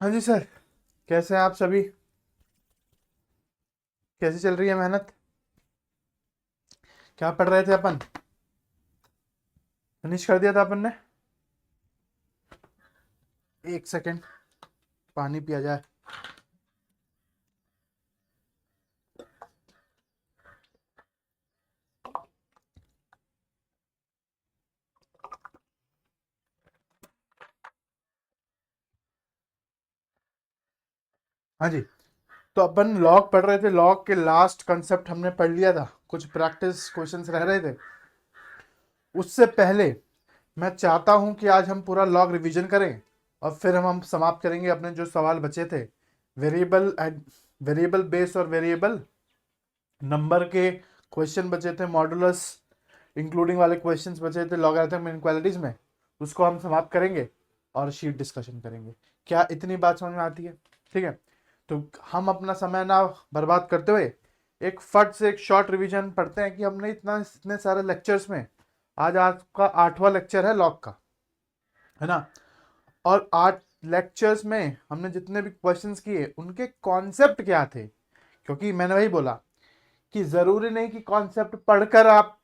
हाँ जी सर। कैसे हैं आप सभी? कैसी चल रही है मेहनत? क्या पढ़ रहे थे अपन? फिनिश कर दिया था अपन ने? एक सेकंड, पानी पिया जाए। हाँ जी। तो अपन लॉग पढ़ रहे थे, लॉग के लास्ट कंसेप्ट हमने पढ़ लिया था, कुछ प्रैक्टिस क्वेश्चंस रह रहे थे। उससे पहले मैं चाहता हूं कि आज हम पूरा लॉग रिवीजन करें और फिर हम समाप्त करेंगे अपने जो सवाल बचे थे। वेरिएबल एंड वेरिएबल बेस और वेरिएबल नंबर के क्वेश्चन बचे थे, मॉडुलस इंक्लूडिंग वाले क्वेश्चंस बचे थे लॉगरिथम इनक्वालिटीज में। उसको हम समाप्त करेंगे और शीट डिस्कशन करेंगे। क्या इतनी बात समझ में आती है? ठीक है। तो हम अपना समय ना बर्बाद करते हुए एक फट से एक शॉर्ट रिवीजन पढ़ते हैं कि हमने इतने सारे लेक्चर्स में आज आपका 8वां लेक्चर है लॉग का, है ना। और 8 लेक्चर्स में हमने जितने भी क्वेश्चंस किए उनके कॉन्सेप्ट क्या थे, क्योंकि मैंने वही बोला कि जरूरी नहीं कि कॉन्सेप्ट पढ़कर आप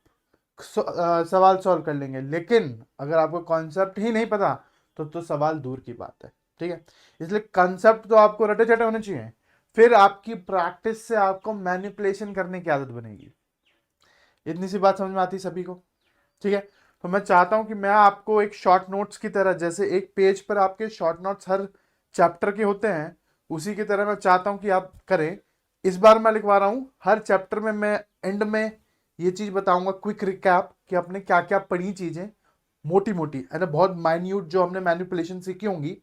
सवाल सॉल्व कर लेंगे, लेकिन अगर आपको कॉन्सेप्ट ही नहीं पता तो सवाल दूर की बात है। ठीक है। इसलिए कॉन्सेप्ट तो आपको रटे चटे होने चाहिए, फिर आपकी प्रैक्टिस से आपको मैनिपुलेशन करने की आदत बनेगी। इतनी सी बात समझ में आती है सभी को? ठीक है। तो मैं चाहता हूं कि मैं आपको एक शॉर्ट नोट्स की तरह, जैसे एक पेज पर आपके शॉर्ट नोट्स हर चैप्टर के होते हैं, उसी की तरह मैं चाहता हूं कि आप करें। इस बार मैं लिखवा रहा हूं हर चैप्टर में, मैं एंड में ये चीज बताऊंगा, क्विक रिकैप कि आपने क्या क्या पढ़ी चीजें, मोटी मोटी है ना, बहुत माइन्यूट जो हमने मैनिपुलेशन सीखी होंगी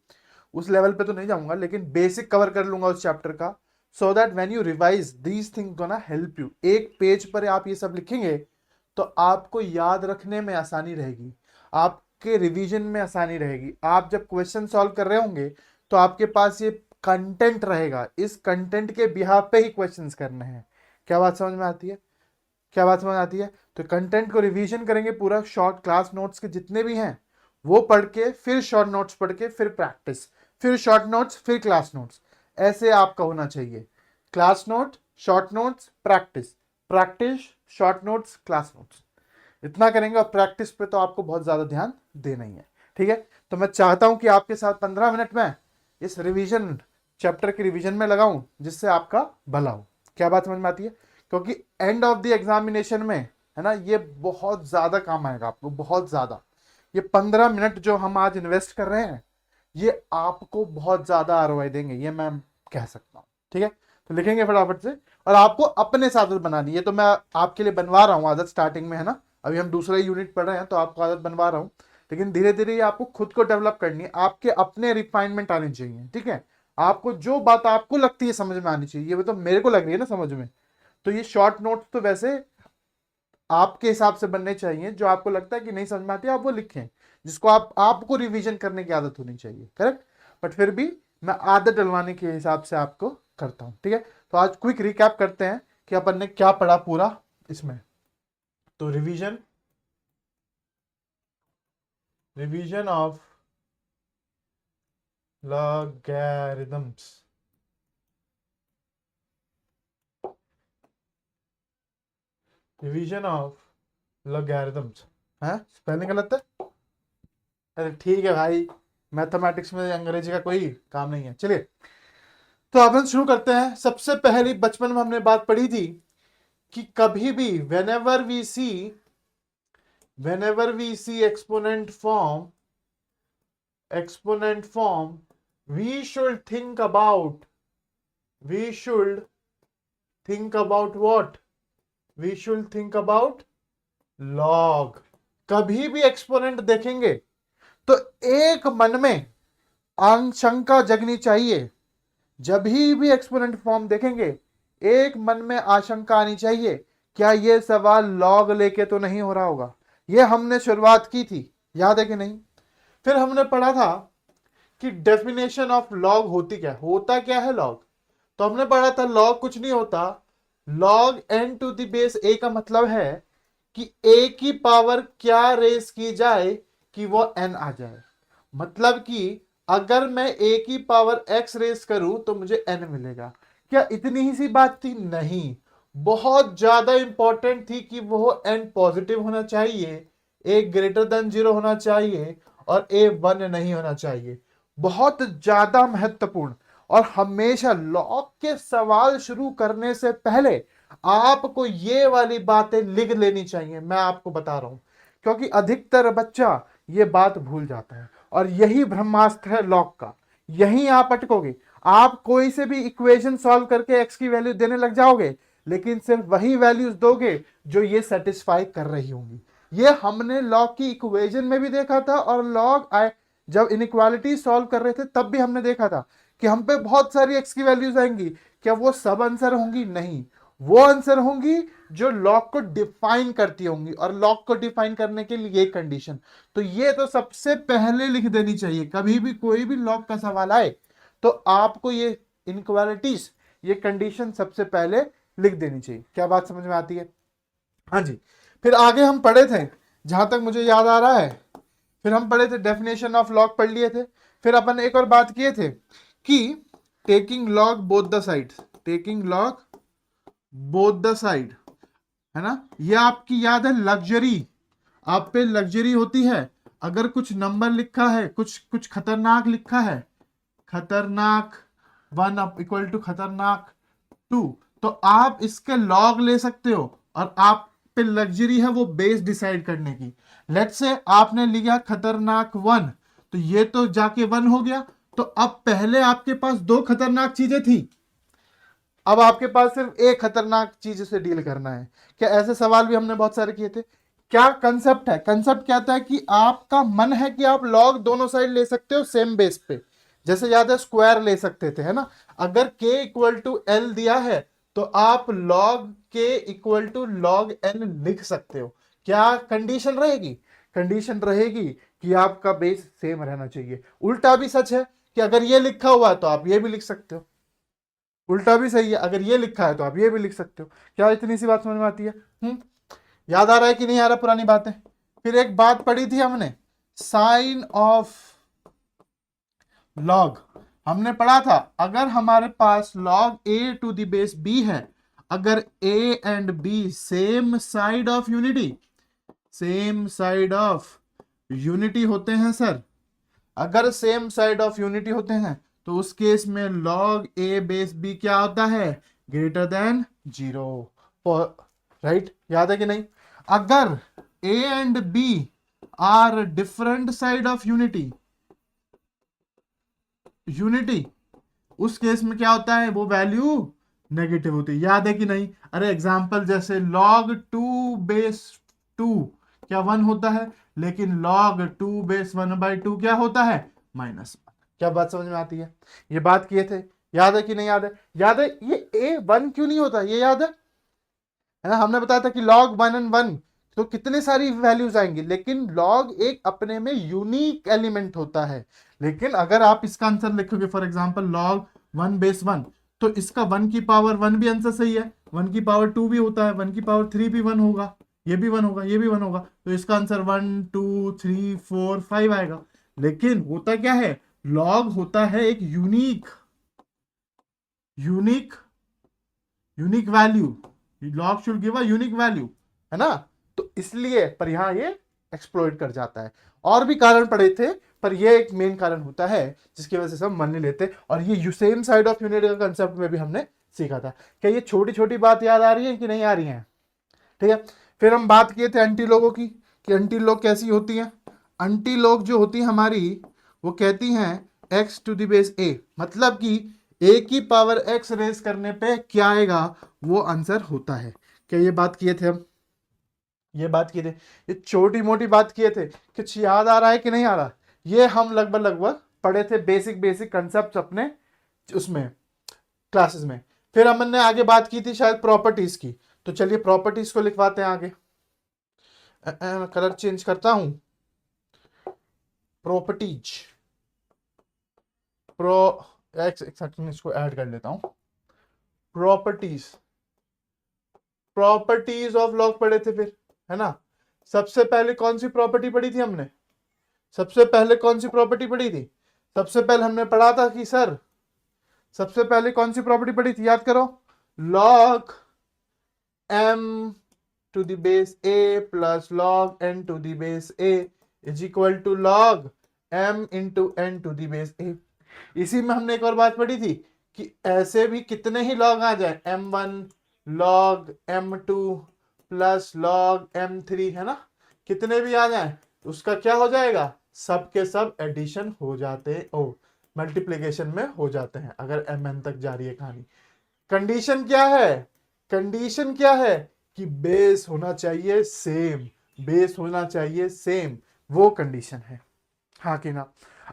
उस लेवल पे तो नहीं जाऊंगा, लेकिन बेसिक कवर कर लूंगा उस चैप्टर का। So that when you revise these things gonna help you. एक पेज पर आप ये सब लिखेंगे तो आपको याद रखने में आसानी रहेगी, आपके रिवीजन में आसानी रहेगी। आप जब क्वेश्चन सॉल्व कर रहे होंगे तो आपके पास ये कंटेंट रहेगा, इस कंटेंट के बिहाफ पे ही क्वेश्चंस करने हैं। क्या बात समझ में आती है? क्या बात समझ आती है? तो कंटेंट को रिवीजन करेंगे, पूरा शॉर्ट क्लास नोट्स के जितने भी हैं वो पढ़ के, फिर शॉर्ट नोट्स पढ़ के, फिर प्रैक्टिस, फिर शॉर्ट नोट्स, फिर क्लास नोट्स। ऐसे आपका होना चाहिए। Class note, short notes, practice, practice, short notes, class notes. इतना करेंगे और प्रैक्टिस पे तो आपको बहुत ज्यादा ध्यान देना ही है। ठीक है। तो मैं चाहता हूं कि आपके साथ 15 मिनट में इस रिवीजन, चैप्टर के रिवीजन में लगाऊं, जिससे आपका भला हो। क्या बात समझ में आती है? क्योंकि एंड ऑफ द एग्जामिनेशन में, है ना, ये बहुत ज्यादा काम आएगा आपको, बहुत ज्यादा। ये 15 मिनट जो हम आज इन्वेस्ट कर रहे हैं ये आपको बहुत ज्यादा आरओआई देंगे, ये मैं कह सकता हूँ। ठीक है। तो लिखेंगे फटाफट से, और आपको अपने साथ आदत बनानी है। तो मैं आपके लिए बनवा रहा हूँ आदत स्टार्टिंग में, है ना। अभी हम दूसरा यूनिट पढ़ रहे हैं तो आपको आदत बनवा रहा हूँ, लेकिन धीरे धीरे ये आपको खुद को डेवलप करनी है, आपके अपने रिफाइनमेंट आने चाहिए। ठीक है। आपको जो बात आपको लगती है समझ में आनी चाहिए, ये तो मेरे को लग रही है ना समझ में। तो ये शॉर्ट नोट्स तो वैसे आपके हिसाब से बनने चाहिए, जो आपको लगता है कि नहीं समझ में आती है आप वो लिखें, जिसको आपको रिवीजन करने की आदत होनी चाहिए, करेक्ट। बट फिर भी मैं आदत डलवाने के हिसाब से आपको करता हूं। ठीक है। तो आज क्विक रिकैप करते हैं कि अपन ने क्या पढ़ा पूरा इसमें। तो revision, revision of logarithms, revision of logarithms. है स्पेलिंग गलत है? अरे ठीक है भाई, मैथमेटिक्स में अंग्रेजी का कोई काम नहीं है। चलिए, तो अपन शुरू करते हैं। सबसे पहली बचपन में हमने बात पढ़ी थी कि कभी भी whenever we see exponent form, we should think about what? We should think about log। कभी भी एक्सपोनेंट देखेंगे तो एक मन में आशंका जगनी चाहिए, जब भी एक्सपोनेंट फॉर्म देखेंगे एक मन में आशंका आनी चाहिए, क्या यह सवाल लॉग लेके तो नहीं हो रहा होगा। यह हमने शुरुआत की थी, याद है कि नहीं? फिर हमने पढ़ा था कि डेफिनेशन ऑफ लॉग होता क्या है लॉग। तो हमने पढ़ा था लॉग कुछ नहीं होता, log n to the base a का मतलब है कि a की पावर क्या रेस की जाए कि वो n आ जाए। मतलब कि अगर मैं a की पावर x रेस करूं तो मुझे n मिलेगा। क्या इतनी ही सी बात थी? नहीं, बहुत ज्यादा इंपॉर्टेंट थी कि वो n पॉजिटिव होना चाहिए, a ग्रेटर देन 0 होना चाहिए और a 1 नहीं होना चाहिए। बहुत ज्यादा महत्वपूर्ण। और हमेशा लॉग के सवाल शुरू करने से पहले आपको ये वाली बातें लिख लेनी चाहिए, मैं आपको बता रहा हूं, क्योंकि अधिकतर बच्चा ये बात भूल जाता है और यही ब्रह्मास्त्र है लॉग का। यही आप अटकोगे। आप कोई से भी इक्वेशन सॉल्व करके एक्स की वैल्यू देने लग जाओगे, लेकिन सिर्फ वही वैल्यूज दोगे जो ये सेटिस्फाई कर रही होंगी। ये हमने लॉग की इक्वेशन में भी देखा था और लॉग जब इनइक्वालिटी सॉल्व कर रहे थे तब भी हमने देखा था कि हम पे बहुत सारी एक्स की वैल्यूज आएंगी। क्या वो सब आंसर होंगी? नहीं, वो आंसर होंगी जो लॉग को डिफाइन करती होंगी, और लॉग को डिफाइन करने के लिए ये कंडीशन। तो ये तो सबसे पहले लिख देनी चाहिए, कभी भी कोई भी लॉग का सवाल आए तो आपको ये इनइक्वालिटीज, ये कंडीशन सबसे पहले लिख देनी चाहिए। क्या बात समझ में आती है? हाँ जी। फिर आगे हम पढ़े थे, जहां तक मुझे याद आ रहा है, फिर हम पढ़े थे डेफिनेशन ऑफ लॉग पढ़ लिए थे। फिर अपन एक और बात किए थे कि taking log both the side, taking log both the side, है ना? ये आपकी याद है लग्जरी, आप पे लग्जरी होती है। अगर कुछ नंबर लिखा है, कुछ कुछ खतरनाक लिखा है, खतरनाक 1 इक्वल टू खतरनाक 2, तो आप इसके लॉग ले सकते हो और आप पे लग्जरी है वो बेस डिसाइड करने की। लेट्स से आपने लिया खतरनाक 1, तो ये तो जाके 1 हो गया। तो अब पहले आपके पास दो खतरनाक चीजें थी, अब आपके पास सिर्फ एक खतरनाक चीज से डील करना है। क्या ऐसे सवाल भी हमने बहुत सारे किए थे? क्या कंसेप्ट है? कंसेप्ट कहता है कि आपका मन है कि आप लॉग दोनों साइड ले सकते हो सेम बेस पे। जैसे याद है स्क्वायर ले सकते थे, है ना? अगर k इक्वल टू एल दिया है तो आप log k equal to log n लिख सकते हो। क्या कंडीशन रहेगी? कंडीशन रहेगी कि आपका बेस सेम रहना चाहिए। उल्टा भी सच है कि अगर ये लिखा हुआ है तो आप ये भी लिख सकते हो। उल्टा भी सही है, अगर ये लिखा है तो आप ये भी लिख सकते हो। क्या इतनी सी बात समझ में आती है? याद आ रहा है कि नहीं आ रहा पुरानी बातें? फिर एक बात पढ़ी थी हमने, साइन ऑफ लॉग। हमने पढ़ा था अगर हमारे पास log A to the base B है, अगर ए and B same side of unity, same side of unity होते हैं सर, अगर सेम साइड ऑफ यूनिटी होते हैं तो उस केस में लॉग ए बेस बी क्या होता है? Greater than 0। राइट? याद है कि नहीं? अगर ए and b are different side of unity, unity, उस केस में क्या होता है? वो वैल्यू नेगेटिव होती है। याद है कि नहीं? अरे एग्जांपल जैसे log 2 बेस 2 क्या 1 होता है, लेकिन log 2 बेस 1/2 क्या होता है? -1। क्या बात समझ में आती है? ये बात किए थे, याद है कि नहीं याद है? याद है ये a 1 क्यों नहीं होता? ये याद है ना? हमने बताया था कि log 1 and 1 तो कितने सारी वैल्यूज आएंगी, लेकिन log एक अपने में यूनिक एलिमेंट होता है। लेकिन अगर आप इसका आंसर लिखोगे फॉर एग्जांपल log 1 बेस 1, तो इसका 1 की पावर 1 भी आंसर सही है, 1 की पावर 2 भी होता है, 1 की पावर 3 भी 1 होगा, ये भी 1 होगा, ये भी 1 होगा, तो इसका आंसर 1 2 3 4 5 आएगा। लेकिन होता क्या है? log होता है एक unique unique unique value, log should give a unique value, है ना? तो इसलिए पर यहां ये एक्सप्लॉइट कर जाता है। और भी कारण पड़े थे, पर ये एक मेन कारण होता है जिसकी वजह से सब मान नहीं लेते। और ये सेम साइड ऑफ यूनिटी का कंसेप्ट में भी हमने सीखा था। क्या ये छोटी छोटी बात याद आ रही है कि नहीं आ रही है? ठीक है। फिर हम बात किए थे एंटी लोगों की, कि एंटी लोग कैसी होती हैं। एंटी लोग जो होती है हमारी, वो कहती हैं एक्स टू द बेस ए, मतलब कि ए की पावर एक्स रेस करने पे क्या आएगा वो आंसर होता है। क्या ये बात किए थे हम? ये बात किए थे, ये छोटी मोटी बात किए थे। कुछ याद आ रहा है कि नहीं आ रहा? ये हम लगभग लगभग पढ़े थे, बेसिक बेसिक कंसेप्ट अपने उसमें क्लासेस में। फिर हमने आगे बात की थी शायद प्रॉपर्टीज की, तो चलिए प्रॉपर्टीज को लिखवाते हैं आगे। मैं कलर चेंज करता हूं, प्रॉपर्टीज, प्रो एक सेकंड इसको ऐड कर लेता हूं। प्रॉपर्टीज, प्रॉपर्टीज ऑफ लॉग पढ़े थे फिर, है ना? सबसे पहले कौन सी प्रॉपर्टी पढ़ी थी हमने? सबसे पहले कौन सी प्रॉपर्टी पढ़ी थी? सबसे पहले हमने पढ़ा था कि सर सबसे पहले कौन सी प्रॉपर्टी पढ़ी थी, याद करो, log m to the base a plus log n to the base a is equal to log m into n to the base a। इसी में हमने एक और बात पढ़ी थी कि ऐसे भी कितने ही लॉग आ जाए, m1 log m2 plus log m3, है ना, कितने भी आ जाए उसका क्या हो जाएगा, सब के सब एडिशन हो जाते, ओ मल्टीप्लीकेशन में हो जाते हैं अगर mn तक जा रही है कहानी। कंडीशन क्या है, कंडीशन क्या है कि बेस होना चाहिए सेम, बेस होना चाहिए सेम, वो कंडीशन है, हाँ कि ना।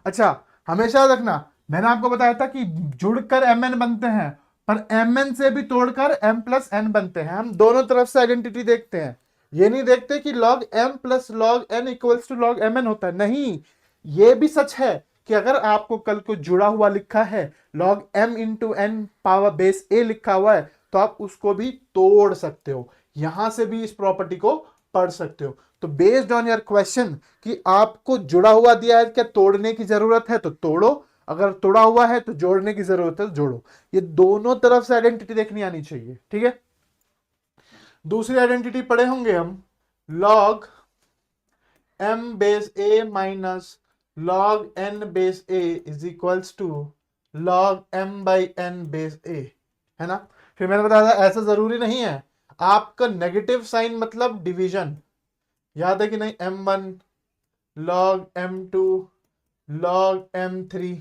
अच्छा, हमेशा रखना, मैंने आपको बताया था कि जुड़कर mn बनते हैं, पर mn से भी तोड़कर m प्लस n बनते हैं। हम दोनों तरफ से आइडेंटिटी देखते हैं, ये नहीं देखते कि log m plus log n equals to log mn होता है, नहीं। ये भी सच है कि अगर आपको कल को जुड़ा हुआ लिखा है, log m into n power base a लिखा हुआ है, तो आप उसको भी तोड़ सकते हो, यहां से भी इस प्रॉपर्टी को पढ़ सकते हो। तो बेस्ड ऑन योर क्वेश्चन कि आपको जुड़ा हुआ दिया है, क्या तोड़ने की जरूरत है तो तोड़ो, अगर तोड़ा हुआ है तो जोड़ने की जरूरत है तो जोड़ो। ये दोनों तरफ से आइडेंटिटी देखनी आनी चाहिए, ठीक है। दूसरी आइडेंटिटी पढ़े होंगे हम, log m base a minus log n base a is equals to log m by n base a, है ना। फिर मैंने बताया था ऐसा जरूरी नहीं है, आपका नेगेटिव साइन मतलब डिवीजन, याद है कि नहीं, m1 log m2 log m3,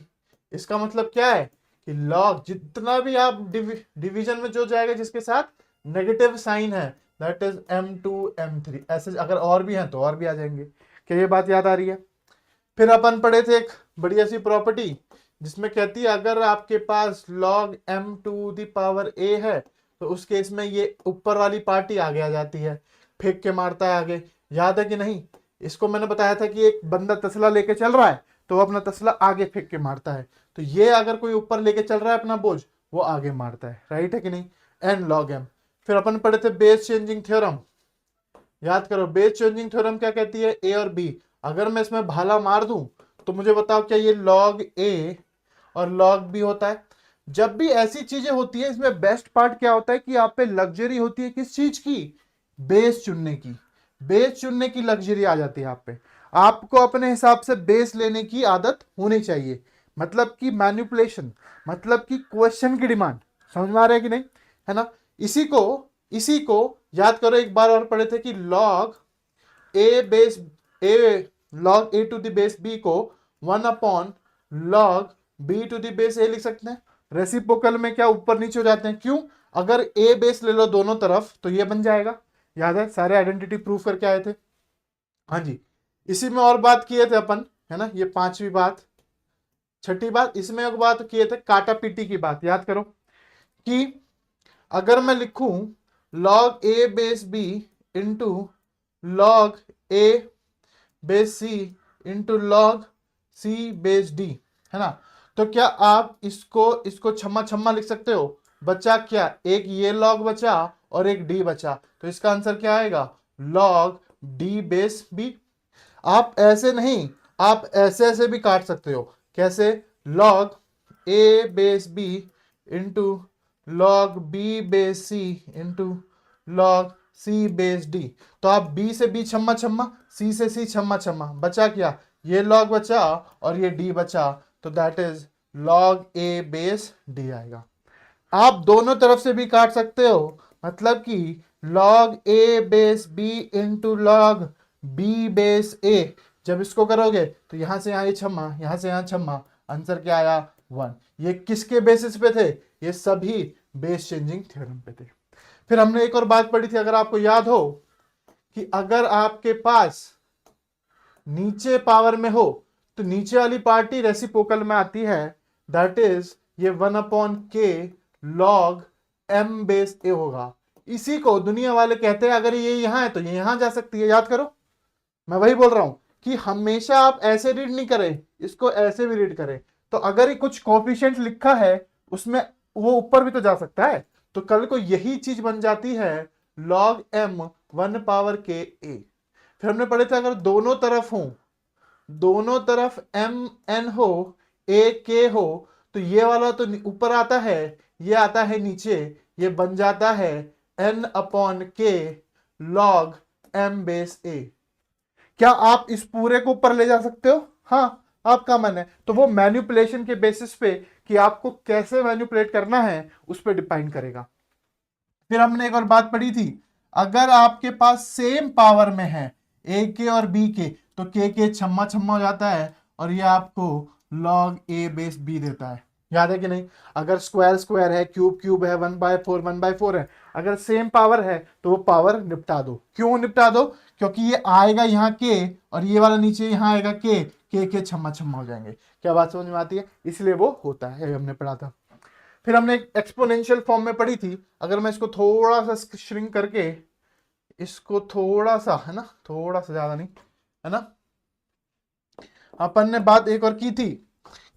इसका मतलब क्या है कि log जितना भी आप डिवीजन में जो जाएगा जिसके साथ नेगेटिव साइन है, दैट इज m2 m3, ऐसे अगर और भी हैं तो और भी आ जाएंगे। क्या ये बात याद आ रही है। फिर अपन पढ़े थे एक बढ़िया सी प्रॉपर्टी जिसमें कहती है अगर आपके पास log m to the power a है तो उस केस में ये ऊपर वाली पार्टी आगे आ जाती है, फेंक के मारता है आगे, याद है कि नहीं। इसको मैंने बताया था कि एक बंदा तसला लेके चल रहा है तो वो अपना तसला आगे फेंक के मारता है, तो ये अगर कोई ऊपर लेके चल रहा है अपना बोझ, वो आगे मारता है, राइट है कि नहीं, n log m। फिर अपन पढ़े थे बेस चेंजिंग थ्योरम, याद करो बेस चेंजिंग थ्योरम क्या कहती है, a और b, अगर मैं इसमें भाला मार दूं तो मुझे बताओ क्या ये log a और log b होता है। जब भी ऐसी चीजें होती है इसमें बेस्ट पार्ट क्या होता है कि आप पे लग्जरी होती है किस चीज की, बेस चुनने की, बेस चुनने की लग्जरी आ जाती है आप पे। आपको अपने हिसाब से बेस लेने की आदत होनी चाहिए, मतलब कि मैनिपुलेशन, मतलब कि क्वेश्चन की डिमांड, समझ में आ रहा है कि नहीं, है ना। इसी को याद करो, एक बार और पढ़े थे कि log a base a log a to the base b को 1 upon log b to the base a लिख सकते हैं। रेसिप्रोकल में क्या ऊपर नीचे हो जाते हैं, क्यों, अगर a बेस ले लो दोनों तरफ तो ये बन जाएगा, याद है सारे आइडेंटिटी प्रूफ करके आए थे, हाँ जी। इसी में और बात किए थे अपन, है ना, ये पांचवी बात। छठी बात, इसमें एक बात किए थे काटा पीटी की बात, याद करो कि अगर मैं लिखूं log a base b into log a base c into log c base d, है ना, तो क्या आप इसको इसको छम्मा छम्मा लिख सकते हो, बचा क्या, एक ये log बचा और एक d बचा, तो इसका आंसर क्या आएगा, log d बेस b। आप ऐसे नहीं, आप ऐसे ऐसे भी काट सकते हो, कैसे, log a base b into log b base c into log c base d, तो आप b से b छम्मा छम्मा, c से c छम्मा छम्मा, बचा क्या, ये log बचा और ये d बचा, तो that is log a base d आएगा। आप दोनों तरफ से भी काट सकते हो, मतलब कि log a base b into log b base a, जब इसको करोगे तो यहां से यहां ये छम्मा, यहां से यहां छम्मा, आंसर क्या आया 1। ये किसके बेसिस पे थे, ये सभी बेस चेंजिंग थ्योरम पे थे। फिर हमने एक और बात पढ़ी थी अगर आपको याद हो कि अगर आपके पास नीचे पावर में हो तो नीचे वाली पार्टी रेसिप्रोकल में आती है, दैट इज ये 1 अपॉन के लॉग m बेस a होगा। इसी को दुनिया वाले कहते हैं अगर ये यहां है तो ये यहां जा सकती है, याद करो, मैं वही बोल रहा हूं कि हमेशा आप ऐसे रीड नहीं करें, इसको ऐसे भी रीड करें, तो अगर ये कुछ कोफिशिएंट लिखा है उसमें वो ऊपर भी तो जा सकता है, तो कल को यही चीज बन जाती है log m 1 पावर के a। फिर हमने पढ़े थे अगर दोनों तरफ हो, दोनों तरफ m n हो, ए के हो तो ये वाला तो ऊपर आता है, ये आता है नीचे, ये बन जाता है n अपॉन के लॉग m बेस a। क्या आप इस पूरे को ऊपर ले जा सकते हो? हाँ, आपका मन है। तो वो मैन्युपुलेशन के बेसिस पे कि आपको कैसे मैन्युपुलेट करना है उस पर डिपेंड करेगा। फिर हमने एक और बात पढ़ी थी, अगर आपके पास सेम पावर में है ए के और बी के तो के छम्मा छम्मा हो जाता है और ये आपको log a बेस b देता है। याद है कि नहीं? अगर स्क्वायर स्क्वायर है, क्यूब क्यूब है, 1/4 है, अगर सेम पावर है तो वो पावर निपटा दो। क्यों निपटा दो? क्योंकि ये आएगा यहाँ के और ये वाला नीचे यहाँ आएगा के छम्मा छम्मा हो जाएंगे। क्या बात समझ में आती है? इसलिए वो होता है, हमने पढ़ा था। फिर हमने एक एक्सपोनेंशियल फॉर्म में पढ़ी थी, अगर मैं इसको थोड़ा सा श्रिंक करके, इसको थोड़ा सा, है ना, थोड़ा सा, ज्यादा नहीं, है ना, अपन ने बात एक और की थी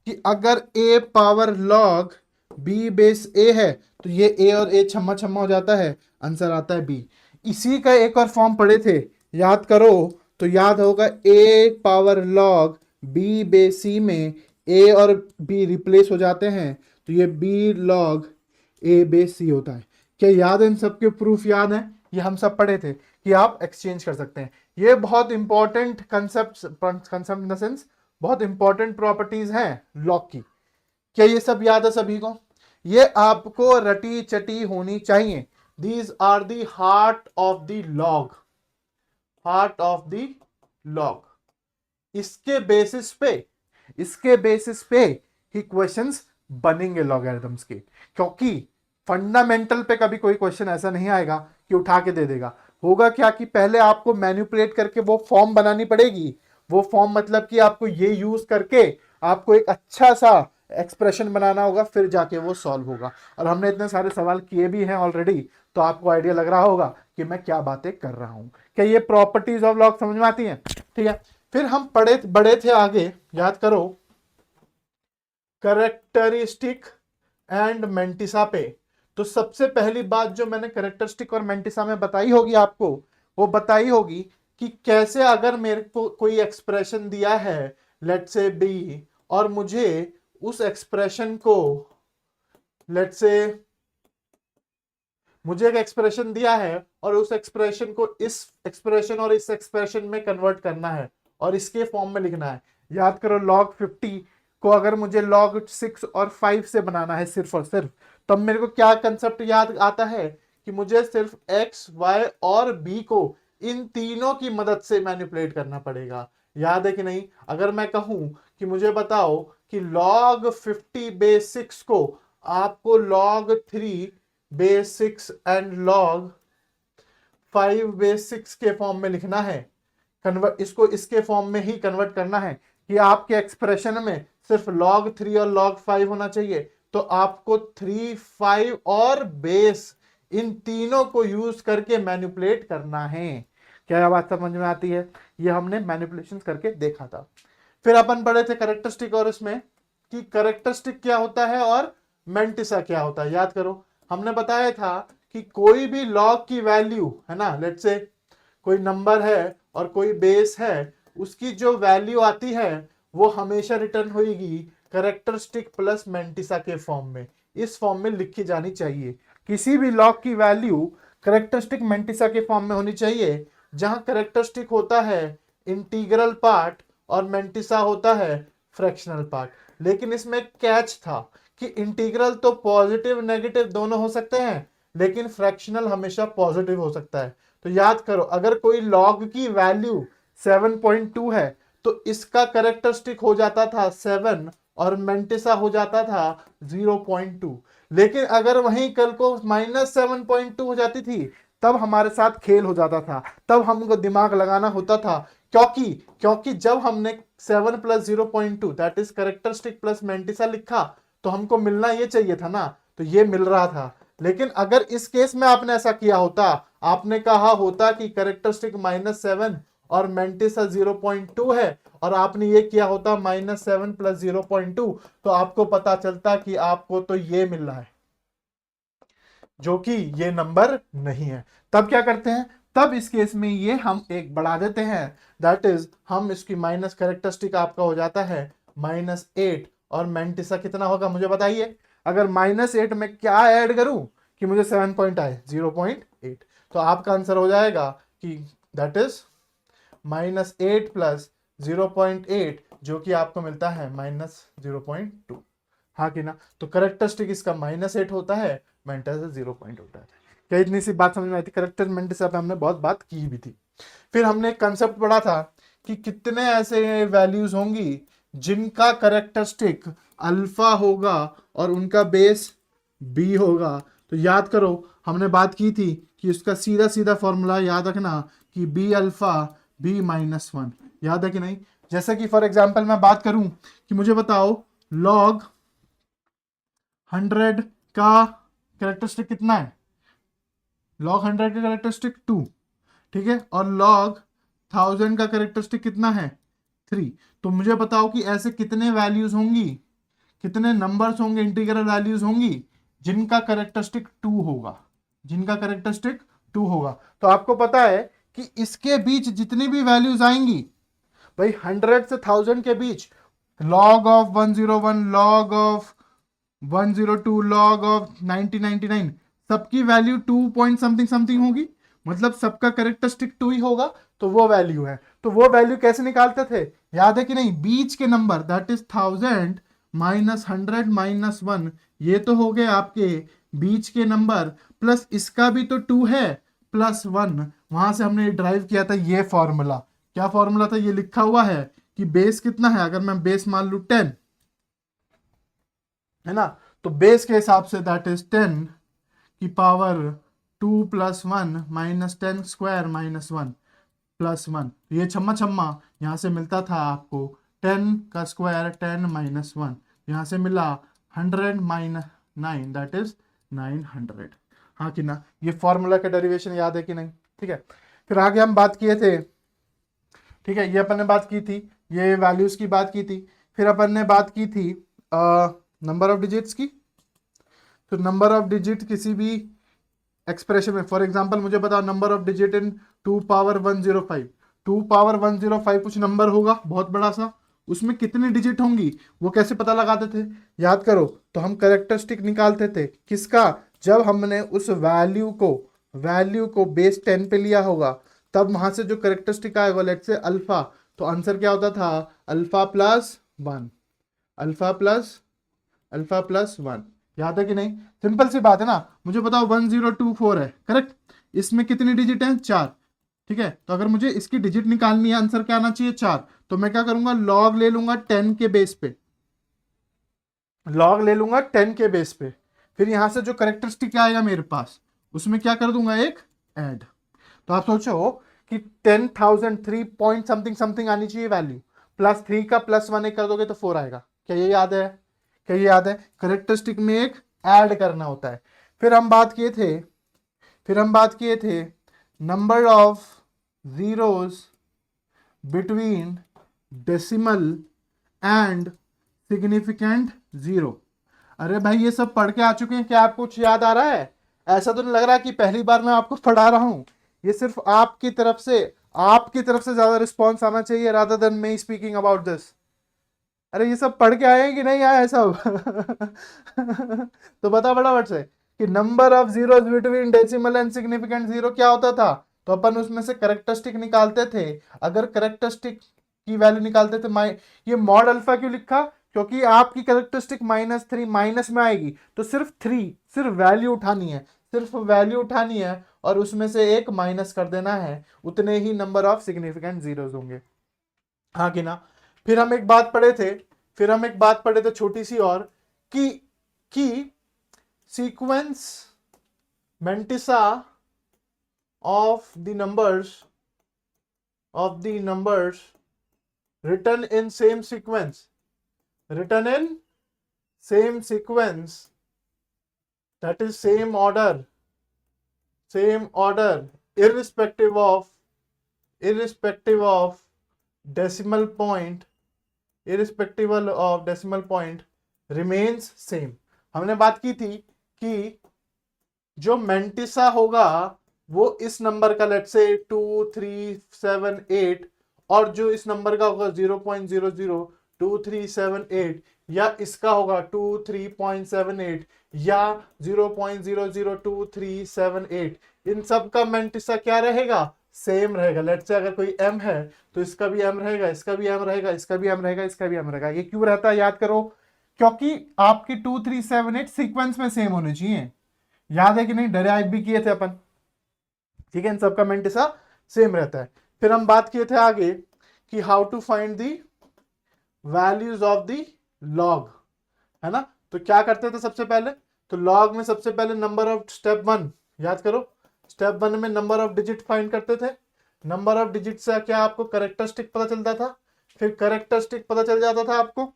कि अगर a power log b base a है तो ये a और a छम्मा छम्मा हो जाता है, आंसर आता है b। इसी का एक और फॉर्म पढ़े थे, याद करो तो याद होगा, a power log b base c में a और b रिप्लेस हो जाते हैं तो ये b log a base c होता है। क्या याद है? इन सबके प्रूफ याद है? ये हम सब पढ़े थे कि आप एक्सचेंज कर सकते हैं। ये बहुत important concept in the sense, बहुत इंपॉर्टेंट प्रॉपर्टीज हैं लॉग की। क्या ये सब याद है सभी को? ये आपको रटी चटी होनी चाहिए। These are the heart of the log, heart of the log. इसके बेसिस पे ही क्वेश्चंस बनेंगे लॉगरिथम्स के, क्योंकि फंडामेंटल पे कभी कोई क्वेश्चन ऐसा नहीं आएगा कि उठा के दे देगा। होगा क्या कि पहले आपको मैनिपुलेट करके वो फॉर्म बनानी पड़ेगी। वो फॉर्म मतलब कि आपको ये यूज करके आपको एक अच्छा सा एक्सप्रेशन बनाना होगा, फिर जाके वो सॉल्व होगा। और हमने इतने सारे सवाल किए भी हैं ऑलरेडी, तो आपको आइडिया लग रहा होगा कि मैं क्या बातें कर रहा हूं। क्या ये प्रॉपर्टीज ऑफ लॉग समझ में आती हैं? ठीक है। फिर हम बड़े थे आगे, याद करो, करेक्टरिस्टिक एंड मेंटिसा पे। तो सबसे पहली बात जो मैंने करेक्टरिस्टिक और मेंटिसा में बताई होगी आपको, वो बताई होगी कि कैसे अगर मेरे को कोई एक्सप्रेशन दिया है, लेट्स से बी, और मुझे उस एक्सप्रेशन को, लेट्स से मुझे एक एक्सप्रेशन दिया है और उस एक्सप्रेशन को इस एक्सप्रेशन और इस एक्सप्रेशन में कन्वर्ट करना है और इसके फॉर्म में लिखना है। याद करो, log 50 को अगर मुझे log 6 और 5 से बनाना है सिर्फ और सिर्फ, तब मेरे को क्या कंसेप्ट याद आता है कि मुझे सिर्फ x, y और b को इन तीनों की मदद से मैनिपुलेट करना पड़ेगा। याद है कि नहीं? अगर मैं कहूं कि मुझे बताओ कि log 50 बेस 6 को आपको log 3 base 6 and log 5 base 6 के फॉर्म में लिखना है, कन्वर्ट इसको इसके फॉर्म में ही कन्वर्ट करना है कि आपके एक्सप्रेशन में सिर्फ log 3 और log 5 होना चाहिए, तो आपको 3, 5 और बेस, इन तीनों को यूज करके मैनिपुलेट करना है। क्या बात समझ में आती है? ये हमने मैनिपुलेशन करके देखा था। फिर अपन पढ़े थे करेक्टरिस्टिक और इसमें कि करेक्टरिस्टिक क्या होता है और मेंटिसा क्या होता है। याद करो, हमने बताया था कि कोई भी लॉग की वैल्यू, है ना, लेट्स से कोई नंबर है और कोई बेस है, उसकी जो वैल्यू आती है वो हमेशा रिटर्न होगी करेक्टरिस्टिक प्लस मेंटिसा के फॉर्म में। इस फॉर्म में लिखी जानी चाहिए। किसी भी लॉग की वैल्यू करेक्टरिस्टिक मेंटिसा के फॉर्म में होनी चाहिए, जहां करेक्टरिस्टिक होता है इंटीग्रल पार्ट और मेंटिसा होता है फ्रैक्शनल पार्ट। लेकिन इसमें कैच था कि इंटीग्रल तो पॉजिटिव नेगेटिव दोनों हो सकते हैं, लेकिन फ्रैक्शनल हमेशा पॉजिटिव हो सकता है। तो याद करो, अगर कोई लॉग की वैल्यू 7.2 है तो इसका करेक्टरिस्टिक हो जाता था 7 और मेंटिसा हो जाता था 0.2। लेकिन अगर वहीं कल को -7.2 हो जाती थी, तब हमारे साथ खेल हो जाता था, तब हमको दिमाग लगाना होता था। क्योंकि क्योंकि जब हमने 7 + 0.2 that is characteristic plus mantissa लिखा, तो हमको मिलना ये चाहिए था ना, तो ये मिल रहा था। लेकिन अगर इस केस में आपने ऐसा किया होता, आपने कहा होता कि करेक्टरिस्टिक -7 और मेंटिसा 0.2 है, और आपने ये किया होता -7 + 0.2, तो आपको पता चलता कि आपको तो ये मिल रहा है, जो कि ये नंबर नहीं है। तब क्या करते हैं? तब इस केस में ये हम एक बढ़ा देते हैं, दैट इज हम इसकी माइनस करेक्टरिस्टिक आपका हो जाता है -8 और मेंटिसा कितना होगा मुझे बताइए। अगर -8 में क्या ऐड करूं कि मुझे 7 पॉइंट आए, 0.8। तो आपका आंसर हो जाएगा कि दैट इज -8 प्लस 0.8, जो कि आपको मिलता है -0.2। हाँ कि ना। तो करेक्टरिस्टिक इसका -8 होता है, मेंटिसा 0 पॉइंट होता है। क्या इतनी सी बात समझ में आई थी? करेक्टर मेंटिसा पे हमने बहुत बात की भी थी। फिर हमने एक कंसेप्ट पढ़ा था कि कितने ऐसे वैल्यूज होंगी जिनका करेक्टरिस्टिक अल्फा होगा और उनका बेस बी होगा। तो याद करो हमने बात की थी कि उसका सीधा सीधा फॉर्मूला याद रखना कि बी अल्फा B-1, याद है कि नहीं। जैसे कि फॉर एग्जांपल मैं बात करूं कि मुझे बताओ log 100 का करेक्टरिस्टिक कितना है। log 100 का करेक्टरिस्टिक 2, ठीक है, और log 1000 का करेक्टरिस्टिक कितना है 3। तो मुझे बताओ कि ऐसे कितने वैल्यूज होंगी, कितने नंबर्स होंगे, इंटीग्रल वैल्यूज होंगी जिनका करेक्टरिस्टिक 2 होगा, जिनका करेक्टरिस्टिक 2 होगा। तो आपको पता है कि इसके बीच जितनी भी वैल्यूज आएंगी भाई 100 से 1000 के बीच, log of 101, log of 102, log of 1999, सबकी वैल्यू 2 पॉइंट समथिंग समथिंग होगी, मतलब सबका करेक्टरिस्टिक 2 ही होगा। तो वो वैल्यू है। तो वो वैल्यू कैसे निकालते थे, याद है कि नहीं। बीच के नंबर दैट इज 1000 -100 -1, ये तो हो गए आपके बीच के नंबर, प्लस इसका भी तो 2 है +1। वहां से हमने ड्राइव किया था ये फॉर्मूला। क्या फॉर्मूला था, ये लिखा हुआ है कि बेस कितना है। अगर मैं बेस मान लू 10, है ना, तो बेस के हिसाब से दैट इज 10 की पावर 2 + 1 -10 स्क्वायर -1 +1। ये छम्मा छम्मा यहाँ से मिलता था आपको 10 का स्क्वायर 10 -1, यहाँ से मिला 100 -9 दैट इज 900। हाँ कि ना। ये फॉर्मूला का डेरिवेशन याद है कि नहीं, ठीक है। फिर आगे हम बात किए थे, ठीक है, ये अपन ने बात की थी, ये वैल्यूज की बात की थी। फिर अपन ने बात की थी नंबर ऑफ डिजिट्स की। तो नंबर ऑफ डिजिट किसी भी एक्सप्रेशन में, फॉर एग्जांपल मुझे बताओ number of digit in 2 power 105, 2 power 105 कुछ नंबर होगा बहुत बड़ा सा, उसमें कितनी डिजिट होंगी वो कैसे पता लगाते थे, याद करो। तो हम करेक्टरिस्टिक निकालते थे किसका, जब हमने उस वैल्यू को बेस 10 पे लिया होगा, तब वहां से जो करेक्टरिस्टिक आएगा लेट्स से अल्फा। तो आंसर क्या होता था, अल्फा प्लस 1, अल्फा प्लस +1। याद है कि नहीं। सिंपल सी बात है ना। मुझे बताओ 1024 है करेक्ट, इसमें कितनी डिजिट है 4, ठीक है। तो अगर मुझे इसकी डिजिट निकालनी है, आंसर क्या आना चाहिए 4। तो मैं क्या करूंगा, लॉग ले लूंगा 10 के बेस पे, लॉग ले लूंगा 10 के बेस पे। फिर यहां से जो करेक्टरिस्टिक आएगा मेरे पास, उसमें क्या कर दूंगा एक ऐड। तो आप सोचो कि 10,000 3 पॉइंट समथिंग समथिंग आनी चाहिए वैल्यू, +3 का +1 एक कर दोगे तो 4 आएगा। क्या ये याद है, क्या ये याद है। करेक्टरिस्टिक में एक ऐड करना होता है। फिर हम बात किए थे number of zeros between decimal and significant zero. अरे भाई ये सब पढ़ के आ चुके हैं, क्या आपको कुछ याद आ रहा है। ऐसा तो नहीं लग रहा कि पहली बार मैं आपको पढ़ा रहा हूं। ये सिर्फ आपकी तरफ से ज्यादा रिस्पॉन्स आना चाहिए rather than me speaking about this. अरे ये सब पढ़ के आए हैं कि नहीं आए सब। तो बता फटाफट से कि number of zeros between decimal and significant zero क्या होता था। तो अपन उसमें से करेक्टरिस्टिक निकालते थे। अगर करेक्टरिस्टिक की वैल्यू निकालते थे, ये मॉड अल्फा क्यों लिखा, क्योंकि आपकी करेक्टरिस्टिक -3 माइनस में आएगी, तो सिर्फ वैल्यू उठानी है, सिर्फ वैल्यू उठानी है और उसमें से एक माइनस कर देना है, उतने ही नंबर ऑफ सिग्निफिकेंट जीरोस होंगे। हाँ कि ना। फिर हम एक बात पढ़े थे छोटी सी और, कि sequence mantissa of the numbers written in same sequence, that is same order, irrespective of decimal point, remains same। हमने बात की थी कि जो मेंटिसा होगा वो इस नंबर का लेट्स से 2 3 7 8, और जो इस नंबर का होगा 0.00237 8, या इसका होगा 23.78 या 0.002378, इन सब का मेंटिसा क्या रहेगा, सेम रहेगा। लेट्स से अगर कोई m है तो इसका भी m रहेगा, इसका भी m रहेगा, इसका भी m रहेगा, इसका भी m रहेगा। ये क्यों रहता है याद करो, क्योंकि आपकी 2378 सीक्वेंस में सेम होने चाहिए। याद है कि नहीं, डेराइव भी किए थे अपन, ठीक है। इन सबका मेंटिसा सेम रहता है। फिर हम बात किए थे आगे कि how to find the values of the log, है ना। तो क्या करते थे सबसे पहले, तो लॉग में सबसे पहले नंबर ऑफ स्टेप 1 याद करो, स्टेप 1 में नंबर ऑफ डिजिट फाइंड करते थे। नंबर ऑफ डिजिट से क्या आपको करेक्टरिस्टिक पता चलता था, फिर करेक्टरिस्टिक पता चल जाता था आपको।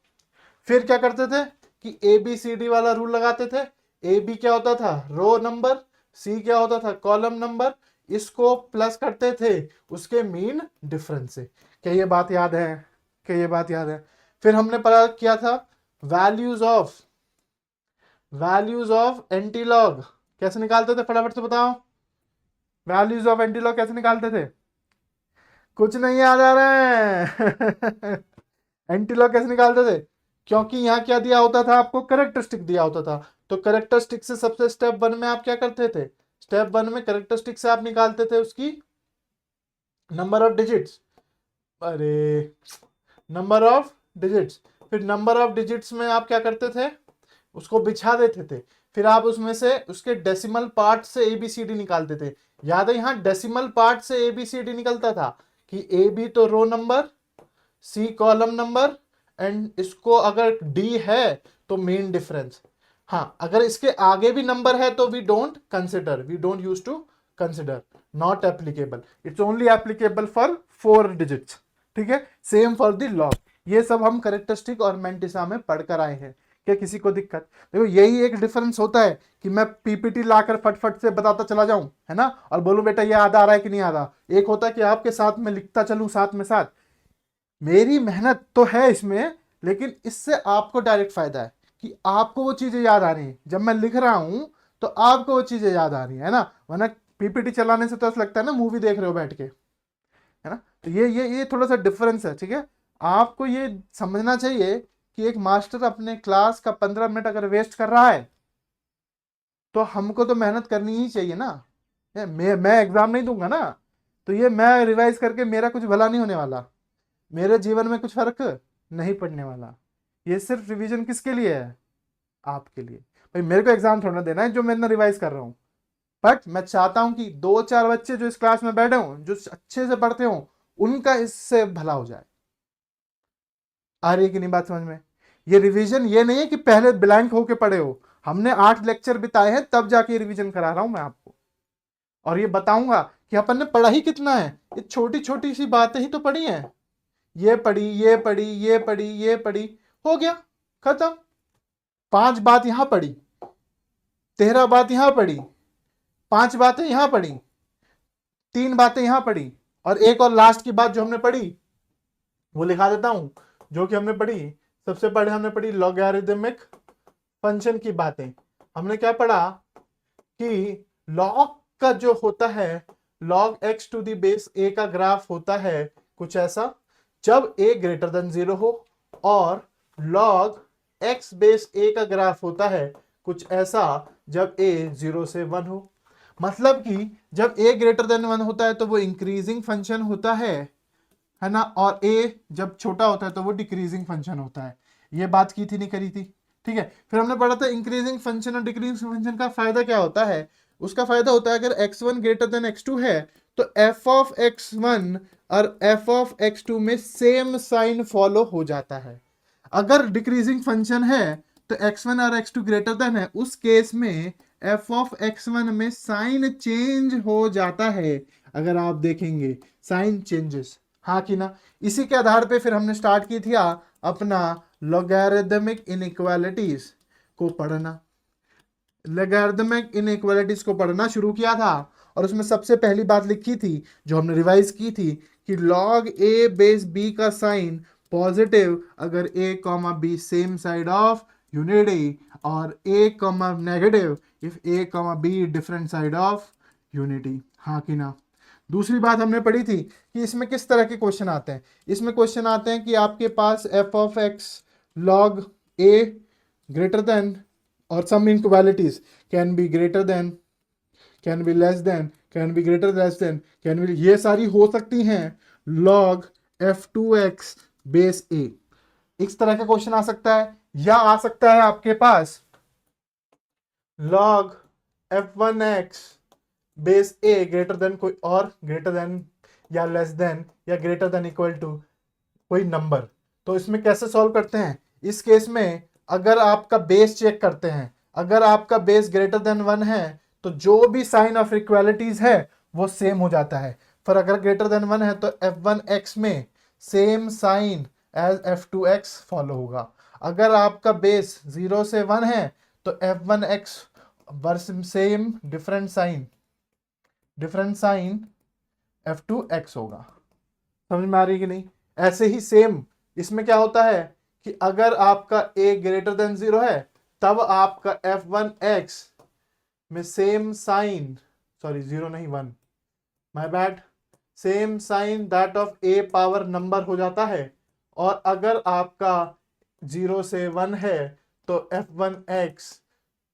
फिर क्या करते थे कि ABCD वाला रूल लगाते थे। AB क्या होता था, रो नंबर, C क्या होता था, कॉलम नंबर, इसको प्लस करते थे उसके मीन डिफरेंस से। क्या ये बात याद है, क्या ये बात याद है। फिर हमने पता किया था वैल्यूज ऑफ एंटीलॉग कैसे निकालते थे, फटाफट से बताओ। वैल्यूज ऑफ एंटीलॉग कैसे निकालते थे, कुछ नहीं याद आ रहा है एंटीलॉग कैसे निकालते थे, क्योंकि यहाँ क्या दिया होता था आपको, करेक्टरिस्टिक दिया होता था। तो करेक्टरिस्टिक से सबसे स्टेप 1 में आप क्या करते थे, स्टेप 1 में करेक्टरिस्टिक से आप निकालते थे उसकी नंबर ऑफ डिजिट्स, अरे नंबर ऑफ डिजिट्स। फिर नंबर ऑफ डिजिट्स में आप क्या करते थे, उसको बिछा देते थे। फिर आप उसमें से उसके डेसिमल पार्ट से ABCD निकालते थे। याद है, यहाँ डेसिमल पार्ट से ABCD निकलता था कि AB तो row number, C column number, and इसको अगर D है तो मेन डिफरेंस। हाँ, अगर इसके आगे भी नंबर है तो we don't use to consider, not applicable, it's only applicable for 4 digits, ठीक है। Same for the log. ये सब हम करेक्टरिस्टिक और मेंटिसा में पढ़कर आए हैं। क्या किसी को दिक्कत, देखो यही एक डिफरेंस होता है कि मैं PPT लाकर फटफट से बताता चला जाऊं, है ना, और बोलूं बेटा ये याद आ रहा है कि नहीं आ रहा। एक होता है कि आपके साथ में लिखता चलूं साथ में साथ, मेरी मेहनत तो है इसमें, लेकिन इससे आपको डायरेक्ट फायदा है कि आपको वो चीजें याद आ रही हैं। जब मैं लिख रहा हूं तो आपको वो चीजें याद आ रही है ना, वरना PPT चलाने से तो ऐसा लगता है ना मूवी देख रहे हो बैठ के, है ना। तो ये थोड़ा सा डिफरेंस है, ठीक है। आपको ये समझना चाहिए कि एक मास्टर अपने क्लास का 15 मिनट अगर वेस्ट कर रहा है तो हमको तो मेहनत करनी ही चाहिए ना। मैं एग्जाम नहीं दूंगा ना, तो ये मैं रिवाइज करके मेरा कुछ भला नहीं होने वाला, मेरे जीवन में कुछ फर्क नहीं पड़ने वाला। ये सिर्फ रिवीजन किसके लिए है, आपके लिए। भाई मेरे को एग्जाम थोड़ा देना है जो मैं रिवाइज कर रहा हूँ, बट मैं चाहता हूं कि 2-4 बच्चे जो इस क्लास में बैठे हों, जो अच्छे से पढ़ते हों, उनका इससे भला हो जाए। आ रही है कि नहीं बात समझ में। ये रिवीजन ये नहीं है कि पहले ब्लैंक होके पढ़े हो, हमने 8 लेक्चर बिताए हैं तब जाके रिवीजन करा रहा हूं मैं आपको, और ये बताऊंगा कि अपन ने पढ़ा ही कितना है। ये छोटी छोटी सी बातें ही तो पढ़ी हैं, ये पढ़ी, ये पढ़ी, ये पढ़ी, ये पढ़ी, हो गया खत्म। 5 बात यहां पढ़ी, 13 बात यहां पढ़ी, 5 बातें यहां पढ़ी, 3 बातें यहां पढ़ी, और एक और लास्ट की बात जो हमने पढ़ी वो लिखा देता हूं, जो कि हमने पढ़ी। सबसे पहले हमने पढ़ी लॉगरिदमिक फंक्शन की बातें। हमने क्या पढ़ा कि लॉग का जो होता है, log x to the base a का ग्राफ होता है कुछ ऐसा जब a ग्रेटर देन 0 हो, और लॉग x बेस a का ग्राफ होता है कुछ ऐसा जब a 0 से 1 हो। मतलब कि जब a ग्रेटर देन 1 होता है तो वो इंक्रीजिंग फंक्शन होता है ना, और a जब छोटा होता है तो वो डिक्रीजिंग फंक्शन होता है। ये बात की थी नहीं करी थी, ठीक है। फिर हमने पढ़ा था इंक्रीजिंग फंक्शन और डिक्रीजिंग फंक्शन का फायदा क्या होता है। उसका फायदा होता है अगर x1 ग्रेटर देन x2 है तो f ऑफ x1 और f ऑफ x2 में सेम साइन फॉलो हो जाता है। अगर डिक्रीजिंग फंक्शन है तो x1 और x2 ग्रेटर देन है, उस केस में f ऑफ x1 में साइन चेंज हो जाता है। अगर आप देखेंगे साइन चेंजेस, हाँ कि ना। इसी के आधार पे फिर हमने स्टार्ट की थी अपना लॉगरिदमिक इनइक्वालिटीज को पढ़ना, लॉगरिदमिक इनइक्वालिटीज को पढ़ना शुरू किया था। और उसमें सबसे पहली बात लिखी थी जो हमने रिवाइज की थी कि लॉग ए बेस बी का साइन पॉजिटिव अगर a comma B same side of unity, और a comma negative if a comma be different side of unity, हाँ कि ना। दूसरी बात हमने पढ़ी थी कि इसमें किस तरह के क्वेश्चन आते हैं। इसमें क्वेश्चन आते हैं कि आपके पास f of x log a greater than, or some inequalities can be greater than, can be less than, can be greater less than, can be, ये सारी हो सकती हैं log f2x बेस a। इस तरह का क्वेश्चन आ सकता है, या आ सकता है आपके पास log f1x base a greater than कोई और, ग्रेटर देन या लेस देन या ग्रेटर देन इक्वल टू कोई नंबर। तो इसमें कैसे सॉल्व करते हैं? इस केस में अगर आपका बेस चेक करते हैं, अगर आपका बेस ग्रेटर देन 1 है तो जो भी साइन ऑफ इक्वालिटीज है वो सेम हो जाता है। पर अगर ग्रेटर देन 1 है तो f1x में same sign as f2x follow होगा। अगर आपका बेस 0 से 1 है तो f1x versus same different sign f2x होगा। समझ में आ रही है कि नहीं? ऐसे ही सेम इसमें क्या होता है कि अगर आपका a ग्रेटर देन 0 है तब आपका f1x में सेम साइन, सॉरी 0 नहीं 1, my bad, same sign that of a power number हो जाता है। और अगर आपका 0 से 1 है तो f1x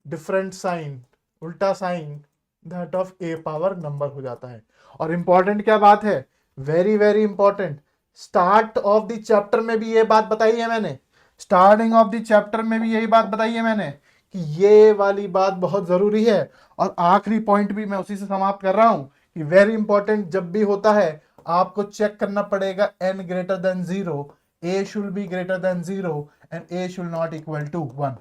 डिफरेंट साइन, उल्टा sign that of a power number हो जाता है। और इंपॉर्टेंट क्या बात है, very very important, start of the chapter में भी ये बात बताई है मैंने, स्टार्टिंग ऑफ द चैप्टर में भी यही बात बताई है मैंने कि ये वाली बात बहुत जरूरी है। और आखिरी पॉइंट भी मैं उसी से समाप्त कर रहा हूं कि वेरी इंपॉर्टेंट, जब भी होता है आपको चेक करना पड़ेगा n greater than 0, a should be greater than 0 and a should not equal to 1।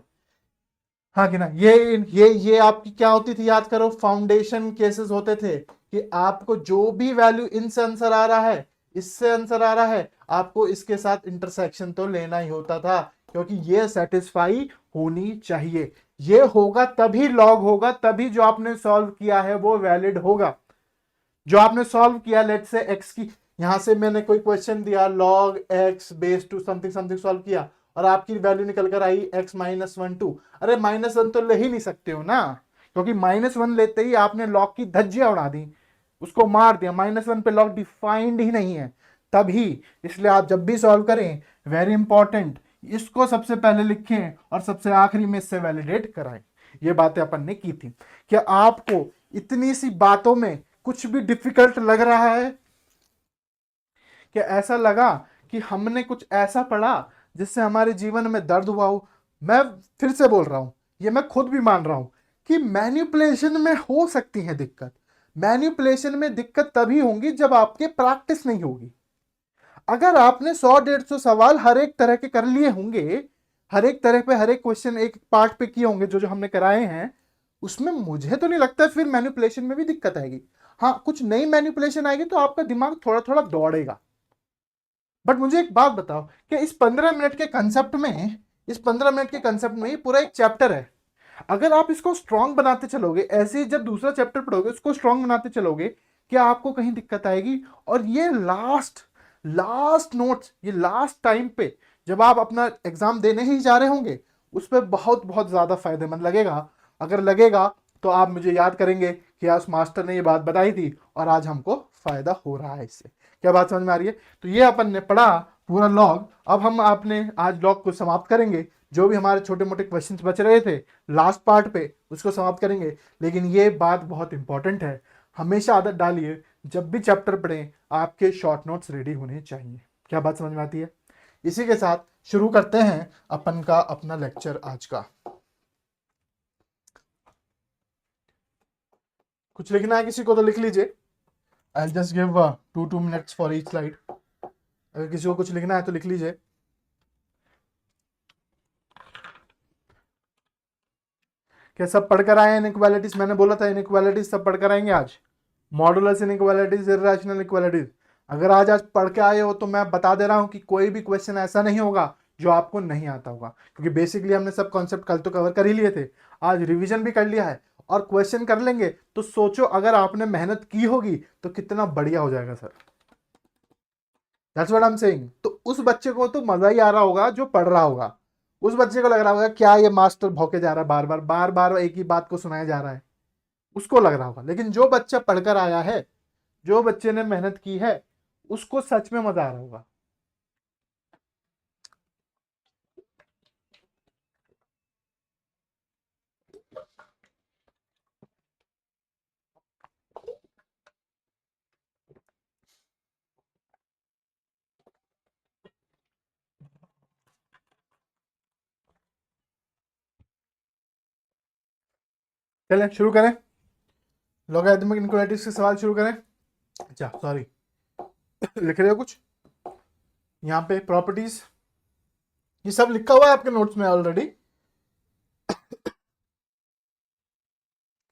हाँ कि ना? ये आपकी क्या होती थी, याद करो, फाउंडेशन केसेस होते थे कि आपको जो भी वैल्यू इनसे आंसर आ रहा है, इससे आंसर आ रहा है, आपको इसके साथ इंटरसेक्शन तो लेना ही होता था, क्योंकि ये सेटिस्फाई होनी चाहिए। ये होगा तभी लॉग होगा, तभी जो आपने सॉल्व किया है वो वैलिड होगा। जो आपने सॉल्व किया, लेट से एक्स की, यहां से मैंने कोई क्वेश्चन दिया log x base two something something solve किया और आपकी वैल्यू निकल कर आई x -1 2, अरे -1 तो ले ही नहीं सकते हो ना, क्योंकि -1 लेते ही आपने लॉग की धज्जियां उड़ा दी, उसको मार दिया। -1 पे लॉग डिफाइंड ही नहीं है तभी। इसलिए आप जब भी सॉल्व करें, वेरी इंपॉर्टेंट, इसको सबसे पहले लिखें और सबसे आखिरी में इससे वैलिडेट कराएं। ये बातें अपन ने की थी। क्या आपको इतनी सी बातों में कुछ भी डिफिकल्ट लग रहा है? क्या ऐसा लगा कि हमने कुछ ऐसा पढ़ा जिससे हमारे जीवन में दर्द हुआ हो? मैं फिर से बोल रहा हूं, ये मैं खुद भी मान रहा हूं कि मैन्युपुलेशन में हो सकती है दिक्कत। मैन्युपुलेशन में दिक्कत तभी होगी जब आपके प्रैक्टिस नहीं होगी। अगर आपने 100-150 सवाल हर एक तरह के कर लिए होंगे, हर एक तरह पे हर एक क्वेश्चन एक पार्ट पे किए होंगे, जो जो हमने कराए हैं, उसमें मुझे तो नहीं लगता फिर मैनिपुलेशन में भी दिक्कत आएगी। हाँ, कुछ नई मैनिपुलेशन आएगी तो आपका दिमाग थोड़ा थोड़ा दौड़ेगा। बट मुझे एक बात बताओ कि इस 15 मिनट के कंसेप्ट में, इस 15 मिनट के कंसेप्ट में ये पूरा एक चैप्टर है। अगर आप इसको स्ट्रांग बनाते चलोगे, ऐसे ही जब दूसरा चैप्टर पढ़ोगे उसको स्ट्रांग बनाते चलोगे, क्या आपको कहीं दिक्कत आएगी? और ये लास्ट लास्ट नोट्स, ये लास्ट टाइम पे जब आप अपना एग्जाम देने ही जा रहे होंगे, उस पर बहुत बहुत ज्यादा फायदेमंद लगेगा। अगर लगेगा तो आप मुझे याद करेंगे कि आज मास्टर ने ये बात बताई थी और आज हमको फायदा हो रहा है इससे। क्या बात समझ में आ रही है? तो ये अपन ने पढ़ा पूरा लॉग। अब हम आपने आज लॉग को समाप्त करेंगे, जो भी हमारे छोटे मोटे क्वेश्चंस बच रहे थे लास्ट पार्ट पे उसको समाप्त करेंगे। लेकिन ये बात बहुत इंपॉर्टेंट है, हमेशा आदत डालिए, जब भी चैप्टर पढ़ें आपके शॉर्ट नोट्स रेडी होने चाहिए। क्या बात समझ में आती है? इसी के साथ शुरू करते हैं अपन का अपना लेक्चर आज का। कुछ लिखना है किसी को तो लिख लीजिए। I just give 2 minutes for each slide. अगर किसी को कुछ लिखना है तो लिख लीजिए। क्या सब पढ़कर आए इनइक्वालिटीज? मैंने बोला था इनइक्वालिटीज सब पढ़कर आएंगे आज। मॉडुलस इनइक्वालिटीज, इर्रेशनल इक्वालिटीज, अगर आज पढ़ के आए हो तो मैं बता दे रहा हूं कि कोई भी क्वेश्चन ऐसा नहीं होगा जो आपको नहीं आता होगा, क्योंकि बेसिकली हमने सब कॉन्सेप्ट कल तो कवर कर ही लिए थे, आज रिवीजन भी कर लिया है और क्वेश्चन कर लेंगे। तो सोचो अगर आपने मेहनत की होगी तो कितना बढ़िया हो जाएगा sir. That's what I am saying. तो उस बच्चे को तो मजा ही आ रहा होगा जो पढ़ रहा होगा। उस बच्चे को लग रहा होगा क्या ये मास्टर भौके जा रहा है, बार बार बार बार एक ही बात को सुनाया जा रहा है, उसको लग रहा होगा। लेकिन जो बच्चा पढ़कर आया है, जो बच्चे ने मेहनत की है, उसको सच में मजा आ रहा होगा। चलें शुरू करें, लॉगरिथमिक इनइक्वालिटीज के सवाल शुरू करें। अच्छा सॉरी लिख रहे हो कुछ यहाँ पे प्रॉपर्टीज, ये सब लिखा हुआ है आपके नोट्स में already.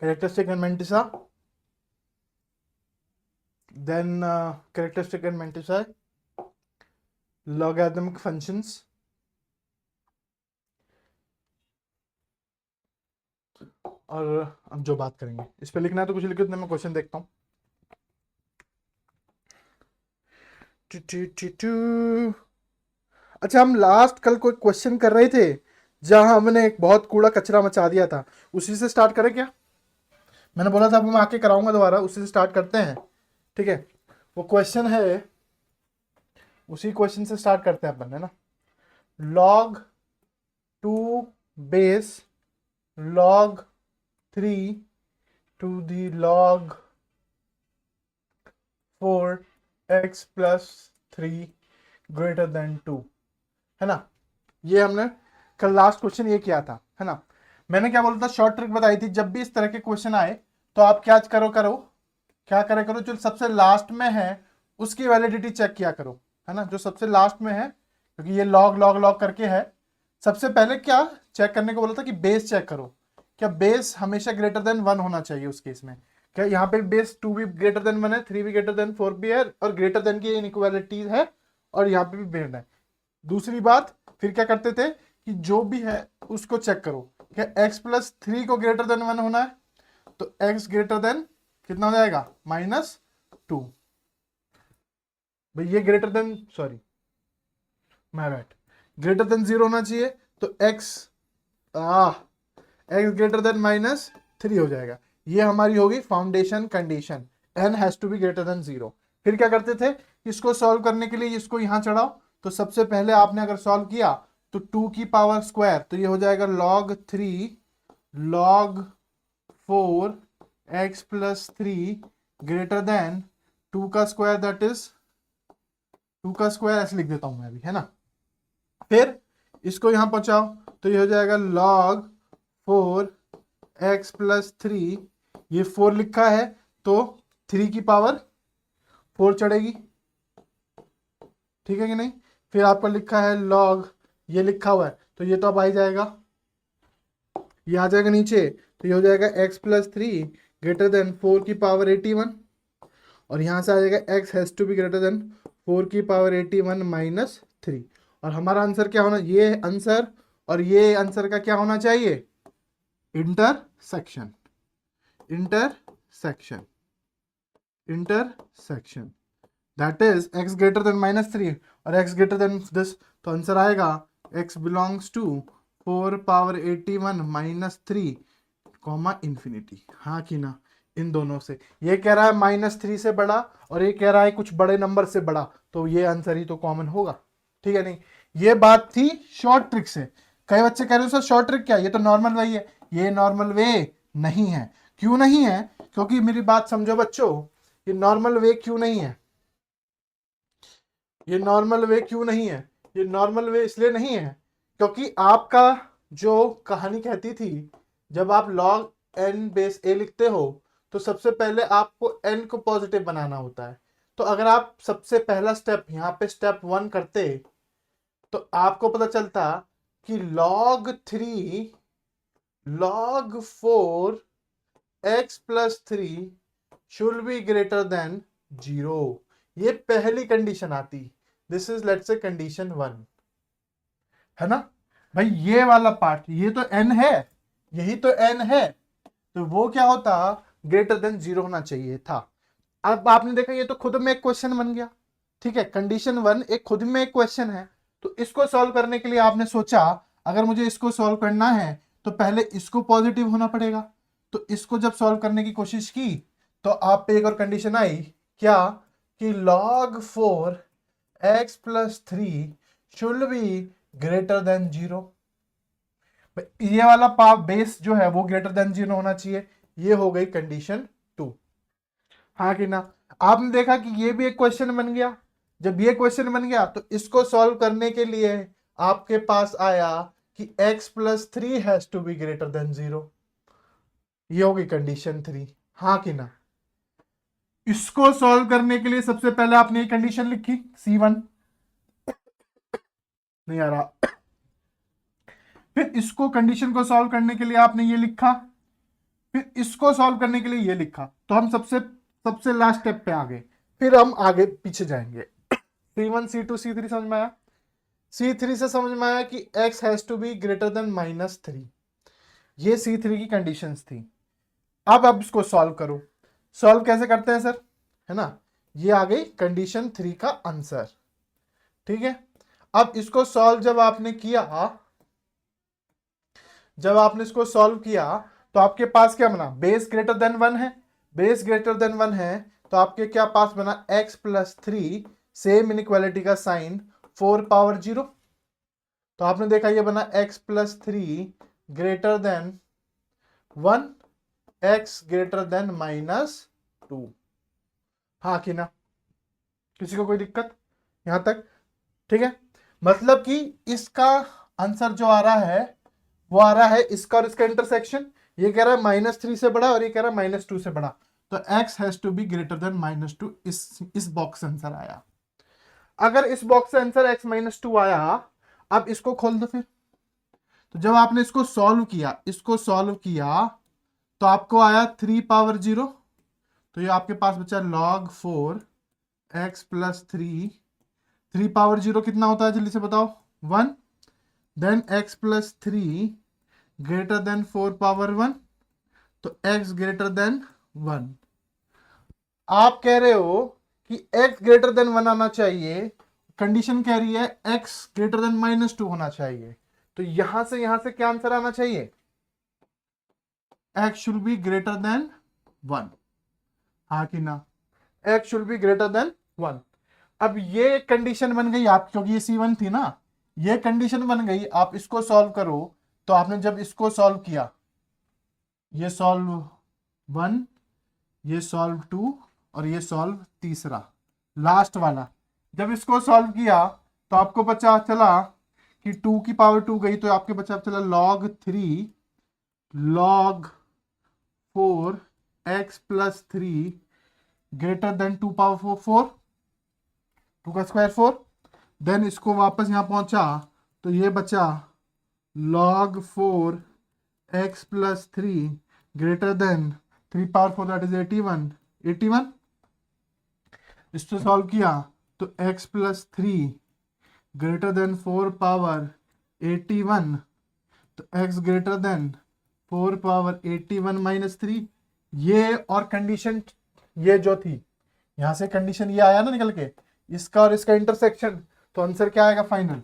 Characteristic and mantissa, then characteristic and mantissa, logarithmic functions, और अब जो बात करेंगे इस पे लिखना है तो कुछ लिखो, तो मैं क्वेश्चन देखता हूँ। अच्छा हम लास्ट कल कोई क्वेश्चन कर रहे थे जहां हमने एक बहुत कूड़ा कचरा मचा दिया था, उसी से स्टार्ट करें क्या? मैंने बोला था अब मैं आके कराऊंगा दोबारा, उसी से स्टार्ट करते हैं। ठीक है, वो क्वेश्चन है, उसी क्वेश्चन से स्टार्ट करते हैं अपन, है ना। log 2 base log 3 to the log 4 x plus 3 greater than 2, है ना। ये हमने कल लास्ट क्वेश्चन ये किया था, है ना। मैंने क्या बोला था, शॉर्ट ट्रिक बताई थी, जब भी इस तरह के क्वेश्चन आए तो आप क्या करो क्या करे करो, जो सबसे लास्ट में है उसकी वैलिडिटी चेक किया करो, है ना। जो सबसे लास्ट में है, क्योंकि ये लॉग लॉग लॉग करके है, सबसे पहले क्या चेक करने को बोला था कि बेस चेक करो, क्या बेस हमेशा ग्रेटर देन 1 होना चाहिए उस केस में। क्या यहाँ पे बेस 2 भी ग्रेटर देन 1 है, 3 भी ग्रेटर देन 4 भी है, और ग्रेटर देन की इनइक्वालिटीज है, और यहाँ पे भी बेस्ड है। दूसरी बात फिर क्या करते थे कि जो भी है उसको चेक करो, क्या x प्लस 3 को ग्रेटर देन 1 होना है, तो x ग्रेटर देन कितना हो जाएगा -2। भाई ये greater than, sorry my bad, greater than 0 होना चाहिए, तो x ग्रेटर देन -3 हो जाएगा। ये हमारी होगी foundation condition, n has to be greater than 0। फिर क्या करते थे, इसको सॉल्व करने के लिए इसको यहां चढ़ाओ, तो सबसे पहले आपने अगर सॉल्व किया तो 2 की पावर स्क्वायर, तो ये हो जाएगा log 3 log 4 x plus 3 greater than 2 का स्क्वायर, दैट इज 2 का स्क्वायर, ऐसे लिख देता हूं मैं अभी, है ना। फिर इसको यहां पहुंचाओ तो ये हो जाएगा log 4 x प्लस 3, ये 4 लिखा है तो 3 की पावर 4 चढ़ेगी, ठीक है कि नहीं। फिर आपका लिखा है log, ये लिखा हुआ है तो ये तो अब आ ही जाएगा, ये आ जाएगा नीचे, तो ये हो जाएगा x प्लस 3 ग्रेटर देन 4 की पावर 81, और यहां से आ जाएगा x has to be greater than 4 की पावर 81 माइनस 3। और हमारा आंसर क्या होना, ये आंसर और ये आंसर का क्या होना चाहिए, intersection, intersection, intersection, that is x greater than -3 और x ग्रेटर देन दिस, तो आंसर आएगा x belongs to 4 power 81 minus 3 comma infinity, हाँ कि ना। इन दोनों से, ये कह रहा है -3 से बड़ा और ये कह रहा है कुछ बड़े नंबर से बड़ा, तो ये आंसर ही तो कॉमन होगा, ठीक है नहीं। ये बात थी शॉर्ट ट्रिक से। कई बच्चे कह रहे हो सर शॉर्ट ट्रिक क्या, ये तो नॉर्मल वे है। ये नॉर्मल वे नहीं है। क्यों नहीं है, क्योंकि मेरी बात समझो बच्चों, ये नॉर्मल वे क्यों नहीं है, ये नॉर्मल वे क्यों नहीं है, ये नॉर्मल वे इसलिए नहीं है क्योंकि आपका जो कहानी कहती थी, जब आप log n बेस a लिखते हो तो सबसे पहले आपको n को पॉजिटिव बनाना होता है। तो अगर आप सबसे पहला स्टेप यहाँ पे स्टेप 1 करते तो आपको पता चलता कि log 3 log 4 x plus 3 should be greater than 0। ये पहली कंडीशन आती, this is let's say condition 1, है ना भाई। ये वाला पार्ट, ये तो n है, यही तो n है, तो वो क्या होता, ग्रेटर देन 0 होना चाहिए था। अब आपने देखा ये तो खुद में एक क्वेश्चन बन गया, ठीक है। कंडीशन 1 एक खुद में एक क्वेश्चन है, तो इसको सॉल्व करने के लिए आपने सोचा अगर मुझे इसको सॉल्व करना है तो पहले इसको पॉजिटिव होना पड़ेगा। तो इसको जब सॉल्व करने की कोशिश की तो आप पे एक और कंडीशन आई, क्या कि log 4 x plus 3 should be greater than 0। ये वाला पार्ट बेस जो है वो ग्रेटर देन 0 होना चाहिए। ये हो गई कंडीशन 2, हाँ कि ना। आपने देखा कि ये भी एक क्वेश्चन बन गया। जब ये क्वेश्चन बन गया तो इसको सॉल्व करने के लिए आपके पास आया कि x plus 3 has to be greater than 0। ये होगी कंडीशन 3, हाँ कि ना। इसको सॉल्व करने के लिए सबसे पहले आपने ये कंडीशन लिखी C1, नहीं आ रहा। फिर इसको कंडीशन को सॉल्व करने के लिए आपने ये लिखा, फिर इसको सॉल्व करने के लिए ये लिखा। तो हम सबसे सबसे लास्ट स्टेप पे आ गए, फिर हम आगे पीछे जाएंगे। C1 C2 C3 समझ में आया। C3 से समझ में आया कि x has to be greater than -3, ये C3 की कंडीशंस थी। अब इसको सॉल्व करो। सॉल्व कैसे करते हैं सर, है ना, ये आ गई कंडीशन 3 का आंसर, ठीक है। अब इसको सॉल्व जब आपने किया, जब आपने इसको सॉल्व किया तो आपके पास क्या बना, बेस ग्रेटर देन 1 है, बेस ग्रेटर देन 1 है तो आपके क्या पास बना x प्लस 3, सेम इनइक्वालिटी का साइन 4 पावर 0। तो आपने देखा ये बना x plus 3 greater than 1, x greater than -2, हाँ कि ना। किसी को कोई दिक्कत यहां तक, ठीक है। मतलब कि इसका आंसर जो आ रहा है वो आ रहा है इसका और इसका इंटरसेक्शन। ये कह रहा है -3 से बड़ा और ये कह रहा है -2 से बड़ा, तो x has to be greater than -2। इस बॉक्स से आंसर आया। अगर इस बॉक्स से आंसर x -2 आया, अब इसको खोल दो फिर। तो जब आपने इसको सॉल्व किया, इसको सॉल्व किया तो आपको आया 3 पावर 0, तो ये आपके पास बचा log 4 x प्लस 3 पावर 0 कितना होता है जल्दी से बताओ, 1। Then x plus 3 greater than 4 power 1, तो x ग्रेटर देन 1। आप कह रहे हो कि x ग्रेटर देन 1 आना चाहिए, कंडीशन कह रही है x ग्रेटर देन -2 होना चाहिए। तो यहां से क्या आंसर आना चाहिए, x should be greater than 1, हाँ कि ना, x should be greater than 1। अब ये कंडीशन बन गई आप, क्योंकि ये C1 थी ना, ये कंडीशन बन गई। आप इसको सॉल्व करो, तो आपने जब इसको सॉल्व किया, ये सॉल्व 1, ये सॉल्व 2 और ये सॉल्व तीसरा लास्ट वाला, जब इसको सॉल्व किया तो आपको पता चला कि 2 की पावर 2 गई, तो आपके पता चला log 3 log 4 x plus 3 greater than 2 power 4, 2 का स्क्वायर 4। देन इसको वापस यहां पहुंचा तो ये बचा log 4 x plus 3 greater than 3 power 4, that is 81। इसको सॉल्व किया तो x plus 3 greater than 4 power 81, तो x greater than 4 power 81 minus 3। ये और कंडीशन ये जो थी, यहां से कंडीशन ये आया ना निकल के, इसका और इसका इंटरसेक्शन, तो आंसर क्या आएगा final,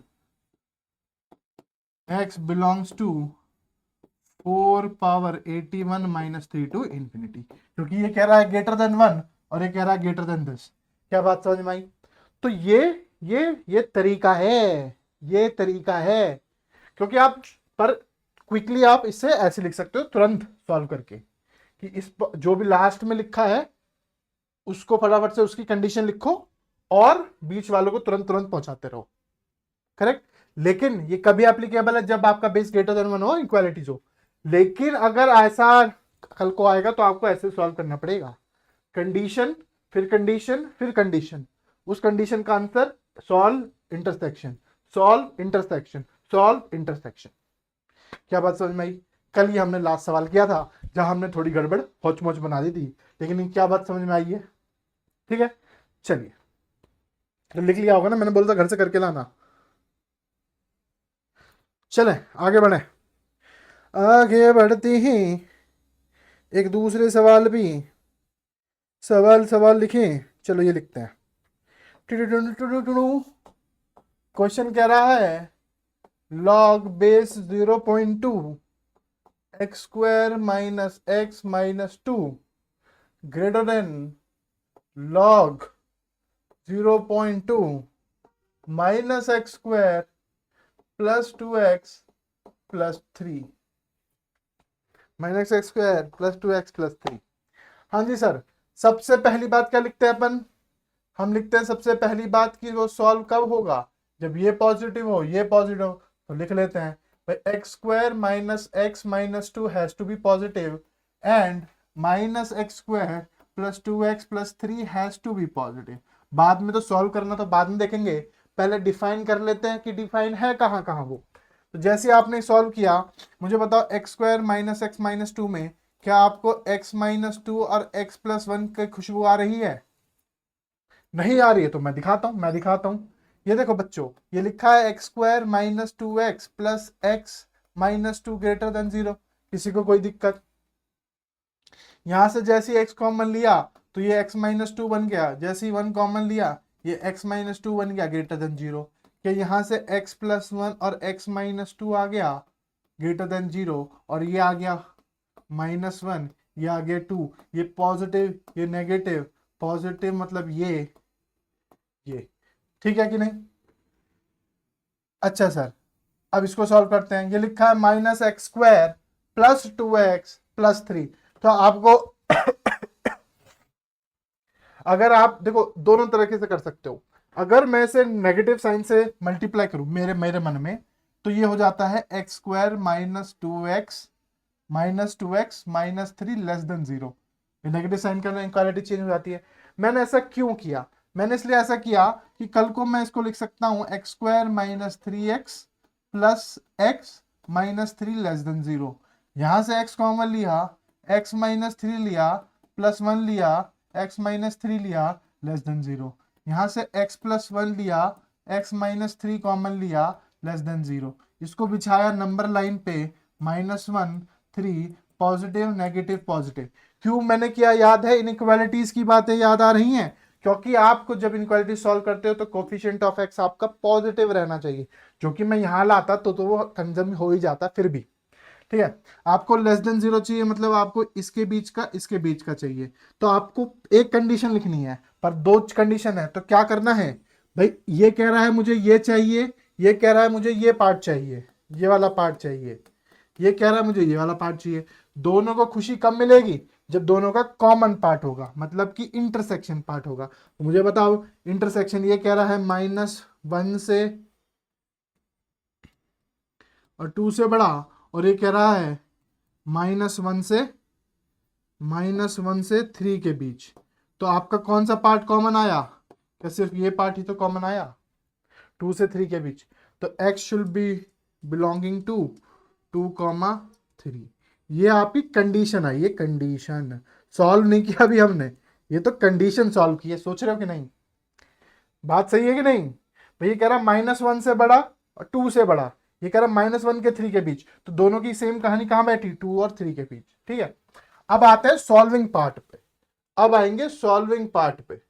x belongs to 4 power 81 minus 3 to infinity, क्योंकि ये कह रहा है ग्रेटर देन 1 और ये कह रहा है ग्रेटर देन दिस। क्या बात समझ में आई। तो ये तरीका है, ये तरीका है। क्योंकि आप पर क्विकली आप इससे ऐसे लिख सकते हो तुरंत सॉल्व करके, कि इस जो भी लास्ट में लिखा है उसको फटाफट से उसकी कंडीशन लिखो और बीच वालों को तुरंत तुरंत पहुंचाते रहो, करेक्ट। लेकिन ये कभी एप्लीकेबल है जब आपका बेस ग्रेटर देन 1 हो, इक्वालिटीज हो। लेकिन अगर ऐसा कल को आएगा तो आपको ऐसे सॉल्व करना पड़ेगा, कंडीशन फिर कंडीशन फिर कंडीशन, उस कंडीशन का answer solve intersection, solve intersection, solve intersection. क्या बात समझ में आई। कल ये हमने लास्ट सवाल किया था जहां हमने थोड़ी गड़बड़ होच-मोच बना दी थी, लेकिन क्या बात समझ में आई है, ठीक है। चलिए, तो लिख लिया होगा ना, मैंने बोला था घर से करके लाना। चले आगे बढ़े, आगे बढ़ते ही एक दूसरे सवाल भी सवाल लिखें। चलो ये लिखते हैं। क्वेश्चन कह रहा है log base 0.2 x square minus x minus 2 greater then log 0.2 minus x square plus 2x plus 3, minus x square plus 2x plus 3। हाँ जी सर, सबसे पहली बात क्या लिखते हैं अपन, हम लिखते हैं सबसे पहली बात कि वो सॉल्व कब होगा, जब ये पॉजिटिव हो ये पॉजिटिव हो। तो लिख लेते हैं भाई x square minus x minus 2 has to be positive and minus x square plus 2x plus 3 has to be positive. बाद में तो सॉल्व करना तो बाद में देखेंगे, पहले डिफाइन कर लेते हैं कि डिफाइन है कहाँ कहाँ वो। तो जैसे आपने सॉल्व किया, मुझे बताओ x square minus x minus to में क्या आपको x माइनस टू और x प्लस वन की खुशबू आ रही है? नहीं आ रही है। तो मैं दिखाता हूं। ये देखो बच्चों, ये लिखा है x square minus two x plus x minus to greater than zero. किसी को कोई दिक्कत? यहां से जैसे एक्स कॉमन लिया तो ये एक्स माइनस टू बन गया, जैसे ही वन कॉमन लिया ये एक्स माइनस टू बन गया ग्रेटर देन जीरो। क्या यहाँ से एक्स प्लस वन और एक्स माइनस टू आ गया ग्रेटर देन जीरो, और ये आ गया माइनस वन, ये आ गया टू, ये पॉजिटिव ये नेगेटिव, पॉजिटिव मतलब ये ठीक है कि नहीं? अच्छा सर, अब इसको सॉल्व करते हैं। ये लिखा है minus x square plus two x plus three. तो आपको अगर आप देखो दोनों तरीके से कर सकते हो। अगर मैं इसे नेगेटिव साइन से मल्टीप्लाई करूं मेरे मेरे मन में, तो ये हो जाता है x square minus two x minus three less than zero. Negative sign का इक्वालिटी चेंज हो जाती है। मैंने ऐसा क्यों किया? मैंने इसलिए ऐसा किया कि कल को मैं इसको लिख सकता हूं x square minus three x plus x minus three less than zero. यहां से एक्स कॉमन लिया, एक्स माइनस थ्री लिया, प्लस वन लिया, एक्स माइनस थ्री लिया लेस देन जीरो। यहां से एक्स प्लस वन लिया, एक्स माइनस थ्री कॉमन लिया लेस देन जीरो। इसको बिछाया नंबर लाइन पे, minus one three, positive negative positive. क्यों मैंने किया याद है? इनइक्वालिटीज की बातें याद आ रही हैं, क्योंकि आपको जब इनइक्वालिटी सॉल्व करते हो तो कोफिशिएंट ऑफ एक्स आपका पॉजिटिव रहना चाहिए। जो कि मैं यहां लाता तो वो कंजर्व हो ही जाता फिर भी। ठीक है, आपको लेस देन जीरो चाहिए, मतलब आपको इसके बीच का चाहिए। तो आपको एक कंडीशन लिखनी है, पर दो कंडीशन है। तो क्या करना है भाई? ये कह रहा है मुझे ये चाहिए, ये कह रहा है मुझे ये पार्ट चाहिए, ये वाला पार्ट चाहिए, ये कह रहा है मुझे ये वाला पार्ट चाहिए। दोनों को खुशी कब मिलेगी? जब दोनों का कॉमन पार्ट होगा, मतलब कि इंटरसेक्शन पार्ट होगा। तो मुझे बताओ इंटरसेक्शन, ये कह रहा है माइनस वन से और टू से बड़ा, और ये कह रहा है माइनस वन से थ्री के बीच। तो आपका कौन सा पार्ट कॉमन आया? क्या सिर्फ ये पार्ट ही तो कॉमन आया टू से थ्री के बीच? तो x should be belonging to two comma three. ये आपकी कंडीशन आई, ये कंडीशन सॉल्व नहीं किया अभी हमने, ये तो कंडीशन सॉल्व की है। सोच रहे हो कि नहीं? बात सही है कि नहीं? भैया कह रहा माइनस वन से बड़ा और टू से बड़ा, ये कह रहा माइनस वन के थ्री के बीच। तो दोनों की सेम कहानी कहां बैठी? टू और थ्री के बीच। ठीक है, अब आते हैं सॉल्विंग पार्ट पे। अब आएंगे सॉल्विंग पार्ट पे।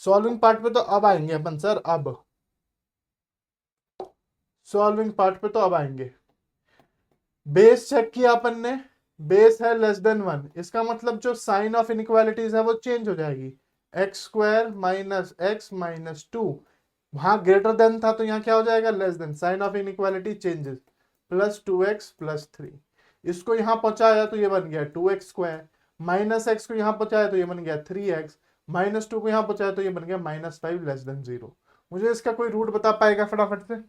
सॉल्विंग पार्ट पे तो अब आएंगे अपन सर, अब सॉल्विंग पार्ट पे तो अब आएंगे। बेस चेक किया अपन ने, बेस है लेस देन वन, इसका मतलब जो साइन ऑफ इनइक्वालिटीज है वो चेंज हो जाएगी। X square minus x minus two, वहां ग्रेटर देन था तो यहाँ क्या हो जाएगा? Less than. Sign of inequality changes, plus two x plus three. इसको यहाँ पहुंचाया तो ये बन गया two x square, minus x को यहाँ पहुंचाया तो ये बन गया थ्री एक्स, माइनस टू को यहाँ पहुंचाया तो ये बन गया minus five less than zero. मुझे इसका कोई रूट बता पाएगा फटाफट से?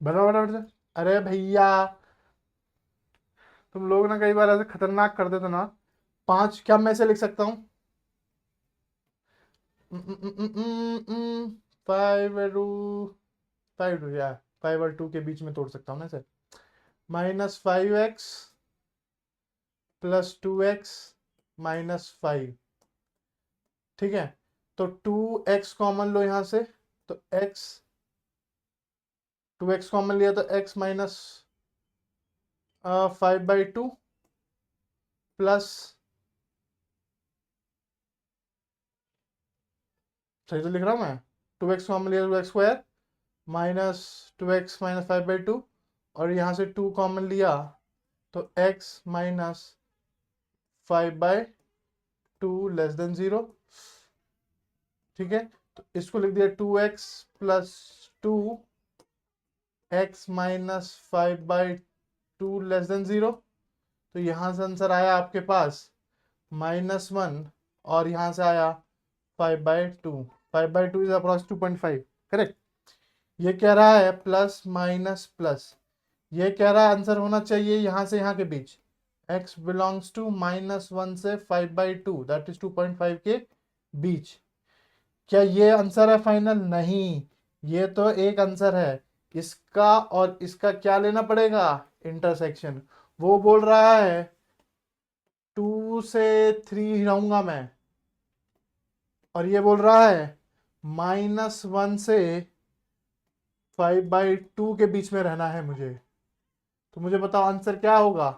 बताओ फटाफट से। अरे भैया, तुम लोग ना कई बार ऐसे खतरनाक कर देते ना। पांच क्या मैं ऐसे लिख सकता हूँ? फाइव टू, या फाइव और टू के बीच में तोड़ सकता हूँ ना sir. Minus five x plus two x minus five. ठीक है, तो टू एक्स कॉमन लो यहां से, तो एक्स, टू एक्स कॉमन लिया तो x minus five by two plus, सही तो लिख रहा हूं मैं? टू एक्स कॉमन लिया two x square minus two x minus five by two, और यहां से टू कॉमन लिया तो x minus five by two less than zero. ठीक है, तो इसको लिख दिया two x plus two x minus five by two less than zero. तो यहां से आंसर आया आपके पास माइनस वन, और यहां से आया 5/2, 5/2 इज अप्रॉक्स 2.5, करेक्ट। ये कह रहा है प्लस माइनस प्लस, ये कह रहा है आंसर होना चाहिए यहां से यहां के बीच, x बिलोंग्स टू -1 से 5/2 दैट इज 2.5 के बीच। क्या ये आंसर है फाइनल? नहीं, ये तो एक आंसर है, इसका और इसका क्या लेना पड़ेगा? इंटरसेक्शन। वो बोल रहा है 2 से 3 रहूंगा मैं, और ये बोल रहा है -1 से 5/2 के बीच में रहना है मुझे। तो मुझे बताओ आंसर क्या होगा?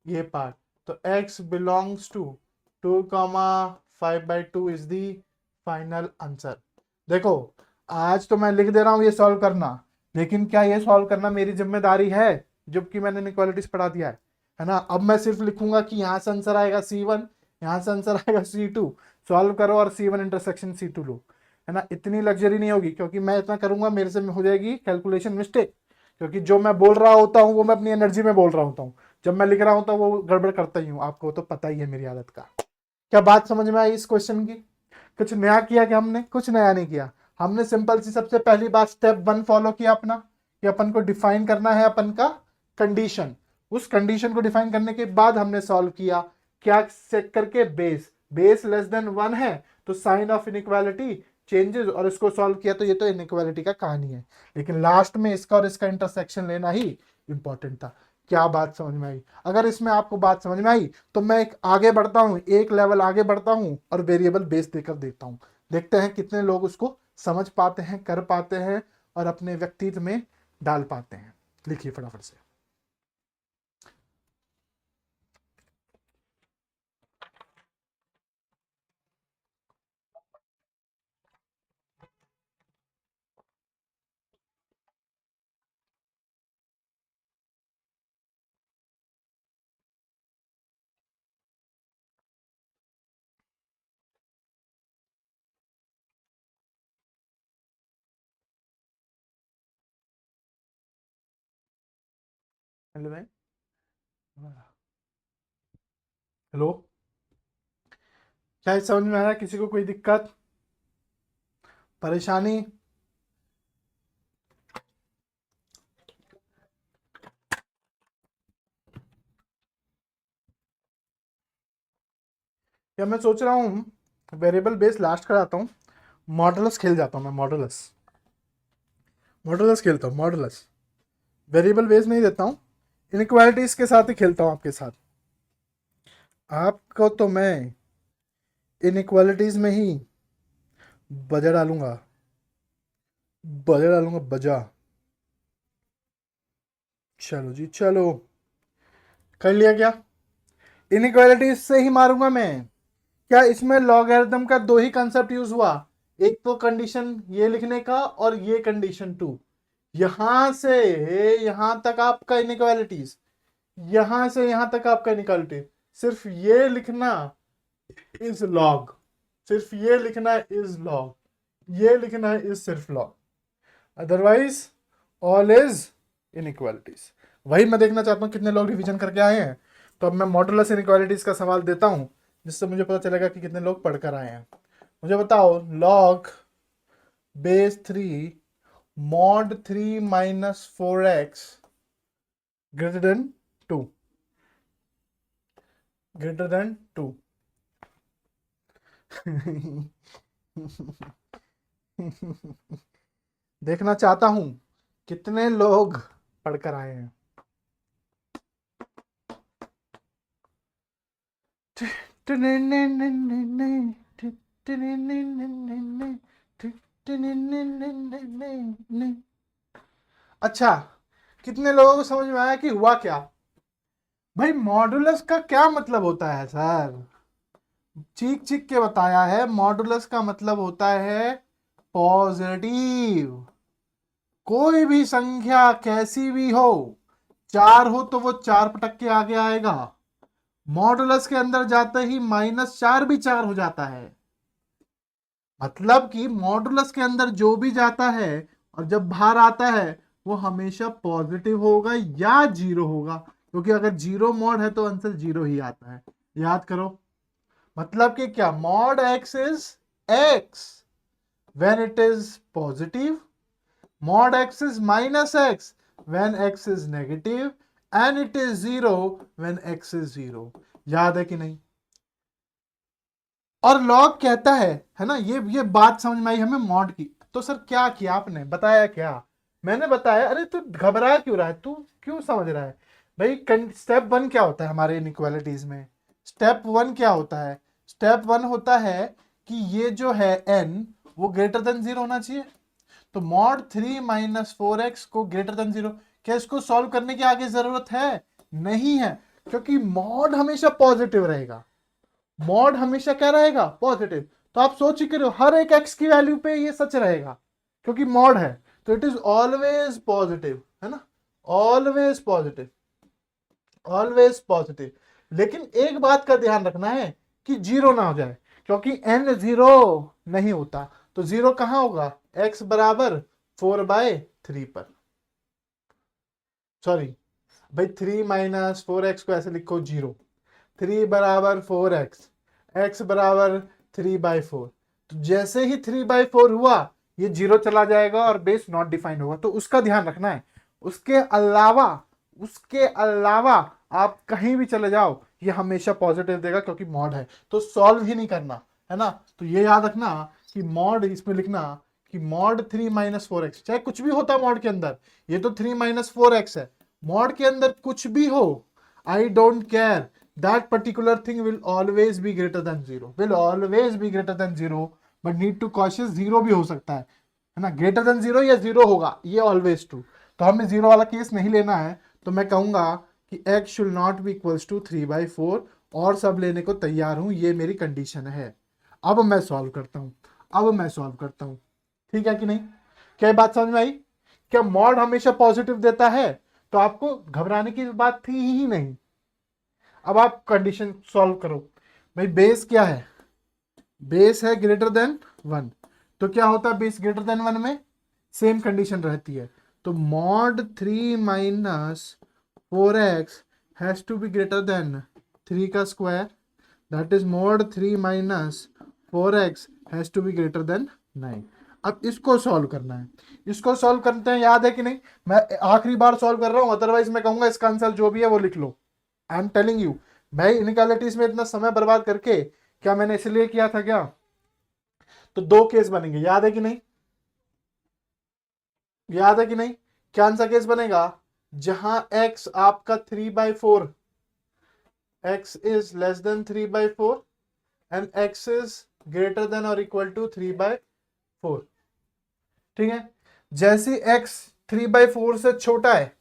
ये पार्ट। तो x belongs to 2, 5/2 is the final answer. देखो आज तो मैं लिख दे रहा हूं ये सॉल्व करना, लेकिन क्या ये सॉल्व करना मेरी जिम्मेदारी है? जबकि मैंने इनइक्वालिटीज पढ़ा दिया है ना। अब मैं सिर्फ लिखूंगा कि यहां से आंसर आएगा C1, यहां से आंसर आएगा C2, सॉल्व करो और C1 इंटरसेक्शन C2 लो, है ना। इतनी लग्जरी नहीं होगी, क्योंकि मैं इतना करूंगा मेरे से हो जाएगी कैलकुलेशन मिस्टेक, क्योंकि जो मैं बोल रहा होता हूँ वो मैं अपनी एनर्जी में बोल रहा होता हूँ, जब मैं लिख रहा होता हूँ वो गड़बड़ करता ही हूँ, आपको तो पता ही है मेरी आदत का। क्या बात समझ में आई इस क्वेश्चन की? कुछ नया किया कि हमने? कुछ नया नहीं किया। हमने सिंपल सी सबसे पहली बात स्टेप 1 फॉलो किया अपना, कि अपन को डिफाइन करना है अपन का कंडीशन। उस कंडीशन को डिफाइन करने के बाद हमने सॉल्व किया, क्या चेक करके? बेस लेस देन 1 है तो साइन ऑफ इनइक्वालिटी चेंजेस, और इसको सॉल्व किया तो ये तो इनइक्वालिटी का कहानी है, लेकिन लास्ट में इसका और इसका इंटरसेक्शन लेना ही इंपॉर्टेंट था। क्या बात समझ में आई? अगर इसमें आपको बात समझ में आई तो मैं एक आगे बढ़ता हूं, एक लेवल आगे बढ़ता हूं और वेरिएबल बेस देकर देखता हूं, देखते हैं कितने लोग उसको समझ पाते हैं, कर पाते हैं और अपने व्यक्तित्व में डाल पाते हैं। लिखिए फटाफट से। हेलो भाई, हेलो, क्या ये समझ में आया? किसी को कोई दिक्कत परेशानी? या मैं सोच रहा हूँ वेरिएबल बेस लास्ट कराता हूँ, मॉडुलस खेल जाता हूँ मैं, मॉडुलस मॉडुलस खेलता हूँ, मॉडुलस वेरिएबल बेस नहीं देता हूँ, इनइक्वालिटीज के साथ ही खेलता हूँ आपके साथ। आपको तो मैं इनइक्वालिटीज में ही बजा डालूंगा, बजा डालूंगा, बजा। चलो जी चलो, कर लिया क्या? इनइक्वालिटीज से ही मारूंगा मैं। क्या इसमें लॉगरिथम का दो ही कंसेप्ट यूज हुआ? एक तो कंडीशन ये लिखने का और ये कंडीशन 2, यहां से यहां तक आपका इनइक्वालिटीज, यहां से यहां तक आपका इनइक्वालिटी, सिर्फ ये लिखना इज लॉग, सिर्फ ये लिखना इज लॉग, ये लिखना इज सिर्फ log, otherwise all is inequalities. वही मैं देखना चाहता हूं कितने लोग रिवीजन करके आए हैं। तो अब मैं मॉडुलस इनइक्वालिटीज का सवाल देता हूं, जिससे मुझे पता चलेगा कि कितने लोग पढ़कर आए हैं। मुझे बताओ, log base 3 mod 3 minus 4x greater than 2, greater than 2। देखना चाहता हूं कितने लोग पढ़कर आए हैं। अच्छा, कितने लोगों को समझ में आया कि हुआ क्या? भाई मॉडुलस का क्या मतलब होता है सर? चीख चीख के बताया है, मॉडुलस का मतलब होता है पॉजिटिव। कोई भी संख्या कैसी भी हो, 4 हो तो वो 4 पटक के आगे आएगा, मॉडुलस के अंदर जाते ही -4 भी 4 हो जाता है। मतलब कि मॉडुलस के अंदर जो भी जाता है और जब बाहर आता है वो हमेशा पॉजिटिव होगा या जीरो होगा, क्योंकि अगर जीरो मॉड है तो आंसर जीरो ही आता है। याद करो, मतलब कि क्या, mod x is x when it is positive, mod x is minus x when x is negative, and it is 0 when x is 0। याद है कि नहीं? और log कहता है ना, ये बात समझ में आई हमें मॉड की। तो सर क्या किया आपने, बताया क्या? मैंने बताया, अरे तू घबरा क्यों रहा है, तू क्यों समझ रहा है भाई? स्टेप वन क्या होता है हमारे इनइक्वालिटीज में? स्टेप वन क्या होता है? स्टेप वन होता है कि ये जो है n वो ग्रेटर देन 0 होना चाहिए। तो मॉड 3 माइनस 4x को ग्रेटर देन 0, क्या इसको सॉल्व करने की आगे जरूरत है? नहीं है, क्योंकि मॉड हमेशा पॉजिटिव रहेगा। मॉड हमेशा क्या रहेगा? पॉजिटिव। तो आप सोच ही करो, हर एक x की वैल्यू पे ये सच रहेगा, क्योंकि मॉड है, तो इट इज ऑलवेज पॉजिटिव, है ना? Always positive, always positive. लेकिन एक बात का ध्यान रखना है कि जीरो ना हो जाए, क्योंकि n जीरो नहीं होता। तो जीरो कहां होगा? x बराबर 4/3 पर। सॉरी भाई, 3 माइनस 4x को ऐसे लिखो 0, 3 बराबर 4x, x बराबर 3/4। तो जैसे ही 3/4 हुआ, ये 0 चला जाएगा और बेस नॉट डिफाइंड होगा। तो उसका ध्यान रखना है। उसके अलावा आप कहीं भी चले जाओ, ये हमेशा पॉजिटिव देगा, क्योंकि मॉड है। तो सॉल्व ही नहीं करना, है ना? तो ये याद रखना कि मॉड, इसमें लिखना कि मॉड 3 माइनस 4x, चाहे कुछ भी होता मॉड के अंदर, ये तो 3 माइनस 4x है, मॉड के अंदर कुछ भी हो, I don't care, that particular thing will always be greater than 0, will always be greater than 0, but need to cautious, 0 भी हो सकता है ना? greater than 0 या 0 होगा, ये always true। तो हमें 0 वाला केस नहीं लेना है। तो मैं कहूंगा कि x should not be equals to 3/4, और सब लेने को तैयार हूं, ये मेरी कंडीशन है। अब मैं सॉल्व करता हूं, ठीक है कि नहीं? क्या बात समझ में आई? क्या मॉड हमेशा पॉजिटिव देता है? तो आपको घबराने की बात थी ही नहीं। अब आप कंडीशन सॉल्व करो। भाई बेस क्या है? बेस है ग्रेटर देन 1। तो क्या होता है बेस ग्रेटर देन 1 में? सेम कंडीशन रहती है। तो mod 3 minus 4x has to be greater than 3 का square, that is mod 3 minus 4x has to be greater than 9। अब इसको सॉल्व करना है, इसको सॉल्व करते हैं। याद है कि नहीं? मैं आखिरी बार सॉल्व कर रहा हूं, अदरवाइज मैं कहूंगा इसका आंसर जो भी है वो लिख लो। आई एम टेलिंग यू, मैं इनइक्वालिटीज में इतना समय बर्बाद करके, क्या मैंने इसलिए किया था क्या? तो दो केस बनेंगे, याद है कि नहीं? याद है कि नहीं? क्या सा केस बनेगा? जहां x आपका 3/4, x is less than 3/4 and x is greater than और इक्वल टू 3/4। ठीक है? जैसे x 3/4 से छोटा है,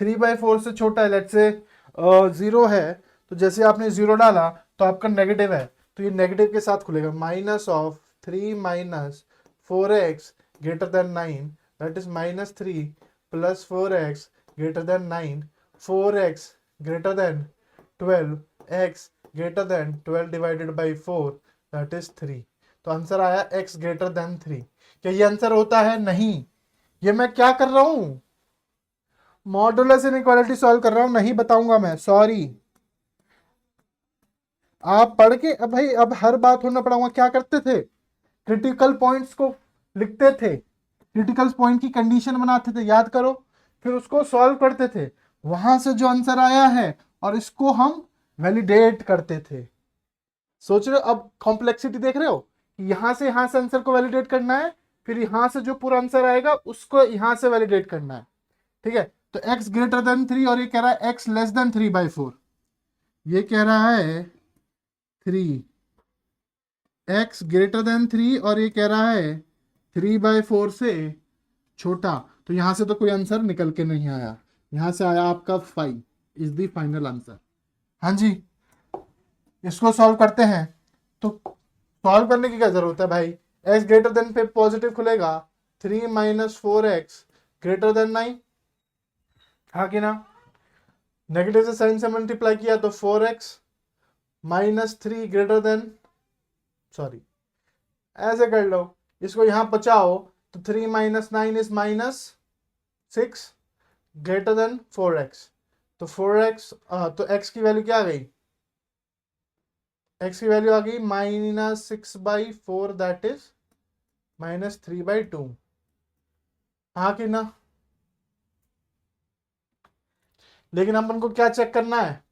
3/4 से छोटा है, लेट्स से 0 है, तो जैसे आपने 0 डाला तो आपका नेगेटिव है, तो ये नेगेटिव के साथ खुलेगा। Minus of 3 minus 4x greater than 9, that is -3 plus 4x greater than 9, 4x greater than 12, x greater then 12 divided by 4, that is 3। तो आंसर आया x ग्रेटर देन 3। क्या ये आंसर होता है? नहीं। ये मैं क्या कर रहा हूं? मॉडुलस इनइक्वालिटी सॉल्व कर रहा हूं, नहीं बताऊंगा मैं, सॉरी। आप पढ़ के, अब भाई अब हर बात होना पड़ाऊंगा। क्या करते थे? क्रिटिकल पॉइंट्स को लिखते थे, क्रिटिकल पॉइंट की कंडीशन बनाते थे, याद करो, फिर उसको सॉल्व करते थे, वहां से जो आंसर आया है और इसको हम वैलिडेट करते थे। सोच रहे हो? अब कॉम्प्लेक्सिटी देख रहे हो कि यहां से आंसर को वैलिडेट करना है, फिर यहां से जो पूरा आंसर आएगा उसको यहां से वैलिडेट करना है। ठीक है? तो x ग्रेटर देन 3 और ये कह रहा है x लेस देन 3/4, ये कह रहा है 3, x ग्रेटर देन 3 और ये कह रहा है 3/4 से छोटा। तो यहां से तो कोई आंसर निकल के नहीं आया, यहां से आया आपका 5 इज द फाइनल आंसर। हाँ जी, इसको सॉल्व करते हैं। तो सॉल्व करने की क्या जरूरत है भाई? x ग्रेटर देन पे पॉजिटिव खुलेगा, 3 माइनस 4x ग्रेटर देन 9, हाँ कि ना? नेगेटिव से साइन से मल्टीप्लाई किया तो 4x minus 3 greater then, sorry ऐसे कर लो, इसको यहां बचाओ, तो 3 minus 9 is -6 greater than 4x। तो 4x, तो x की वैल्यू क्या आ गई? x की वैल्यू आ गई -6/4 दैट इज -3/2। हाँ कि ना? लेकिन अपन को क्या चेक करना है,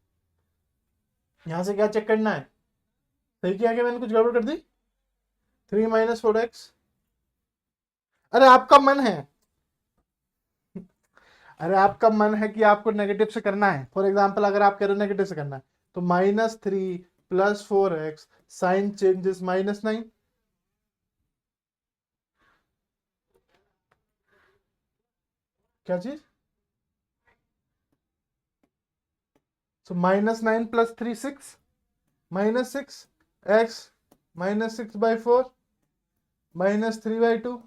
यहां से क्या चेक करना है? सही किया कि मैंने कुछ गड़बड़ कर दी? 3 - 4x। अरे आपका मन है, अरे आपका मन है कि आपको नेगेटिव से करना है। फॉर एग्जाम्पल अगर आप कह रहे हो नेगेटिव से करना है तो -3 + 4x साइन चेंजेस -9। क्या चीज? सो -9 + 3 6 -6 x -6/4 -3/2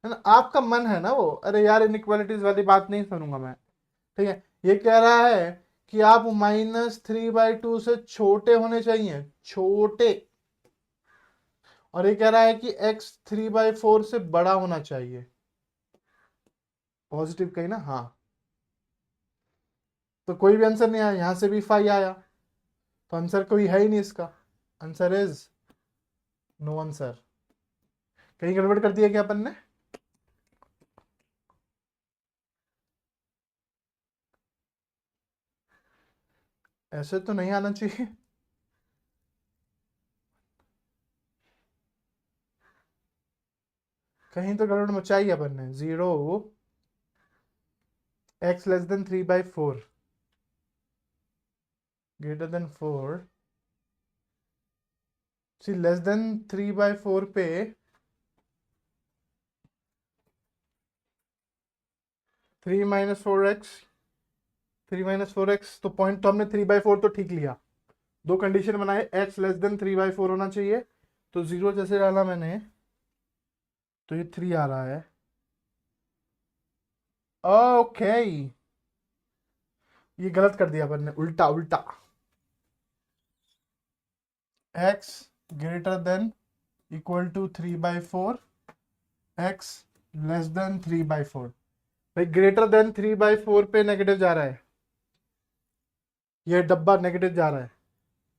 है ना? आपका मन है ना वो। अरे यार इनइक्वालिटीज वाली बात नहीं सुनूंगा मैं। ठीक है, ये कह रहा है कि आप -3/2 से छोटे होने चाहिए, छोटे। और ये कह रहा है कि x 3/4 से बड़ा होना चाहिए। पॉजिटिव कही ना? हाँ। तो कोई भी आंसर नहीं आया, यहां से भी 5 आया, तो आंसर कोई है ही नहीं इसका। Answer is no answer. कहीं गड़बड़ कर दिया क्या अपन ने? ऐसे तो नहीं आना चाहिए। कहीं तो गड़बड़ मचाई अपन ने। 0 x < 3/4 > 4। सी <3/4 पे 3 - 4x तो पॉइंट तो हमने 3/4 तो ठीक लिया। दो कंडीशन बनाए, x < 3/4 होना चाहिए, तो 0 जैसे डाला मैंने तो ये 3 आ रहा है। ओके, ये गलत कर दिया अपन ने, उल्टा उल्टा। x > 3/4 x < 3/4। भाई < 3/4 पे नेगेटिव जा रहा है, ये डब्बा नेगेटिव जा रहा है,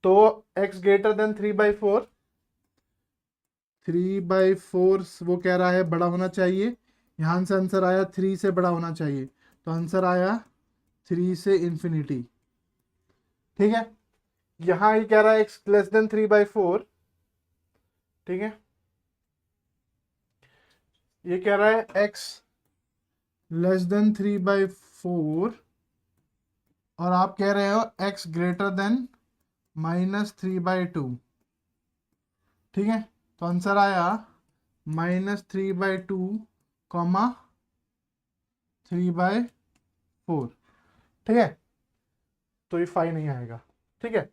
तो x < 3/4, 3/4 वो कह रहा है बड़ा होना चाहिए। यहां से आंसर आया 3 से बड़ा होना चाहिए, तो आंसर आया 3 से इंफिनिटी। ठीक है, यहां ही कह रहा है x < 3/4। ठीक है, ये कह रहा है x < 3/4 और आप कह रहे हो x < -3/2। ठीक है, तो आंसर आया -3/2, 3/4। ठीक है, तो ये 5 नहीं आएगा। ठीक है,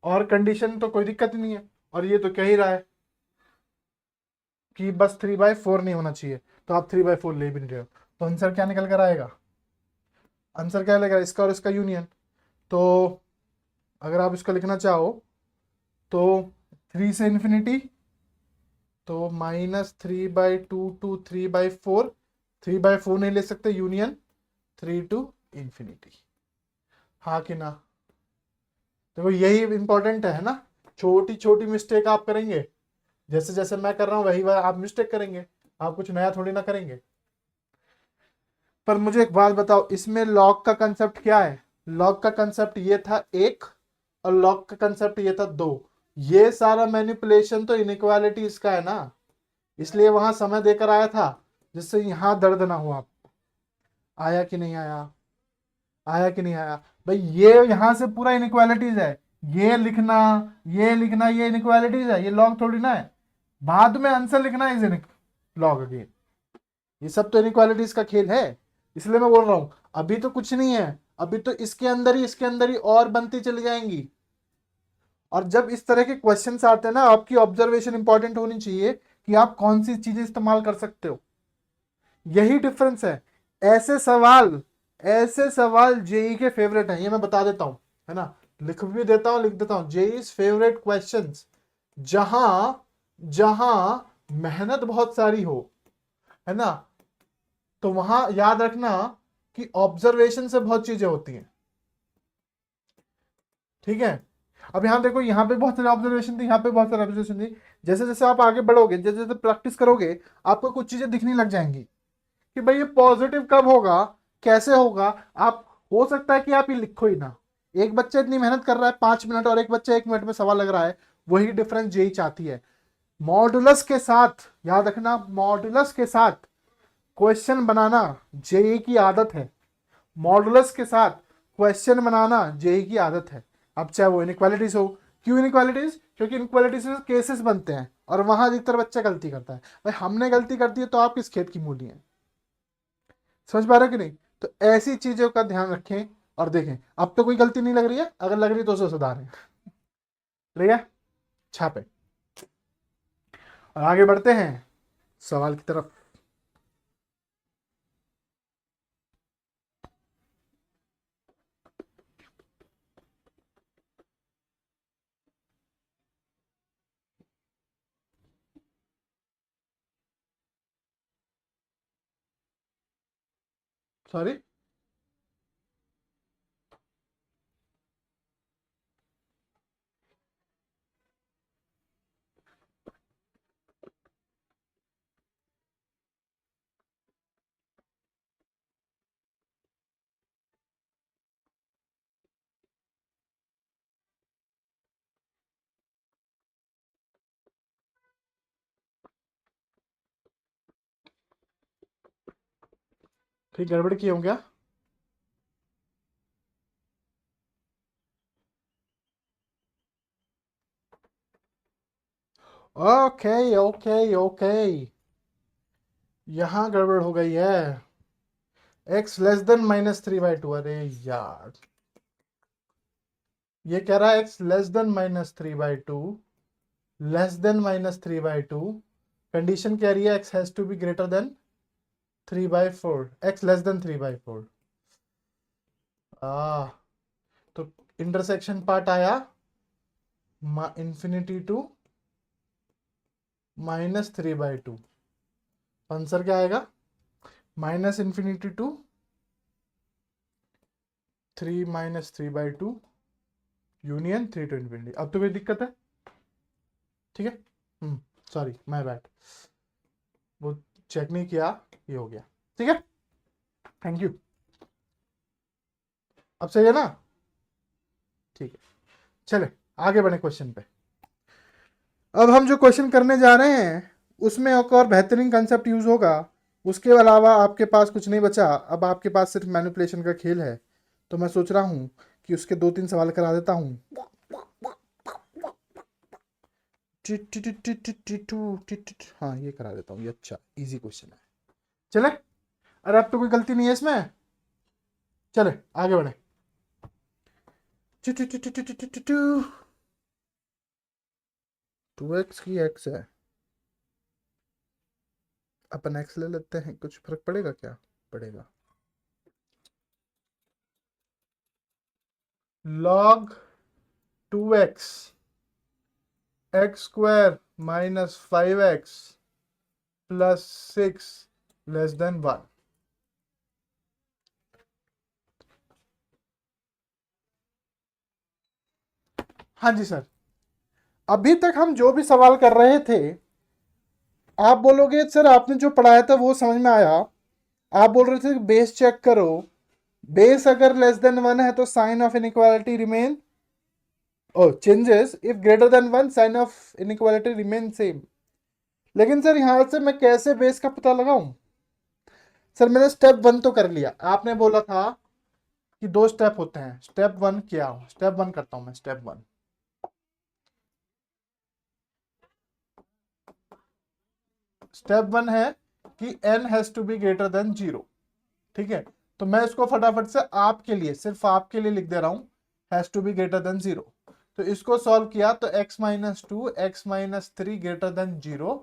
और कंडीशन तो कोई दिक्कत ही नहीं है, और ये तो कह ही रहा है कि बस 3/4 नहीं होना चाहिए, तो आप 3/4 ले भी नहीं रहे हो, तो आंसर क्या निकल कर आएगा? आंसर क्या लगेगा? इसका और इसका यूनियन। तो अगर आप इसका लिखना चाहो तो 3 से इंफिनिटी, तो -3/2 टू 3/4। 3/4 नहीं ले सकते, यूनियन 3 टू इंफिनिटी। हाँ कि ना? देखो यही इंपॉर्टेंट है ना, छोटी छोटी मिस्टेक आप करेंगे, जैसे जैसे मैं कर रहा हूं वही वही आप मिस्टेक करेंगे, आप कुछ नया थोड़ी ना करेंगे। पर मुझे एक बात बताओ, इसमें लॉग का कंसेप्ट क्या है? लॉग का कंसेप्ट ये था 1, और लॉग का कंसेप्ट ये था 2। ये सारा मैनिपुलेशन तो इनइक्वालिटीज का है ना, इसलिए वहां समय देकर आया था, जिससे यहां दर्द ना हो। आप आया कि नहीं आया? आया कि नहीं आया? भाई ये यहां से पूरा इनइक्वालिटीज है, ये लिखना, ये लिखना, ये इनइक्वालिटीज है, ये लॉग थोड़ी ना है। बाद में आंसर लिखना इज लॉग अगेन। ये सब तो इनइक्वालिटीज का खेल है, इसलिए मैं बोल रहा हूं अभी तो कुछ नहीं है, अभी तो इसके अंदर ही और बनती चली जाएंगी। और जब इस तरह के क्वेश्चंस आते हैं ना, आपकी ऑब्जर्वेशन इंपॉर्टेंट होनी चाहिए कि आप कौन सी चीजें इस्तेमाल कर सकते हो। यही डिफरेंस है। ऐसे सवाल ऐसे सवाल जेई के फेवरेट हैं, ये मैं बता देता हूं, है ना? लिख भी देता हूं, लिख देता हूं, जेई फेवरेट क्वेश्चंस, जहां जहां मेहनत बहुत सारी हो, है ना? तो वहां याद रखना कि ऑब्जर्वेशन से बहुत चीजें होती हैं। ठीक है, अब यहाँ देखो, यहाँ पे बहुत सारे ऑब्जर्वेशन थी, यहाँ पे बहुत सारे ऑब्जर्वेशन थी। जैसे जैसे आप आगे बढ़ोगे, जैसे जैसे प्रैक्टिस करोगे, आपको कुछ चीजें दिखने लग जाएंगी कि भाई ये पॉजिटिव कब होगा, कैसे होगा। आप, हो सकता है कि आप ये लिखो ही ना। एक बच्चा इतनी मेहनत कर रहा है 5 मिनट, और एक बच्चा 1 मिनट में सवाल लग रहा है। वही डिफरेंस जेई चाहती है। मॉडुलस के साथ, याद रखना, मॉडुलस के साथ क्वेश्चन बनाना जेई की आदत है। मॉडुलस के साथ क्वेश्चन बनाना जेई की आदत है। अब चाहे वो इनइक्वालिटीज हो। क्यों इनइक्वालिटीज? क्योंकि इनइक्वालिटीज से केसेस बनते हैं, और वहां अधिकतर बच्चा गलती करता है। भाई हमने गलती कर दी है तो आप किस खेत की मूली हैं? समझ पा रहे हो कि नहीं? तो ऐसी चीजों का ध्यान रखें और देखें। अब तो कोई गलती नहीं लग रही है, अगर लग रही है तो उसे सुधारें। ठीक है, छापे। और आगे बढ़ते हैं सवाल की तरफ। सॉरी, ठीक गड़बड़ की हो क्या? ओके ओके ओके, यहां गड़बड़ हो गई है। x less than -3/2। अरे यार, ये कह रहा है x less than -3/2, less than -3/2। Condition कह रही है x has to be greater than 3/4, x less than 3/4। आ तो इंटरसेक्शन पार्ट आया इंफिनिटी टू -3/2। आंसर क्या आएगा? -Infinity to 3 - 3/2 union 3 to infinity। अब तो कोई दिक्कत है? ठीक है, सॉरी माय बैड, वो चेक नहीं किया, ये हो गया। ठीक है, थैंक यू। अब सही है ना? ठीक है, चले आगे बढ़े क्वेश्चन पे। अब हम जो क्वेश्चन करने जा रहे हैं उसमें एक और बेहतरीन कंसेप्ट यूज होगा। उसके अलावा आपके पास कुछ नहीं बचा, अब आपके पास सिर्फ मैनिपुलेशन का खेल है। तो मैं सोच रहा हूं कि उसके 2-3 सवाल करा देता हूं। हाँ, ये करा देता हूँ, ये अच्छा इजी क्वेश्चन है। चले, अरे अब तो कोई गलती नहीं है इसमें। चले आगे बढ़े। 2x की x है, अपन x ले लेते हैं, कुछ फर्क पड़ेगा क्या? पड़ेगा। log 2x x² -5x +6 less than 1। हाँ जी सर, अभी तक हम जो भी सवाल कर रहे थे, आप बोलोगे सर आपने जो पढ़ाया था वो समझ में आया। आप बोल रहे थे कि बेस चेक करो, बेस अगर लेस देन 1 है तो sign of inequality remain, or changes, if greater than 1 sign of inequality remain same. लेकिन सर यहां से मैं कैसे बेस का पता लगाऊं? सर मैंने स्टेप 1 तो कर लिया, आपने बोला था कि 2 स्टेप होते हैं। स्टेप 1 क्या? स्टेप 1 करता हूं मैं, स्टेप 1। स्टेप 1 है कि n has to be greater than 0। ठीक है, तो मैं इसको फटाफट से आपके लिए, सिर्फ आपके लिए लिख दे रहा हूं, has to be greater than 0। तो इसको सॉल्व किया तो x-2 x-3 ग्रेटर देन 0।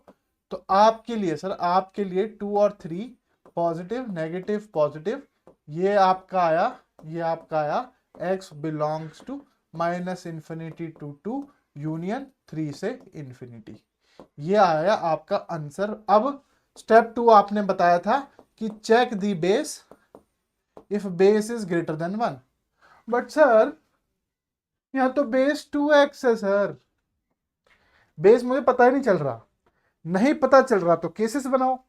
तो आपके लिए सर, आपके लिए 2 और 3 पॉजिटिव नेगेटिव पॉजिटिव, ये आपका आया, ये आपका आया x belongs to -infinity to 2 union 3 से इंफिनिटी। ये आया आपका आंसर। अब स्टेप 2 आपने बताया था कि check the base if base is greater than 1। But sir यहाँ तो बेस 2x है सर, बेस मुझे पता ही नहीं चल रहा, नहीं पता चल रहा तो केसेस बनाओ।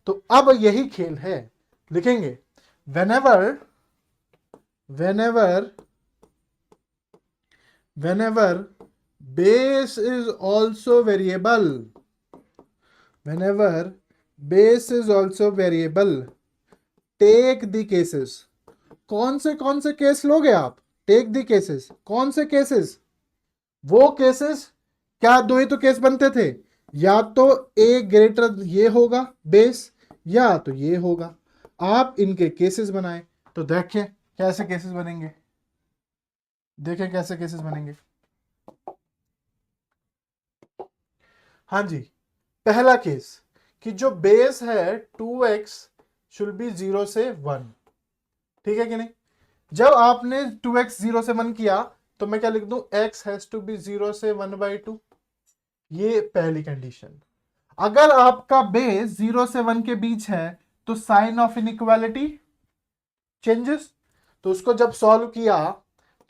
तो अब यही खेल है, लिखेंगे whenever whenever whenever base is also variable, whenever base is also variable, take the cases। कौन से केस लोगे आप? टेक द केसेस, कौन से केसेस? वो केसेस, क्या दो ही तो केस बनते थे, या तो ए ग्रेटर ये होगा बेस, या तो ये होगा। आप इनके केसेस बनाएं। तो देखें कैसे केसेस बनेंगे, देखें कैसे केसेस बनेंगे। हाँ जी, पहला केस कि जो बेस है 2x शुड बी 0 से 1, ठीक है कि नहीं? जब आपने 2x 0 से 1 किया तो मैं क्या लिख दूं, x हैज टू बी 0 से 1/2। ये पहली कंडीशन। अगर आपका बेस 0 से 1 के बीच है तो साइन ऑफ इनइक्वालिटी चेंजेस। तो उसको जब सॉल्व किया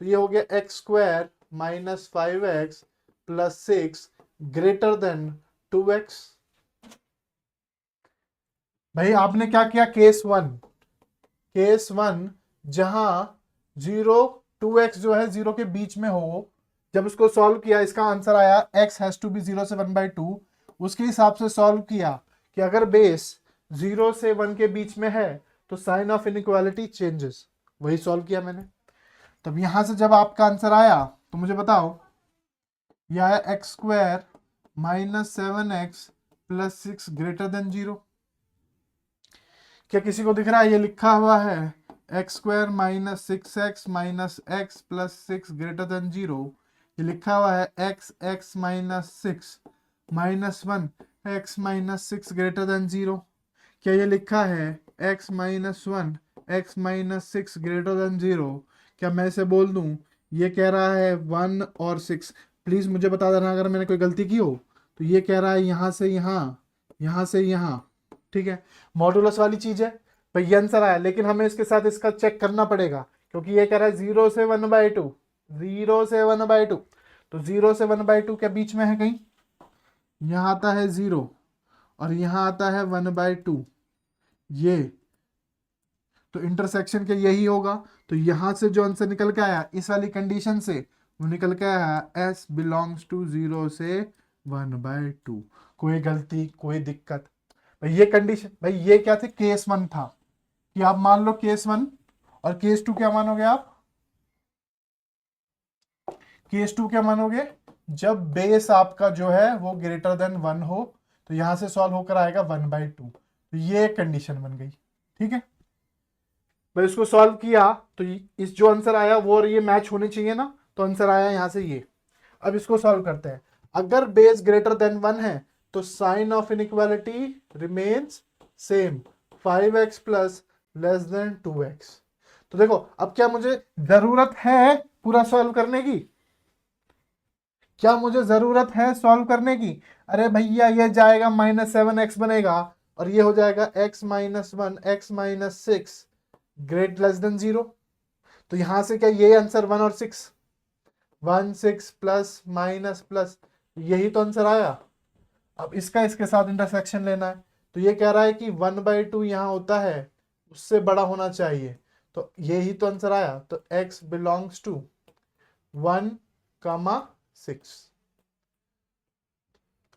तो ये हो गया x² - 5x + 6 greater than 2x। भाई आपने क्या किया, केस वन जहां 0 2x जो है 0 के बीच में हो, जब उसको सॉल्व किया इसका आंसर आया x हैज टू बी 0 से 1/2। उसके हिसाब से सॉल्व किया कि अगर बेस 0 से 1 के बीच में है तो साइन ऑफ इनइक्वालिटी चेंजेस, वही सॉल्व किया मैंने। तब यहां से जब आपका आंसर आया तो मुझे बताओ, यह आया x² - 7x + 6 ग्रेटर देन 0। क्या किसी को दिख रहा है? ये लिखा हुआ है x² - 6x - x + 6 greater than 0। ये लिखा हुआ है x - 6 - 1 x - 6 ग्रेटर देन 0। क्या ये लिखा है x - 1 x - 6 ग्रेटर देन 0? क्या मैं इसे बोल दूं, ये कह रहा है 1 और 6। प्लीज मुझे बता देना अगर मैंने कोई गलती की हो। तो ये कह रहा है यहां से यहां, यहां से यहां, ठीक है, मॉडुलस वाली चीज है। भाई ये आंसर आया, लेकिन हमें इसके साथ इसका चेक करना पड़ेगा क्योंकि ये कह रहा है 0 से 1/2, 0 से 1/2। तो 0 से 1/2 के बीच में है कहीं, यहां आता है 0 और यहां आता है 1/2, ये तो इंटरसेक्शन के यही होगा। तो यहां से जो आंसर निकल के आया इस वाली कंडीशन से, वो निकल के आया s बिलोंग्स टू 0 से 1/2। कोई गलती, कोई दिक्कत? भाई ये कंडीशन, भाई ये क्या थे, केस वन था कि आप मान लो केस वन, और केस टू क्या मानोगे आप? केस टू क्या मानोगे? जब बेस आपका जो है वो ग्रेटर देन 1 हो, तो यहां से सॉल्व होकर आएगा 1/2। तो ये कंडीशन बन गई, ठीक है। भाई इसको सॉल्व किया तो इस जो आंसर आया वो और ये मैच होने चाहिए ना, तो आंसर आया यहां से ये। अब इसको सॉल्व करते हैं। अगर बेस ग्रेटर देन 1 है तो sign of inequality remains same, 5x plus less than 2x। तो देखो अब क्या मुझे जरूरत है पूरा सॉल्व करने की? क्या मुझे जरूरत है सॉल्व करने की? अरे भैया ये जाएगा -7x बनेगा, और ये हो जाएगा x - 1 x - 6 great less than 0। तो यहां से क्या ये आंसर 1 और 6, 1 6 प्लस माइनस प्लस, यही तो आंसर आया। अब इसका इसके साथ इंटरसेक्शन लेना है। तो ये कह रहा है कि 1/2 यहाँ होता है, उससे बड़ा होना चाहिए। तो यही तो आंसर आया। तो x बिलोंग्स टू 1,6।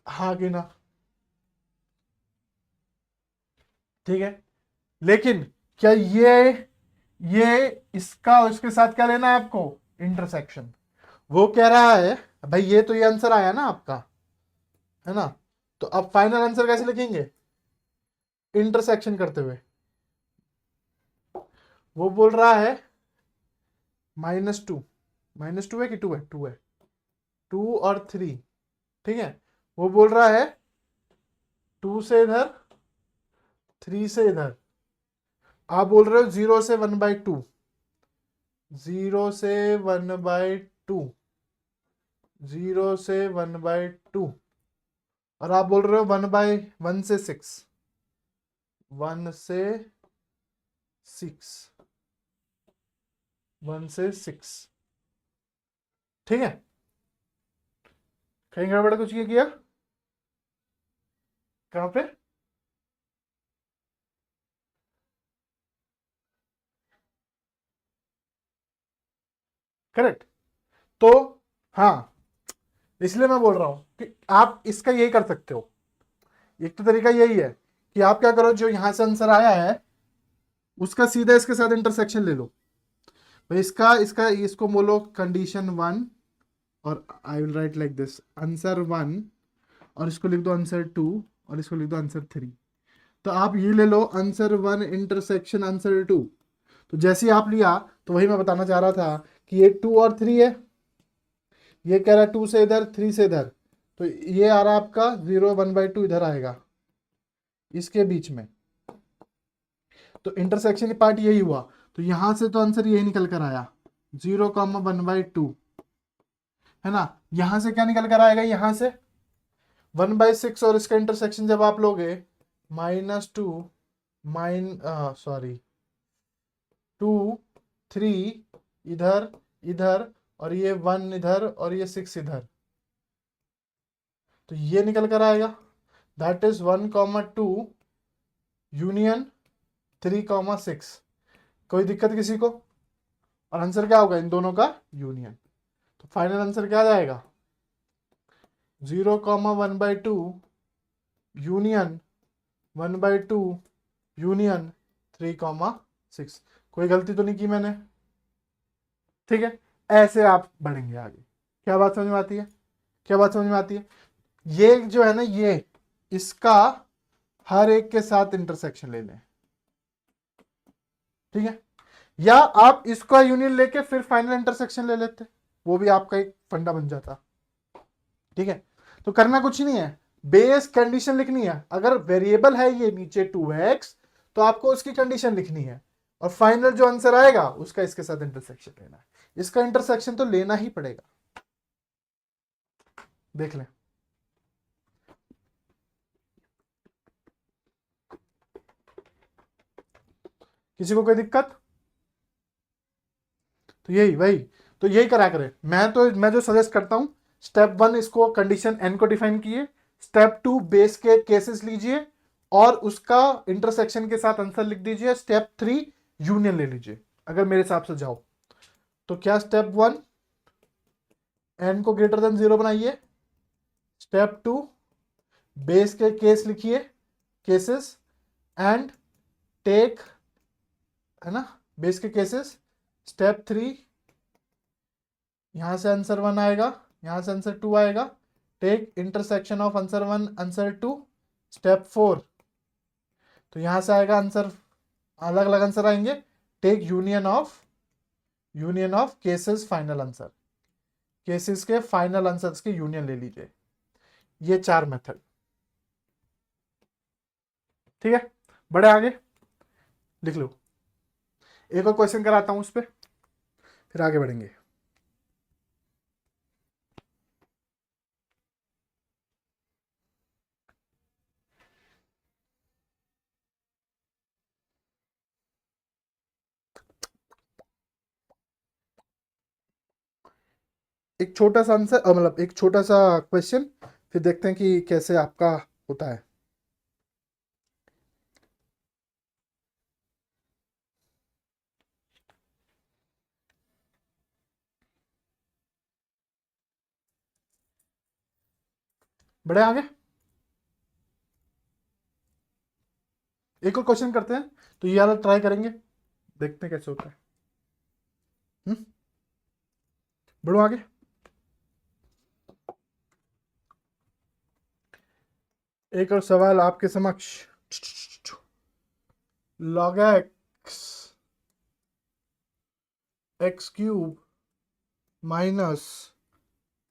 हाँ कि ना? ठीक है, लेकिन क्या ये इसका और इसके साथ क्या लेना है आपको? इंटरसेक्शन। वो कह रहा है भाई ये तो ये आंसर आया ना आपका, है ना? तो अब फाइनल आंसर कैसे लिखेंगे? इंटरसेक्शन करते हुए। वो बोल रहा है -2, -2 है कि 2 है? 2 है, 2 और 3, ठीक है। वो बोल रहा है 2 से इधर, 3 से इधर। आप बोल रहे हो 0 से 1/2, 0 से 1/2, 0 से 1/2, और आप बोल रहे हो 1/1 से 6, 1 से 6, 1 से 6। ठीक है, कहीं गड़बड़ कुछ ये किया? कहां पे? करेक्ट। तो हाँ, इसलिए मैं बोल रहा हूं कि आप इसका यही कर सकते हो। एक तो तरीका यही है कि आप क्या करो, जो यहां से आंसर आया है उसका सीधा इसके साथ इंटरसेक्शन ले लो। भाई इसका इसका इसको बोलो कंडीशन 1, और I will write like this, answer 1, और इसको लिख दो आंसर 2, और इसको लिख दो आंसर 3। तो आप ये ले लो आंसर 1 इंटरसेक्शन आंसर 2। तो जैसे ही आप लिया, तो वही मैं बताना चाह रहा था कि ये 2 और 3 है, ये कह रहा है 2 से इधर 3 से इधर, तो ये आ रहा है आपका 0 1/2 इधर आएगा इसके बीच में। तो इंटरसेक्शन पार्ट यही हुआ, तो यहां से तो आंसर यही निकल कर आया 0, 1/2, है ना। यहां से क्या निकल कर आएगा, यहां से 1/6, और इसका इंटरसेक्शन जब आप लोगे -2 सॉरी 2 3 इधर इधर, और ये 1 इधर, और ये 6 इधर, तो ये निकल कर आएगा दैट इज 1,2 यूनियन 3,6। कोई दिक्कत किसी को? और आंसर क्या होगा इन दोनों का यूनियन। तो फाइनल आंसर क्या आ जाएगा, 0,1/2 यूनियन 1/2 यूनियन 3,6। कोई गलती तो नहीं की मैंने? ठीक है, ऐसे आप बढ़ेंगे आगे। क्या बात समझ में आती है? क्या बात समझ में आती है? ये जो है ना, ये इसका हर एक के साथ इंटरसेक्शन ले लें, ठीक है। या आप इसका यूनियन लेके फिर फाइनल इंटरसेक्शन ले लेते, वो भी आपका एक फंडा बन जाता, ठीक है। तो करना कुछ नहीं है, बेस कंडीशन लिखनी है। अगर वेरिएबल है ये नीचे 2x, तो आपको उसकी कंडीशन लिखनी है, और फाइनल जो आंसर आएगा उसका इसके साथ इंटरसेक्शन लेना है। इसका इंटरसेक्शन तो लेना ही पड़ेगा, देख लें। किसी को कोई दिक्कत? तो यही वही, तो यही करा करे। मैं जो सजेस्ट करता हूं, स्टेप 1 इसको कंडीशन n को डिफाइन किए, स्टेप 2 बेस के केसेस लीजिए और उसका इंटरसेक्शन के साथ आंसर लिख दीजिए, स्टेप 3 यूनियन ले लीजिए। अगर मेरे हिसाब से जाओ तो क्या, स्टेप 1 n को ग्रेटर देन 0 बनाइए, स्टेप 2 बेस के केस लिखिए, केसेस, एंड टेक, है ना, बेस के केसेस। स्टेप 3, यहां से आंसर 1 आएगा, यहां से आंसर 2 आएगा, take intersection of answer 1 answer 2। Step 4, तो यहां से आएगा आंसर, अलग अलग आंसर आएंगे, take union of cases final answer, cases के फाइनल आंसर्स के यूनियन ले लीजिए। ये 4 मेथड, ठीक है। बड़े आगे लिख लो, एक और क्वेश्चन कराता हूं उस पर, फिर आगे बढ़ेंगे। एक छोटा सा आंसर, मतलब एक छोटा सा क्वेश्चन, फिर देखते हैं कि कैसे आपका होता है। बड़े आगे, एक और क्वेश्चन करते हैं, तो ये वाला ट्राई करेंगे, देखते हैं कैसे होता है। बढ़ो आगे। एक और सवाल आपके समक्ष, log x cube minus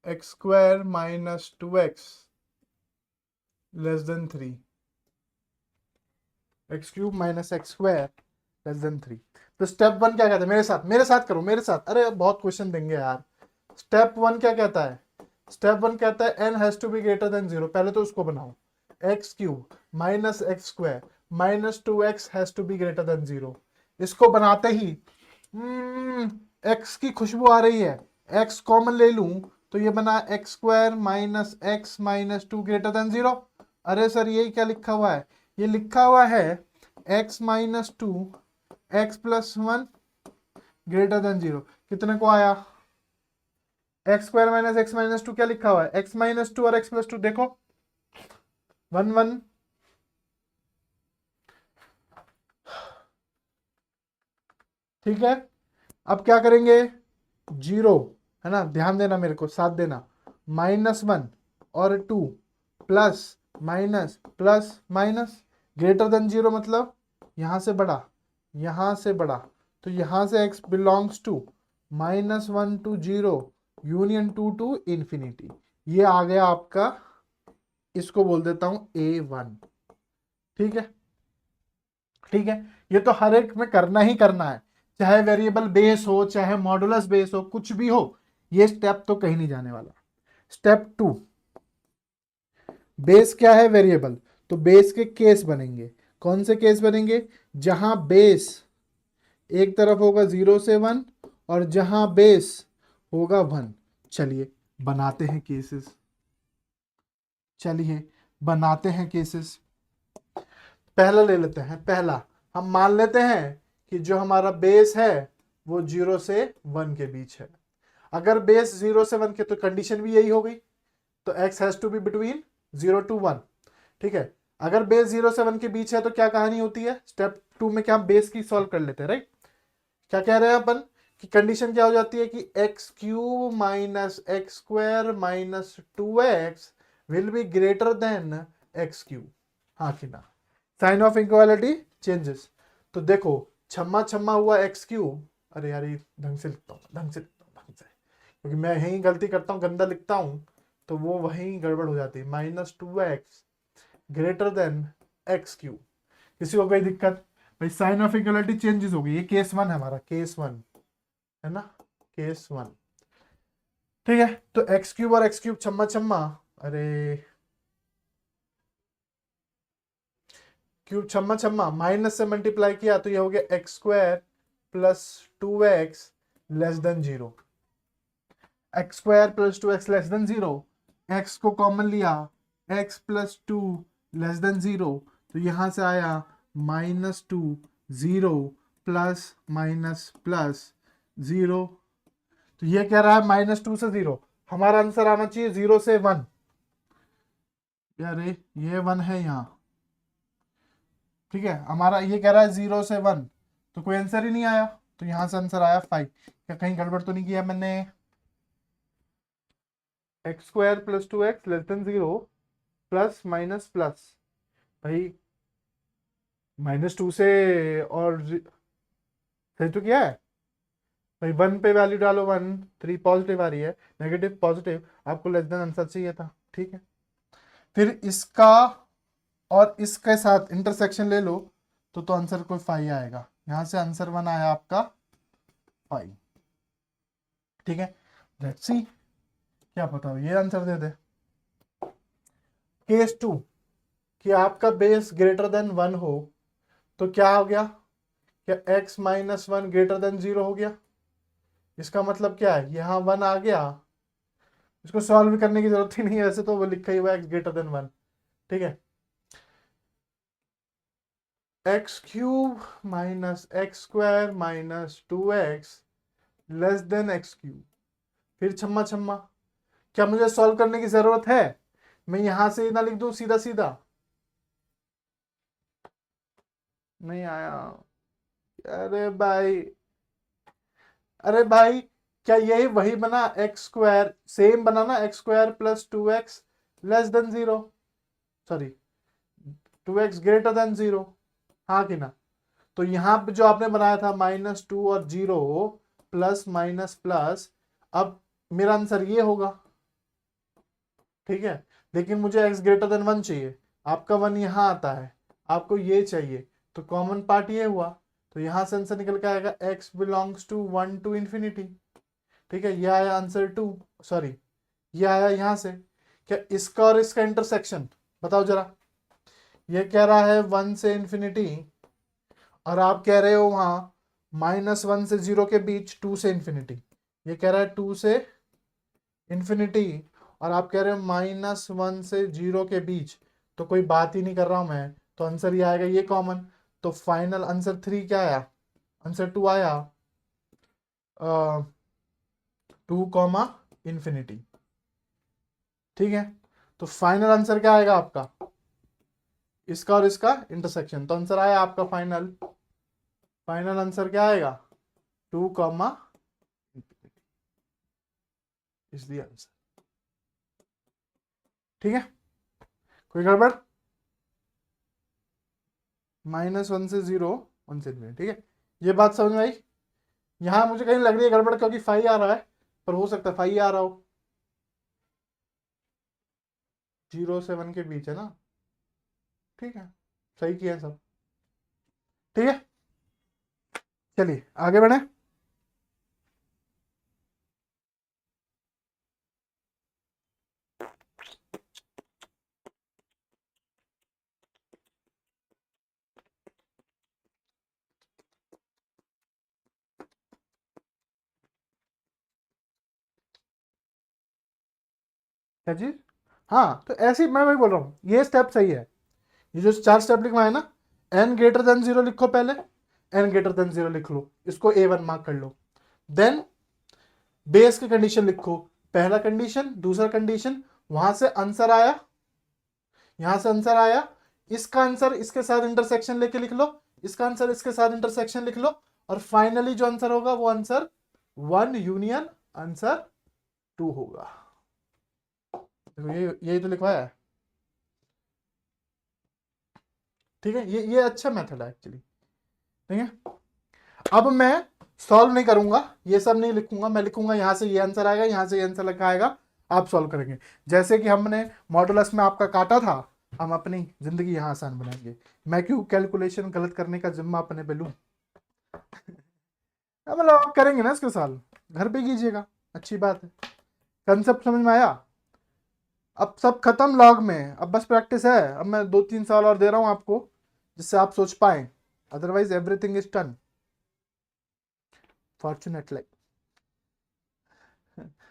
x square minus 2x less than 3, x cube minus x square less than 3। तो स्टेप 1 क्या कहता है, मेरे साथ करो, मेरे साथ, अरे बहुत क्वेश्चन देंगे यार। स्टेप 1 क्या कहता है, स्टेप 1 कहता है n has to be greater than 0। पहले तो उसको बनाओ, x cube minus x square minus 2x has to be greater than 0। इसको बनाते ही x की खुशबू आ रही है, एक्स कॉमन ले लूं तो ये बना x square minus x minus to greater than zero. अरे सर ये क्या लिखा हुआ है, ये लिखा हुआ है x minus two x plus one greater than zero. कितने को आया, x square minus x minus to क्या लिखा हुआ है, एक्स माइनस टू और एक्स प्लस टू, देखो वन वन। ठीक है, अब क्या करेंगे, जीरो है ना, ध्यान देना मेरे को, साथ देना, माइनस वन और two plus minus plus minus greater than zero, मतलब यहां से बड़ा यहां से बड़ा, तो यहां से x belongs to minus one to zero union two to infinity. ये आ गया आपका, इसको बोल देता हूं A1। ठीक है, ठीक है, ये तो हर एक में करना ही करना है, चाहे वेरिएबल बेस हो चाहे मॉडुलस बेस हो, कुछ भी हो, ये स्टेप तो कहीं नहीं जाने वाला। स्टेप टू, बेस क्या है, वेरिएबल, तो बेस के केस बनेंगे। कौन से केस बनेंगे, जहां बेस एक तरफ होगा 0 से 1 और जहां बेस होगा 1। चलिए बनाते हैं केसेस, चलिए बनाते हैं केसेस। पहला ले लेते हैं, पहला हम मान लेते हैं कि जो हमारा बेस है वो 0 से 1 के बीच है। अगर बेस 0 से 1 के, तो कंडीशन भी यही हो गई, तो x has to be between 0 to 1। ठीक है, अगर बेस 0 से 1 के बीच है तो क्या कहानी होती है, स्टेप टू में क्या, बेस की सॉल्व कर लेते हैं, राइट। क्या कह रहे हैं अपन कि कंडीशन क्या हो जाती है कि x cube minus x square minus two x will be greater then x cube, हाँ कि ना। साइन ऑफ इक्वालिटी चेंजेस, तो देखो छम्मा छम्मा हुआ एक्स क्यूब, अरे यार ये ढंग से लिखता हूँ, ढंग से लिखता हूँ, ढंग से, क्योंकि मैं यही गलती करता हूँ, गंदा लिखता हूँ तो वो वहीं गड़बड़ हो जाती है। Minus two x greater then x cube, किसी को कोई दिक्कत, भाई साइन ऑफ इक्वलिटी चेंजेस होगी, ये केस वन है हमारा, केस वन है ना, केस वन। ठीक है, तो एक्स क्यूब और एक्स क्यूब छम्मा छम्मा, अरे क्यूब छम्मा छम्मा, माइनस से मल्टीप्लाई किया तो ये हो गया x square plus two x less than zero. X square plus two x less than zero, x को कॉमन लिया, x plus to less than zero, तो यहां से आया minus two, zero plus minus plus zero, तो ये कह रहा है माइनस टू से जीरो, हमारा आंसर आना चाहिए 0 से 1। अरे ये 1 है यहाँ, ठीक है, हमारा ये कह रहा है 0 से 1, तो कोई आंसर ही नहीं आया, तो यहां से आंसर आया 5। क्या कहीं गड़बड़ तो नहीं किया मैंने, x square plus two x less than zero plus minus plus, भाई माइनस टू से और सही तो क्या है भाई, 1 पे वैल्यू डालो, 1 3 पॉजिटिव आ रही है, नेगेटिव पॉजिटिव, आपको लेस देन आंसर चाहिए था। ठीक है, फिर इसका और इसके साथ इंटरसेक्शन ले लो तो आंसर कोई 5 आएगा, यहां से आंसर 1 आया आपका 5। ठीक है, लेट्स सी, क्या पता ये आंसर दे दे। केस टू, कि आपका बेस ग्रेटर देन 1 हो, तो क्या हो गया, क्या x minus one greater than zero हो गया। इसका मतलब क्या है, यहाँ 1 आ गया, इसको सॉल्व करने की जरूरत ही नहीं है, वैसे तो वो लिखा ही हुआ है x ग्रेटर देन 1। ठीक है, x cube minus x square minus two x less then x cube, फिर छम्मा छम्मा, क्या मुझे सॉल्व करने की जरूरत है, मैं यहां से ना लिख दूं सीधा सीधा, नहीं आया, अरे भाई, अरे भाई क्या यही वही बना, एक्स स्क्वायर सेम बना ना, x square plus two x less than zero, sorry two x greater than zero, हाँ कि ना। तो यहां पे जो आपने बनाया था माइनस टू और जीरो प्लस माइनस प्लस, अब मेरा आंसर ये होगा। ठीक है, लेकिन मुझे x ग्रेटर देन 1 चाहिए, आपका 1 यहां आता है, आपको ये चाहिए, तो कॉमन पार्ट ये हुआ, तो यहां से आंसर निकल के आएगा x belongs to 1 to infinity. ठीक है, ये आया आंसर 2, सॉरी ये आया यहां से। क्या इसका और इसका इंटरसेक्शन बताओ जरा, ये कह रहा है 1 से इंफिनिटी और आप कह रहे हो वहां -1 से 0 के बीच 2 से इंफिनिटी, ये कह रहा है 2 से इंफिनिटी, और आप कह रहे हो -1 से 0 के बीच, तो कोई बात ही नहीं कर रहा हूं मैं, तो आंसर ये आएगा, ये कॉमन। तो फाइनल आंसर 3 क्या आया, आंसर 2 आया, 2 कॉमा इंफिनिटी। ठीक है, तो फाइनल आंसर क्या आएगा आपका, इसका और इसका इंटरसेक्शन, तो आंसर आया आपका फाइनल, फाइनल आंसर क्या आएगा, 2 कॉमा इसलिए आंसर। ठीक है, कोई गड़बड़, -1 से 0, 1 से 0, ठीक है, ये बात समझ में आई। यहां मुझे कहीं लग रही है गड़बड़, क्योंकि 5 आ रहा है, पर हो सकता है 5 आ रहा हो, 0 से 1 के बीच है ना। ठीक है, सही किया सब। ठीक है, चलिए आगे बढ़े। क्या चीज, हाँ, तो ऐसे ही मैं वही बोल रहा हूँ, ये स्टेप सही है, ये जो 4 स्टेप लिखवाए ना, n ग्रेटर देन 0 लिखो पहले, n ग्रेटर देन 0 लिख लो, इसको A1 मार्क कर लो, देन बेस की कंडीशन लिखो, पहला कंडीशन, दूसरा कंडीशन, वहां से आंसर आया, यहां से आंसर आया, इसका आंसर इसके साथ इंटरसेक्शन लेके लिख लो, इसका आंसर इसके साथ इंटरसेक्शन लिख लो, और फाइनली जो आंसर होगा वो आंसर 1 यूनियन आंसर 2 होगा। देखो ये यही तो लिखवाया है। ठीक है, ये अच्छा मेथड है एक्चुअली। ठीक है, अब मैं सॉल्व नहीं करूंगा, ये सब नहीं लिखूंगा, मैं लिखूंगा यहां से ये आंसर आएगा, यहां से ये आंसर लिखा आएगा, आप सॉल्व करेंगे, जैसे कि हमने मॉडुलस में आपका काटा था, हम अपनी जिंदगी यहां आसान बनाएंगे। मैं क्यों कैलकुलेशन गलत करने का जिम्मा अपने पे लूं, मतलब आप करेंगे ना इसके साल, घर पे कीजिएगा, अच्छी बात है। कंसेप्ट समझ में आया, अब सब खत्म लॉग में, अब बस प्रैक्टिस है, अब मैं 2-3 साल और दे रहा हूं आपको, जिससे आप सोच पाए, otherwise everything is done fortunately.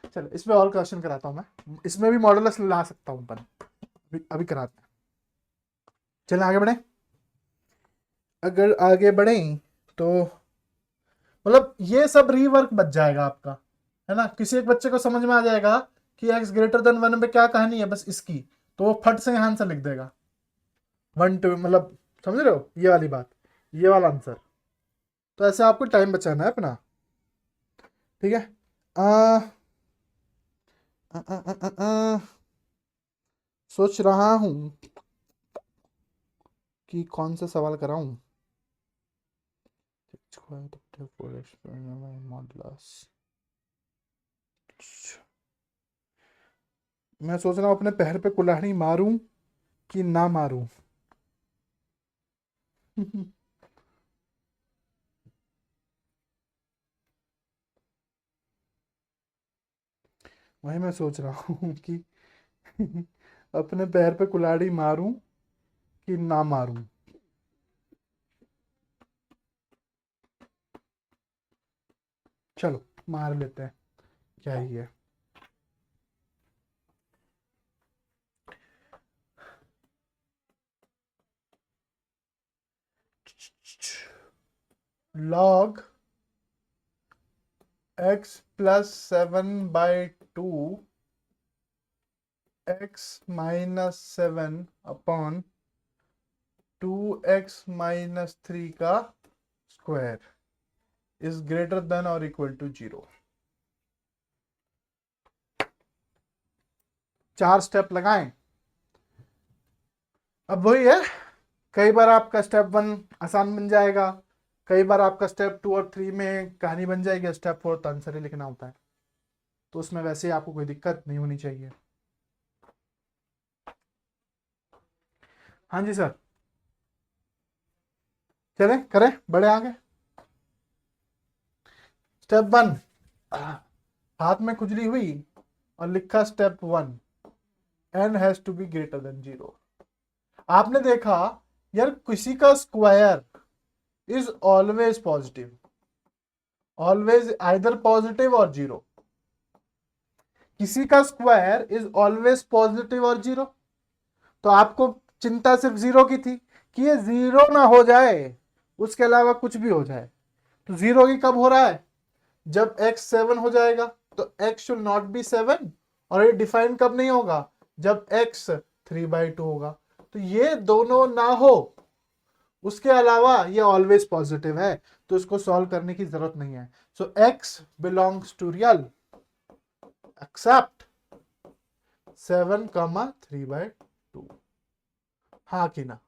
चलो इसमें और क्वेश्चन कराता हूं मैं, इसमें भी मॉडुलस ला सकता हूं, पर अभी कराते हैं। चलें आगे बढ़े, अगर आगे बढ़े तो मतलब ये सब रीवर्क बच जाएगा आपका, है ना, किसी एक बच्चे को समझ में आ जाएगा कि x ग्रेटर देन 1 पे क्या कहानी है बस इसकी, तो वो फट से यहाँ आंसर लिख देगा 1 2, मतलब समझ रहे हो ये वाली बात, ये वाला आंसर। तो ऐसे आपको टाइम बचाना है अपना। ठीक है, आ, आ, आ, आ, आ, आ, सोच रहा हूं कि कौन सा सवाल कराऊं। मैं सोच रहा हूं अपने पैर पे कुल्हाड़ी मारूं कि ना मारूं। वही मैं सोच रहा हूँ कि अपने पैर पे कुल्हाड़ी मारूं कि ना मारूं। चलो मार लेते हैं, क्या ही है। log x plus 7/2 x minus 7 upon 2x minus 3 का स्क्वायर इज ग्रेटर देन और इक्वल टू 0। 4 स्टेप लगाएं, अब वही है, कई बार आपका स्टेप 1 आसान बन जाएगा, कई बार आपका स्टेप 2 और 3 में कहानी बन जाएगी, स्टेप 4 तो आंसर ही लिखना होता है, तो उसमें वैसे ही आपको कोई दिक्कत नहीं होनी चाहिए। हाँ जी सर, चलें करें, बड़े आगे। स्टेप 1, हाथ में खुजली हुई और लिखा step 1, n has to be greater than 0। आपने देखा यार, किसी का square is always positive, always either positive और जीरो। किसी का स्क्वायर इज ऑलवेज पॉजिटिव और जीरो। तो आपको चिंता सिर्फ जीरो की थी कि ये जीरो ना हो जाए, उसके अलावा कुछ भी हो जाए। तो जीरो की कब हो रहा है? जब x 7 हो जाएगा। तो x शुड नॉट बी 7। और ये डिफाइन कब नहीं होगा? जब x 3/2 होगा। तो ये दोनों ना हो, उसके अलावा ये ऑलवेज पॉजिटिव है, तो इसको सॉल्व करने की जरूरत नहीं है। So x belongs to real except 7, 3/2। हाँ कि ना?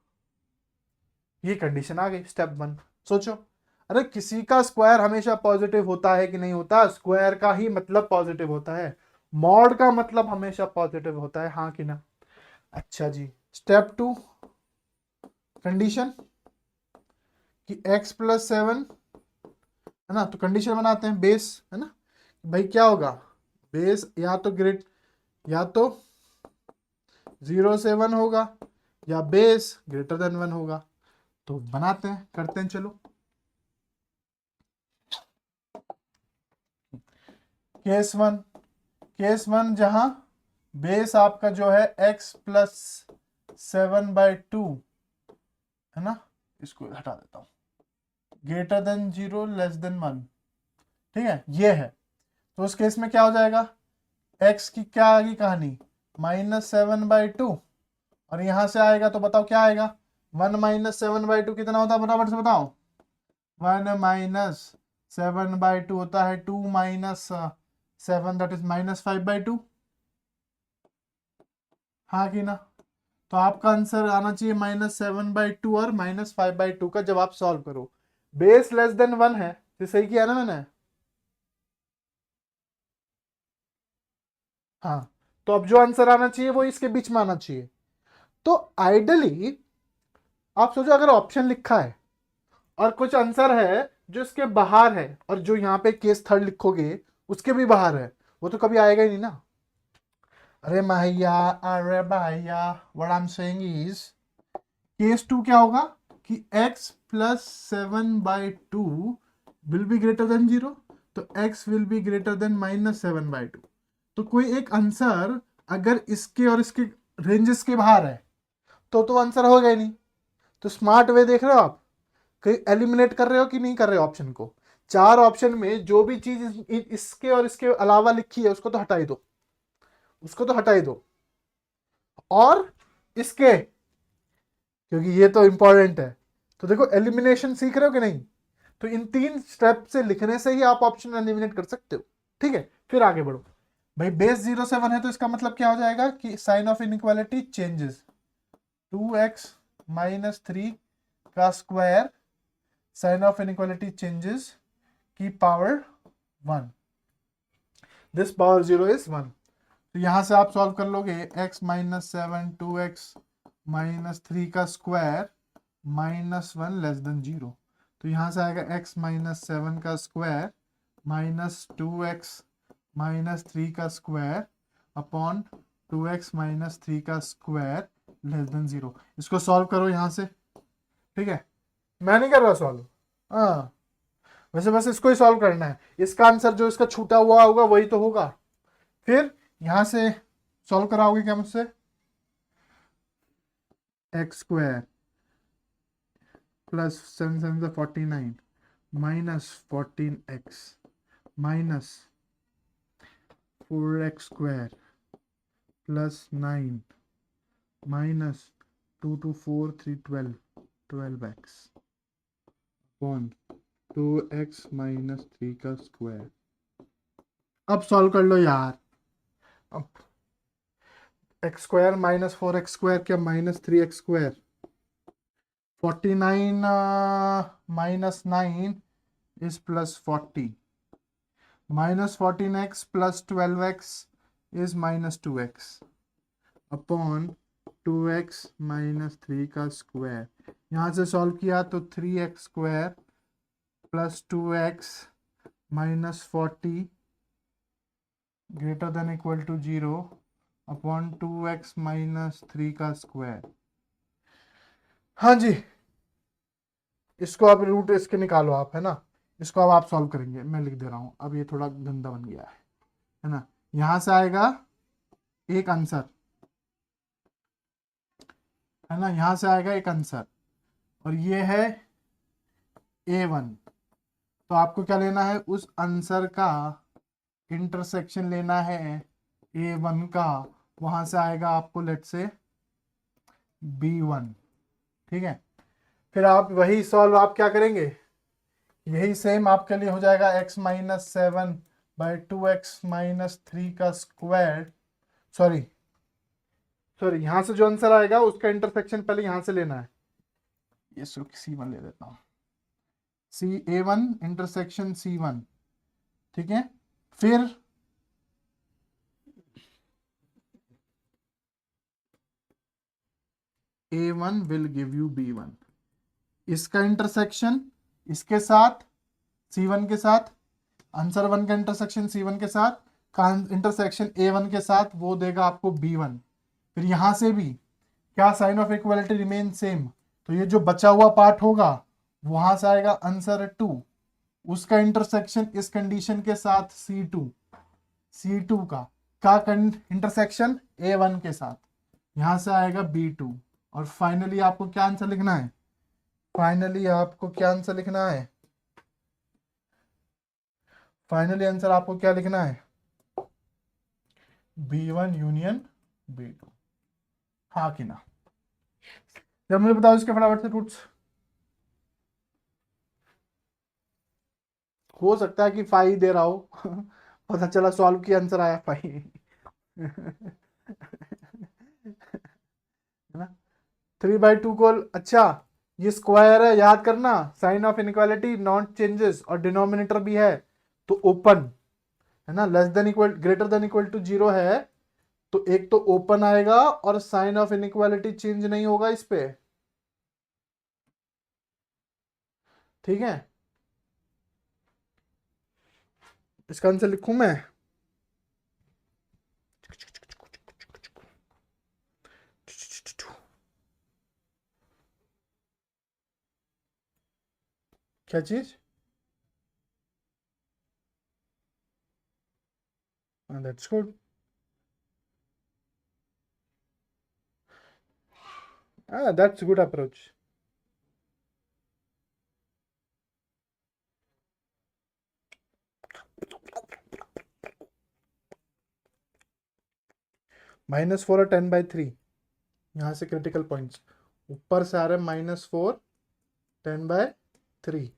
ये कंडीशन आ गई स्टेप 1। सोचो, अरे किसी का स्क्वायर हमेशा पॉजिटिव होता है कि नहीं होता? स्क्वायर का ही मतलब पॉजिटिव होता है, मॉड का मतलब हमेशा पॉजिटिव होता है, हाँ कि ना? अच्छा जी, स्टेप 2, कंडीशन कि x प्लस 7, है ना? तो कंडीशन बनाते हैं, बेस, है ना? भाई क्या होगा? बेस या तो 0 से 1 होगा, या बेस ग्रेटर देन 1 होगा। तो बनाते हैं, करते हैं, चलो। केस वन जहां बेस आपका जो है x प्लस 7/2, है ना? इसको हटा देता हूं, ग्रेटर देन 0 लेस देन 1। ठीक है, ये है। तो उस केस में क्या हो जाएगा? x की क्या आएगी कहानी? -7/2। और यहां से आएगा तो बताओ क्या आएगा? 1 - 7/2 कितना होता है? फटाफट से बताओ। 1 - 7/2 होता है 2 - 7, दैट इज -5/2। हाँ कि ना? तो आपका आंसर आना चाहिए -7/2 और -5/2 का, जब आप सॉल्व करो। बेस लेस देन 1 है, तो सही किया ना मैंने? हाँ। तो अब जो आंसर आना चाहिए वो इसके बीच में आना चाहिए। तो आइडली आप सोचो, अगर ऑप्शन लिखा है और कुछ आंसर है जो इसके बाहर है, और जो यहाँ पे केस थर्ड लिखोगे उसके भी बाहर है, वो तो कभी आएगा ही नहीं ना। अरे भैया, अरे भैया, what I am saying is, case 2 क्या होगा कि x plus 7/2 will be greater than 0। तो x will be greater then -7/2। तो कोई एक आंसर अगर इसके और इसके रेंजेस के बाहर है तो आंसर होगा ही नहीं। तो स्मार्ट वे देख रहे हो आप, कहीं एलिमिनेट कर रहे हो कि नहीं कर रहे हो ऑप्शन को? 4 ऑप्शन में जो भी चीज इसके और इसके अलावा लिखी है उसको तो हटा ही दो, उसको तो हटा ही दो। और इसके, क्योंकि ये तो इंपॉर्टेंट है। तो देखो, एलिमिनेशन सीख रहे हो कि नहीं? तो इन 3 स्टेप से लिखने से ही आप ऑप्शन एलिमिनेट कर सकते हो। ठीक है, फिर आगे बढ़ो। भाई बेस 0 से 1 है, तो इसका मतलब क्या हो जाएगा कि sign of inequality changes. 2x - 3 का square, sign of inequality changes की पावर 1, दिस पावर 0 इज 1। तो यहां से आप सॉल्व कर लोगे, x - 7 2x - 3 का स्क्वायर -1 लेस देन 0। तो यहां से आएगा x - 7 का स्क्वायर -2x - 3 का स्क्वायर अपॉन 2x - 3 का स्क्वायर लेस देन 0। इसको सॉल्व करो यहां से। ठीक है, मैं नहीं कर रहा सॉल्व। हाँ, वैसे बस इसको ही सॉल्व करना है। इसका आंसर जो इसका छूटा हुआ होगा वही तो होगा। फिर यहां से सॉल्व कराओगे क्या मुझसे? x² plus 7 7 49 -14x minus 4x² plus 9 minus 2 2 4 3 12x upon 2x - 3 का स्क्वायर। अब सॉल्व कर लो यार। अब x² - 4x² क्या -3x²? 49 -9 is +40, -14x plus 12x is -2x upon 2x - 3 का स्क्वायर। यहाँ से सॉल्व किया तो 3x² plus 2x -40 greater than equal to 0 upon 2x - 3 का स्क्वायर। हाँ जी, इसको आप रूट इसके निकालो आप, है ना? इसको अब आप सॉल्व करेंगे, मैं लिख दे रहा हूं, अब ये थोड़ा गंदा बन गया है ना। यहां से आएगा एक आंसर, है ना, यहां से आएगा एक आंसर, और ये है A1। तो आपको क्या लेना है, उस आंसर का इंटरसेक्शन लेना है A1 का, वहां से आएगा आपको लेट से B1। ठीक है, फिर आप वही सॉल्व आप क्या करेंगे, यही सेम आपके लिए हो जाएगा x-7/2x-3 का स्क्वायर। सॉरी सॉरी, यहां से जो आंसर आएगा उसका इंटरसेक्शन पहले यहां से लेना है, ये C1 ले लेता हूं, A1 इंटरसेक्शन C1। ठीक है, फिर A1 will give you B1, इसका इंटरसेक्शन इसके साथ C1 के साथ, आंसर 1 का इंटरसेक्शन C1 के साथ का इंटरसेक्शन A1 के साथ, वो देगा आपको B1। फिर यहां से भी क्या sign of equality remain same, तो ये जो बचा हुआ पार्ट होगा वहां से आएगा आंसर 2, उसका इंटरसेक्शन इस कंडीशन के साथ C2 का इंटरसेक्शन A1 के साथ, यहां से आएगा B2। और फाइनली आपको क्या आंसर लिखना है, फाइनली आपको क्या आंसर लिखना है, फाइनली आंसर आपको क्या लिखना है, B1 यूनियन B2। हाँ कि ना, जब मुझे बताओ इसके फटाफट से रूट्स। हो सकता है कि फाई दे रहा हो पता चला सॉल्व किया आंसर आया फाई है ना। 3/2 को, अच्छा ये स्क्वायर है, याद करना, sign of inequality not changes, और डिनोमिनेटर भी है तो ओपन, है ना, less than equal greater than equal to 0 है, तो एक तो ओपन आएगा और साइन ऑफ इनइक्वालिटी चेंज नहीं होगा इस पे। ठीक है, इसका आंसर लिखूं मैं, क्या चीज, that's good, that's good approach. -4 और 10/3, यहां से क्रिटिकल पॉइंट्स ऊपर से आ रहे हैं, -4 10/3,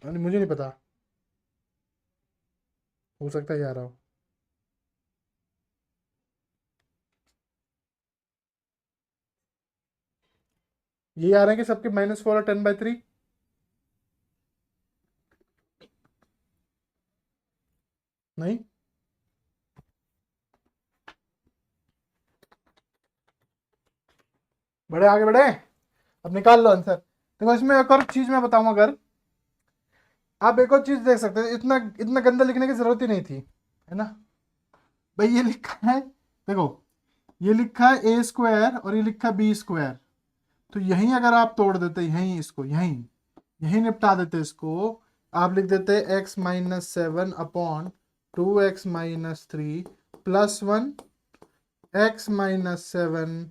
मुझे नहीं पता, हो सकता है आ रहा हो। ये आ रहे हैं कि सबके -4 और 10/3, नहीं, बड़े आगे बढ़े, अब निकाल लो आंसर। देखो इसमें एक और चीज मैं बताऊं, अगर आप एक और चीज देख सकते हैं, इतना इतना गंदा लिखने की जरूरत ही नहीं थी, है ना। भाई ये लिखा है, देखो ये लिखा है A² और ये लिखा है B², तो यहीं अगर आप तोड़ देते, यहीं इसको यहीं यहीं निपटा देते इसको, आप लिख देते x-7/2x-3 +1 x-7,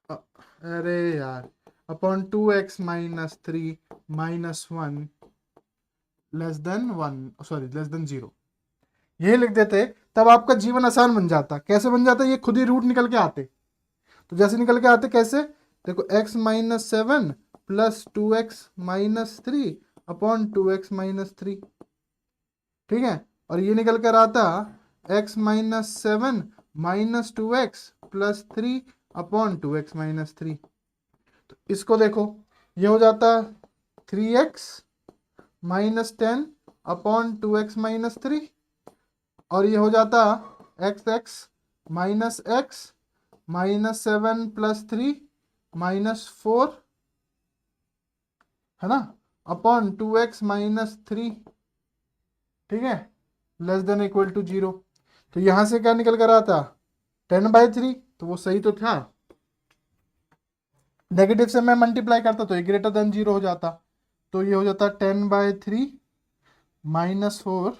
अरे यार, (2x-3 -1 <(1) सॉरी <(0)), ये लिख देते, तब आपका जीवन आसान बन जाता। कैसे बन जाता, ये खुद ही रूट निकल के आते। तो जैसे निकल के आते कैसे, देखो x-7 +2x-3/2x-3, ठीक है, और ये निकल कर आता x-7 -2x +3/2x-3। तो इसको देखो, ये हो जाता 3x -10/2x-3, और ये हो जाता x -x -7 +3 -4, है ना, (2x-3), ठीक है, <(0)। तो यहां से क्या निकल कर आता 10/3, तो वो सही तो था। नेगेटिव से मैं मल्टीप्लाई करता तो ये ग्रेटर देन 0 हो जाता, तो ये हो जाता 10/3 -4,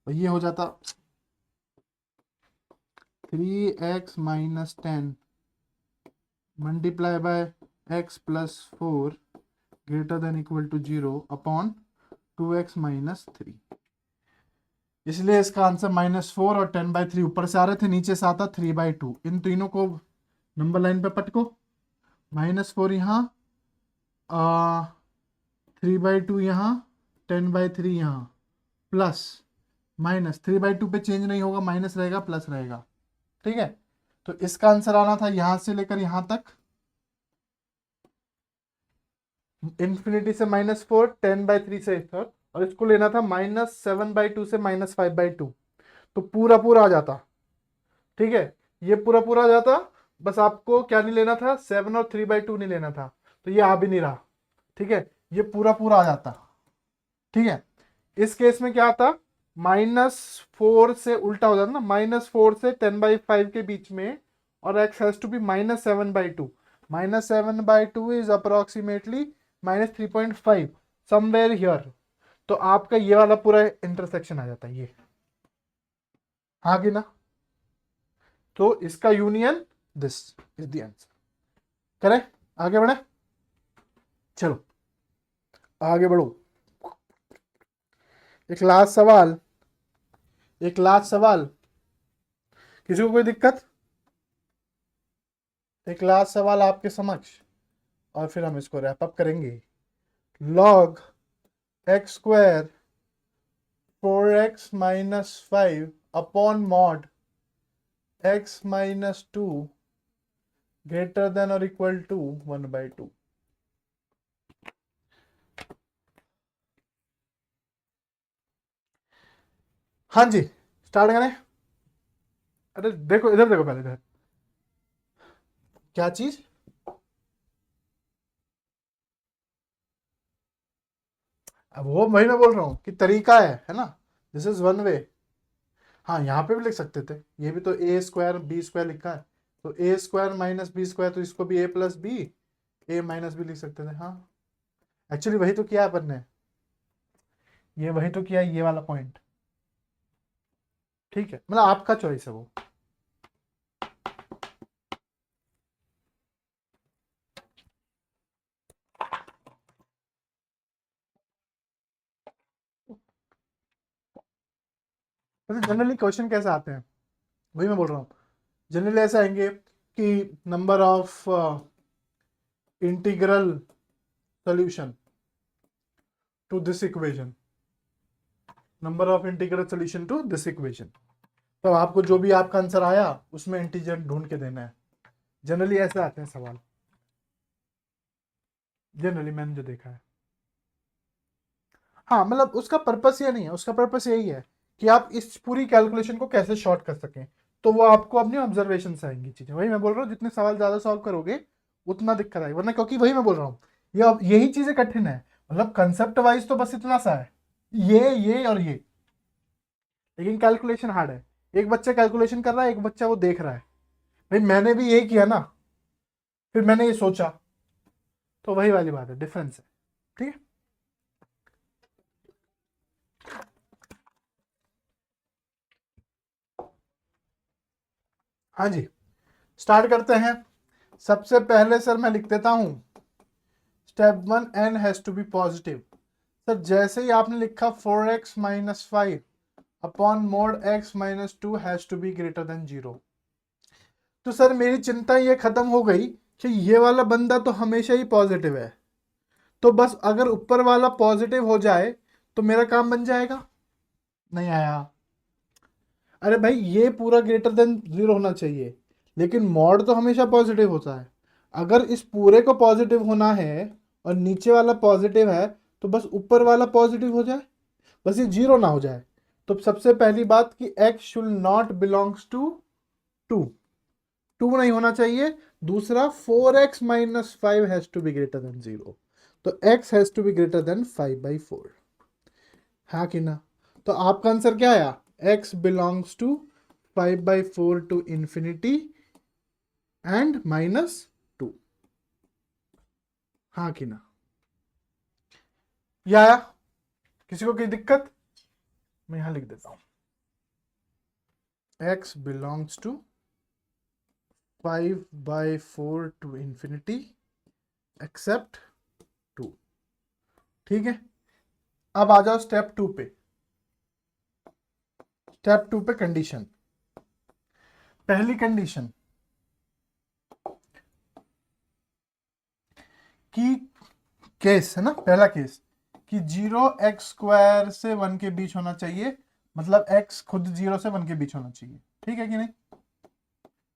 और ये हो जाता 3x - 10 multiply by x + 4 greater than equal to 0 upon 2x - 3। इसलिए इसका आंसर -4 और 10/3 ऊपर से आ रहे थे, नीचे से आता 3/2। इन तीनों को नंबर लाइन पे पटको, -4 यहाँ, 3/2 यहाँ, 10/3 यहाँ, प्लस माइनस 3/2 पे चेंज नहीं होगा, माइनस रहेगा प्लस रहेगा। ठीक है, तो इसका आंसर आना था यहां से लेकर यहां तक, इन्फिनिटी से -4, 10/3 से तक, और इसको लेना था -7/2 से -5/2, तो पूरा पूरा आ जाता। ठीक है, ये पूरा पूरा आ जाता, बस आपको क्या नहीं लेना था, 7 और 3/2 नहीं लेना था, तो ये आ भी नहीं रहा। ठीक है, ये पूरा पूरा आ जाता। ठीक है, इस केस में क्या आता, -4 से उल्टा हो जाता ना, -4 से 10/5 के बीच में, और x has to be -7/2। -7/2 is approximately -3.5 somewhere here, तो आपका ये वाला पूरा इंटरसेक्शन आ जाता है ये। हाँ कि ना, तो इसका union this is the answer. करें, आगे बढ़े, चलो आगे बढ़ो। एक लास्ट सवाल, एक लास्ट सवाल, किसी को कोई दिक्कत? एक लास्ट सवाल आपके समक्ष, और फिर हम इसको रैप अप करेंगे। log x² 4x - 5 upon mod x - 2 greater than और इक्वल टू 1/2। हाँ जी, स्टार्ट करें। अरे देखो इधर, देखो पहले इधर, क्या चीज, अब वो वही मैं बोल रहा हूँ कि तरीका है ना, दिस इज वन वे। हाँ, यहाँ पे भी लिख सकते थे, ये भी तो a² b² लिखा है, तो a² - b², तो इसको भी a+b, a- b लिख सकते थे। हाँ, एक्चुअली वही तो किया अपन ने, ये वही तो किया, ये वाला पॉइंट। ठीक है, मतलब आपका चॉइस है वो। जनरली क्वेश्चन कैसे आते हैं, वही मैं बोल रहा हूँ। जनरली ऐसे आएंगे कि number of integral solution to this equation, number of integral solution to this equation, तो आपको जो भी आपका आंसर आया उसमें इंटीजर ढूंढ के देना है। जनरली ऐसे आते हैं सवाल, जनरली मैंने जो देखा है। हाँ, मतलब उसका पर्पस ये नहीं है, उसका पर्पस यही है कि आप इस पूरी कैलकुलेशन को कैसे शॉर्ट कर सकें, तो वो आपको अपनी ऑब्जर्वेशन से आएंगी चीजें। वही मैं बोल रहा हूँ, जितने सवाल ज्यादा सॉल्व करोगे उतना दिक्कत आएगी, वरना क्योंकि वही मैं बोल रहा हूँ, ये अब यही चीजें कठिन है। मतलब कंसेप्ट वाइज तो बस इतना सा है, ये और ये, लेकिन कैलकुलेशन हार्ड है। एक बच्चा कैलकुलेशन कर रहा है, एक बच्चा वो देख रहा है। भाई मैंने भी यही किया ना, फिर मैंने ये सोचा, तो वही वाली बात है, डिफरेंस है। ठीक है, हाँ जी, स्टार्ट करते हैं। सबसे पहले सर मैं लिख देता हूं, step 1, n has to be positive. Sir जैसे ही आपने लिखा 4x - 5 upon mod x - 2 has to be greater than 0, तो सर मेरी चिंता ये खत्म हो गई कि ये वाला बंदा तो हमेशा ही पॉजिटिव है, तो बस अगर ऊपर वाला पॉजिटिव हो जाए तो मेरा काम बन जाएगा। नहीं आया, अरे भाई ये पूरा ग्रेटर देन 0 होना चाहिए, लेकिन मॉड तो हमेशा पॉजिटिव होता है। अगर इस पूरे को पॉजिटिव होना है और नीचे वाला पॉजिटिव है, तो बस ऊपर वाला पॉजिटिव हो जाए, बस ये 0 ना हो जाए। तो सबसे पहली बात कि x should not belongs to 2, 2 नहीं होना चाहिए। दूसरा 4x - 5 has to be greater than 0, तो x has to be greater than 5/4। हाँ कि ना, तो आपका आंसर क्या आया, x belongs to 5/4 to infinity and -2। हाँ कि ना? ये आया? किसी को कोई दिक्कत? मैं यहां लिख देता हूं x belongs to 5/4 to infinity except 2। ठीक है, अब आ जाओ स्टेप 2 पे। स्टेप 2 पे कंडीशन। पहली कंडीशन कि केस है ना, पहला केस कि 0 x² से 1 के बीच होना चाहिए, मतलब x खुद 0 से 1 के बीच होना चाहिए। ठीक है कि नहीं?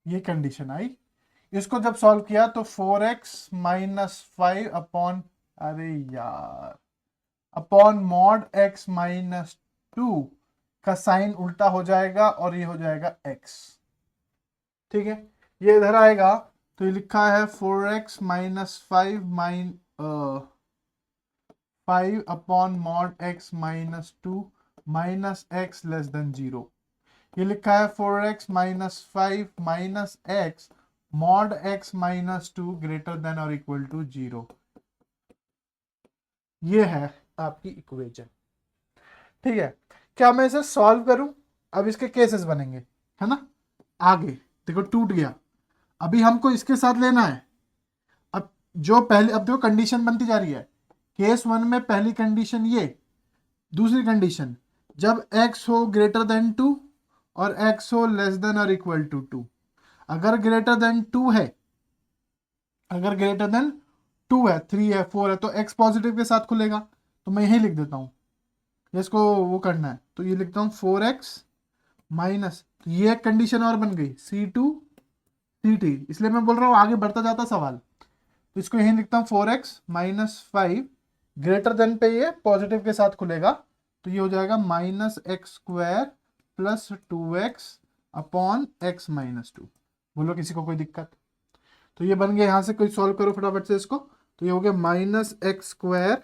ये कंडीशन आई। इसको जब सॉल्व किया तो 4x - 5 अरे यार, अपॉन मॉड x - 2 का साइन उल्टा हो जाएगा और ये हो जाएगा x। ठीक है, ये इधर आएगा तो ये लिखा है 4x - 5 upon mod x - 2 minus x less then 0। ये लिखा है 4x - 5 x mod x - 2 greater than और इक्वल टू 0। ये है आपकी इक्वेशन। ठीक है, क्या मैं इसे सॉल्व करूं? अब इसके केसेस बनेंगे, है ना? आगे देखो टूट गया, अभी हमको इसके साथ लेना है। अब जो पहले, अब देखो कंडीशन बनती जा रही है। केस 1 में पहली कंडीशन ये, दूसरी कंडीशन जब x हो ग्रेटर देन 2 और x हो लेस देन और इक्वल टू 2। अगर ग्रेटर देन 2 है, अगर ग्रेटर देन 2 है, 3 है, 4 है, तो x पॉजिटिव के साथ खुलेगा। तो मैं यही लिख देता हूं, इसको वो करना है तो ये लिखता हूं 4x माइनस, तो ये एक कंडीशन और बन गई C2 CT। इसलिए मैं बोल रहा हूं आगे बढ़ता जाता सवाल, तो इसको यही लिखता हूं 4x - 5 ग्रेटर देन पे ये पॉजिटिव के साथ खुलेगा, तो ये हो जाएगा -x² plus 2x upon x - 2। बोलो किसी को कोई दिक्कत? तो ये बन गया, यहां से कोई सॉल्व करो फटाफट से इसको। तो ये हो गया -x²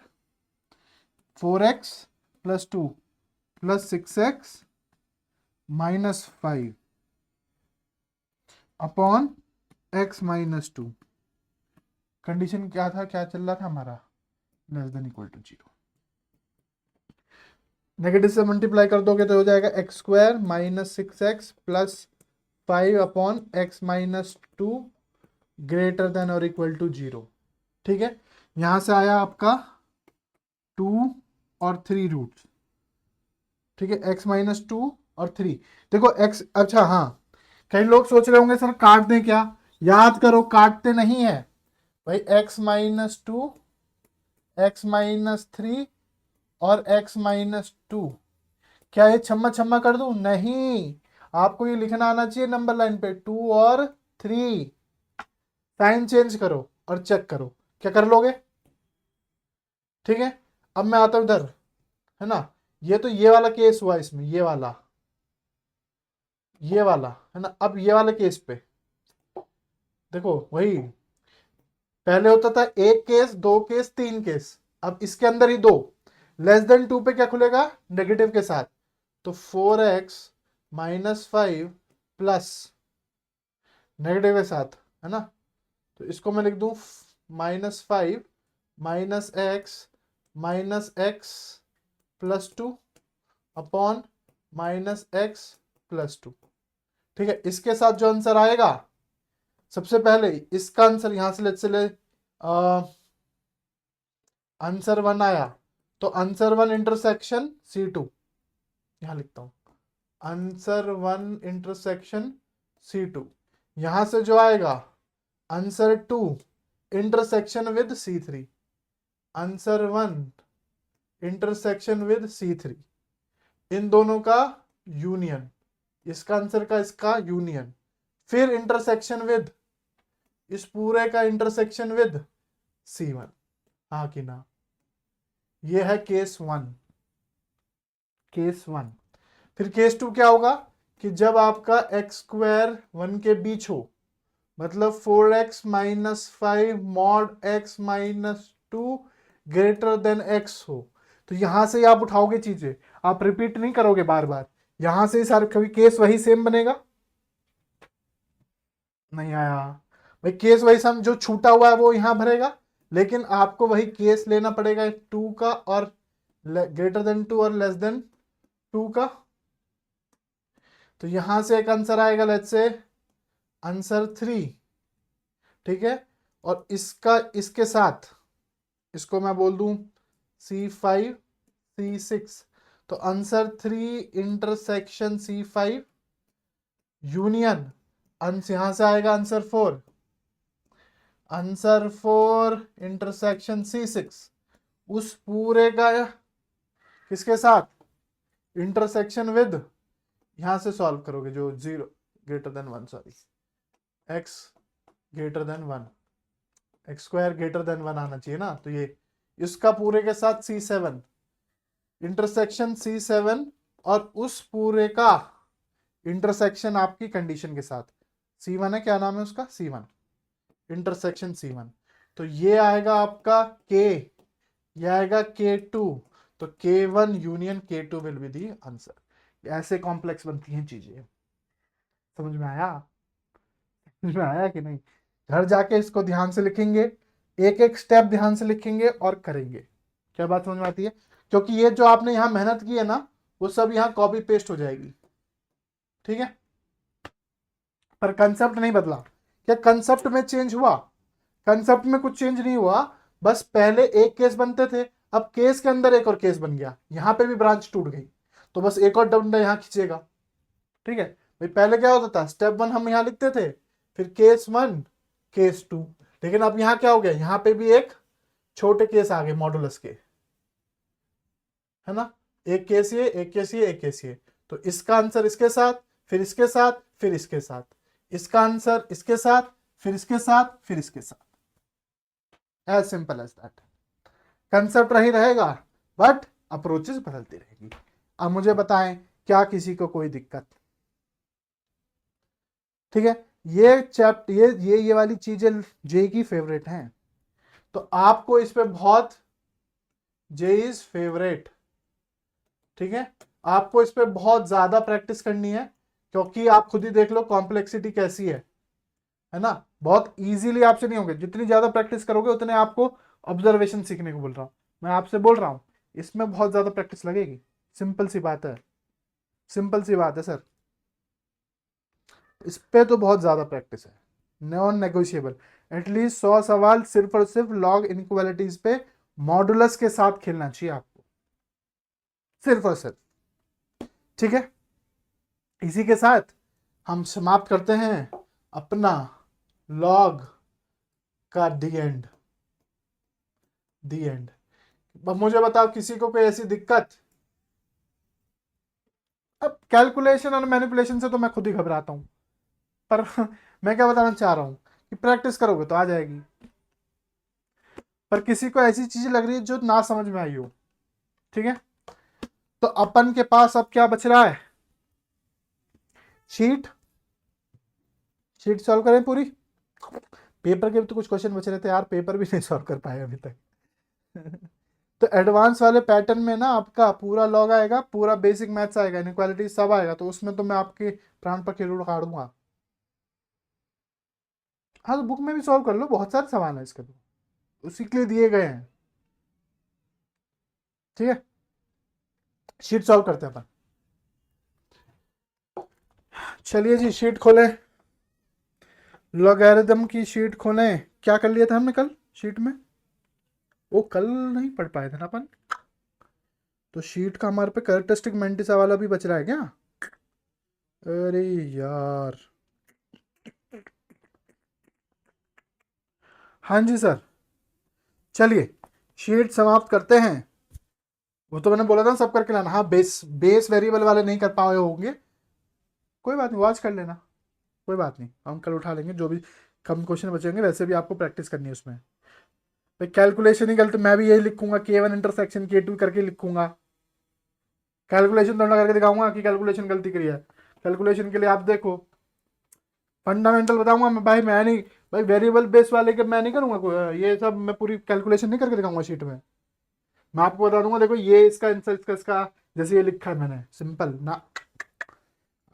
4x plus 2 plus 6x -5 upon x - 2। Condition क्या था, क्या चल रहा था हमारा? Less than equal to 0। Negative से मल्टीप्लाई कर दोगे तो हो जाएगा x² minus 6x plus 5 upon x - 2 greater than और इक्वल टू 0। ठीक है, यहां से आया आपका 2 और 3 रूट। ठीक है, x - 2 और 3। देखो x, अच्छा हाँ, कई लोग सोच रहे होंगे सर काट दें क्या? याद करो काटते नहीं है भाई। x - 2 x - 3 और x - 2, क्या ये छम्मा छम्मा कर दूं? नहीं, आपको ये लिखना आना चाहिए नंबर लाइन पे 2 और 3। साइन चेंज करो और चेक करो, क्या कर लोगे? ठीक है, अब मैं आता हूं इधर, है ना? ये तो ये वाला केस हुआ इसमें, ये वाला है ना। अब ये वाले केस पे देखो, वही पहले होता था एक केस, दो केस, तीन केस। अब इसके अंदर ही दो। लेस देन 2 पे क्या खुलेगा? नेगेटिव के साथ। तो 4x - 5 प्लस नेगेटिव के साथ, है ना? तो इसको मैं लिख दूं -5 -x प्लस 2 अपॉन -x+2। ठीक है, इसके साथ जो आंसर आएगा, सबसे पहले इसका आंसर यहां से ले आंसर 1 आया, तो आंसर 1 इंटरसेक्शन C2 यहां लिखता हूं। आंसर 1 इंटरसेक्शन C2, यहां से जो आएगा answer 2 intersection with C3। Answer 1 intersection with C3, इन दोनों का यूनियन, इसका आंसर का इसका यूनियन, फिर इंटरसेक्शन विद इस पूरे का इंटरसेक्शन विद C1। हाँ कि ना? ये है केस 1। केस 1। फिर केस 2 क्या होगा कि जब आपका x² 1 के बीच हो, मतलब 4x - 5 mod x - 2 greater then x हो, तो यहां से आप उठाओगे चीजें, आप रिपीट नहीं करोगे बार बार। यहां से सारे कभी केस वही सेम बनेगा। नहीं आया भाई, केस वही सम जो छूटा हुआ है वो यहां भरेगा, लेकिन आपको वही केस लेना पड़ेगा 2 का और ग्रेटर देन 2 और लेस देन 2 का। तो यहां से एक आंसर आएगा, लेट्स से आंसर 3, ठीक है। और इसका इसके साथ इसको मैं बोल दूं C5 C6, तो आंसर 3 इंटरसेक्शन C5 यूनियन यहां से आएगा आंसर 4, आंसर 4 इंटरसेक्शन C6 उस पूरे का किसके साथ, इंटरसेक्शन विद, यहां से सॉल्व करोगे जो 0 greater than 1, sorry x greater than 1, x square greater than 1 आना चाहिए ना। तो ये इसका पूरे के साथ C7 इंटरसेक्शन C7 और उस पूरे का इंटरसेक्शन आपकी कंडीशन के साथ C1 है, क्या नाम है उसका, C1 इंटरसेक्शन C1। तो ये आएगा आपका K, ये आएगा K2, तो K1 union K2 will be the answer. ऐसे कॉम्प्लेक्स बनती हैं चीजें। समझ में आया, समझ में आया कि नहीं? घर जाके इसको ध्यान से लिखेंगे, एक एक स्टेप ध्यान से लिखेंगे और करेंगे। क्या बात समझ में आती है? क्योंकि ये जो आपने यहां मेहनत की है ना, वो सब यहां कॉपी पेस्ट हो जाएगी, ठीक है। पर कंसेप्ट नहीं बदला। क्या कंसेप्ट में चेंज हुआ? कंसेप्ट में कुछ चेंज नहीं हुआ, बस पहले एक केस बनते थे, अब केस के अंदर एक और केस बन गया, यहां पे भी ब्रांच टूट गई, तो बस एक और डंडा यहां खींचेगा, ठीक है भाई। पहले क्या होता था, स्टेप 1 हम यहां लिखते थे, फिर केस 1 केस 2, लेकिन अब यहां क्या हो गया, यहां पे भी एक छोटे केस आ गए मॉडुलस के, है ना। एक केस ये, एक केस ये, एक केस ये, तो इसका आंसर इसके साथ, फिर इसके साथ, फिर इसके साथ, इसका आंसर इसके साथ, फिर इसके साथ, फिर इसके साथ, as simple as that. Concept रही रहेगा, बट अप्रोचेस बदलती रहेगी। अब मुझे बताएं, क्या किसी को कोई दिक्कत? ठीक है, ये चैप्टर ये वाली चीजें जे की फेवरेट हैं, तो आपको इस पे बहुत, जे इज फेवरेट, ठीक है। आपको इस पे बहुत ज्यादा प्रैक्टिस करनी है, क्योंकि आप खुद ही देख लो कॉम्प्लेक्सिटी कैसी है ना। बहुत इजीली आपसे नहीं होंगे, जितनी ज्यादा प्रैक्टिस करोगे उतने आपको ऑब्जर्वेशन सीखने को बोल रहा हूं, मैं आपसे बोल रहा हूं, इसमें बहुत ज्यादा प्रैक्टिस लगेगी। सिंपल सी बात है, सिंपल सी बात है सर, इस पे तो बहुत ज्यादा प्रैक्टिस है, नॉन नेगोशिएबल। एटलीस्ट 100 सवाल सिर्फ और सिर्फ लॉग इनइक्वालिटीज पे मॉडुलस के साथ खेलना चाहिए आपको, सिर्फ और सिर्फ, ठीक है। इसी के साथ हम समाप्त करते हैं अपना लॉग का दी एंड। अब मुझे बताओ, किसी को कोई ऐसी दिक्कत? अब कैलकुलेशन और मैनिपुलेशन से तो मैं खुद ही घबराता हूं, पर मैं क्या बताना चाह रहा हूं कि प्रैक्टिस करोगे तो आ जाएगी। पर किसी को ऐसी चीज लग रही है जो ना समझ में आई हो, ठीक है। तो अपन के पास अब क्या बच रहा है, शीट। शीट सॉल्व करें पूरी। पेपर के भी तो कुछ क्वेश्चन बच रहे थे यार, पेपर भी नहीं सॉल्व कर पाए अभी तक। तो एडवांस वाले पैटर्न में ना आपका पूरा लॉग आएगा, पूरा बेसिक मैथ्स आएगा, इनइक्वालिटी सब आएगा, तो उसमें तो मैं आपके प्राण पर खिलूड़ उखाड़ दूंगा। हाँ, तो बुक में भी सॉल्व कर लो, बहुत सारे सवाल है इसके, तो उसी के लिए दिए गए हैं, ठीक है। शीट सॉल्व करते हैं अपन। चलिए जी, शीट खोलें, लॉगरिथम की शीट खोलें। क्या कर लिया था हमने कल शीट में? वो कल नहीं पढ़ पाए थे ना अपन, तो शीट का हमारे पे कैरेक्टरिस्टिक मेंटिसा वाला भी बच रहा है क्या? अरे यार, हाँ जी सर, चलिए शीट समाप्त करते हैं। वो तो मैंने बोला था सब करके लाना। हाँ, बेस बेस वेरिएबल वाले नहीं कर पाए होंगे, कोई बात नहीं, वॉच कर लेना, कोई बात नहीं, हम कल उठा लेंगे। जो भी कम क्वेश्चन बचेंगे, वैसे भी आपको प्रैक्टिस करनी है उसमें। भाई कैलकुलेशन ही गलत, मैं भी यही लिखूंगा, K1 इंटरसेक्शन K2 करके लिखूंगा, कैलकुलेशन तो ना करके दिखाऊंगा कि कैलकुलेशन गलती करी है। कैलकुलेशन के लिए आप देखो, फंडामेंटल बताऊंगा मैं, भाई मैं नहीं, भाई वेरिएबल बेस वाले के मैं नहीं करूंगा ये सब, मैं पूरी कैलकुलेशन नहीं करके दिखाऊंगा शीट में। मैं आपको बता दूंगा, देखो ये इसका आंसर, इसका जैसे ये लिखा है मैंने, सिंपल ना।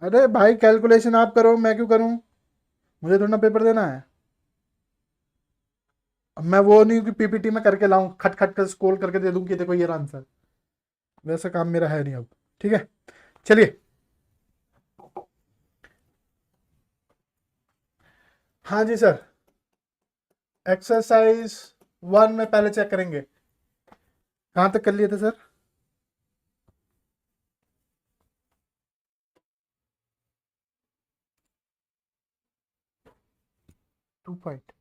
अरे भाई कैलकुलेशन आप करो, मैं क्यों करूं? मुझे थोड़ा पेपर देना है। अब मैं वो नहीं कि पीपीटी में करके लाऊं, खट खट कर स्क्रॉल करके दे दूं कि देखो ये आंसर, वैसा काम मेरा है नहीं अब। ठीक है, चलिए। हाँ जी सर, एक्सरसाइज 1 में पहले चेक करेंगे, कहाँ तक कर लिए थे सर? 2 पॉइंट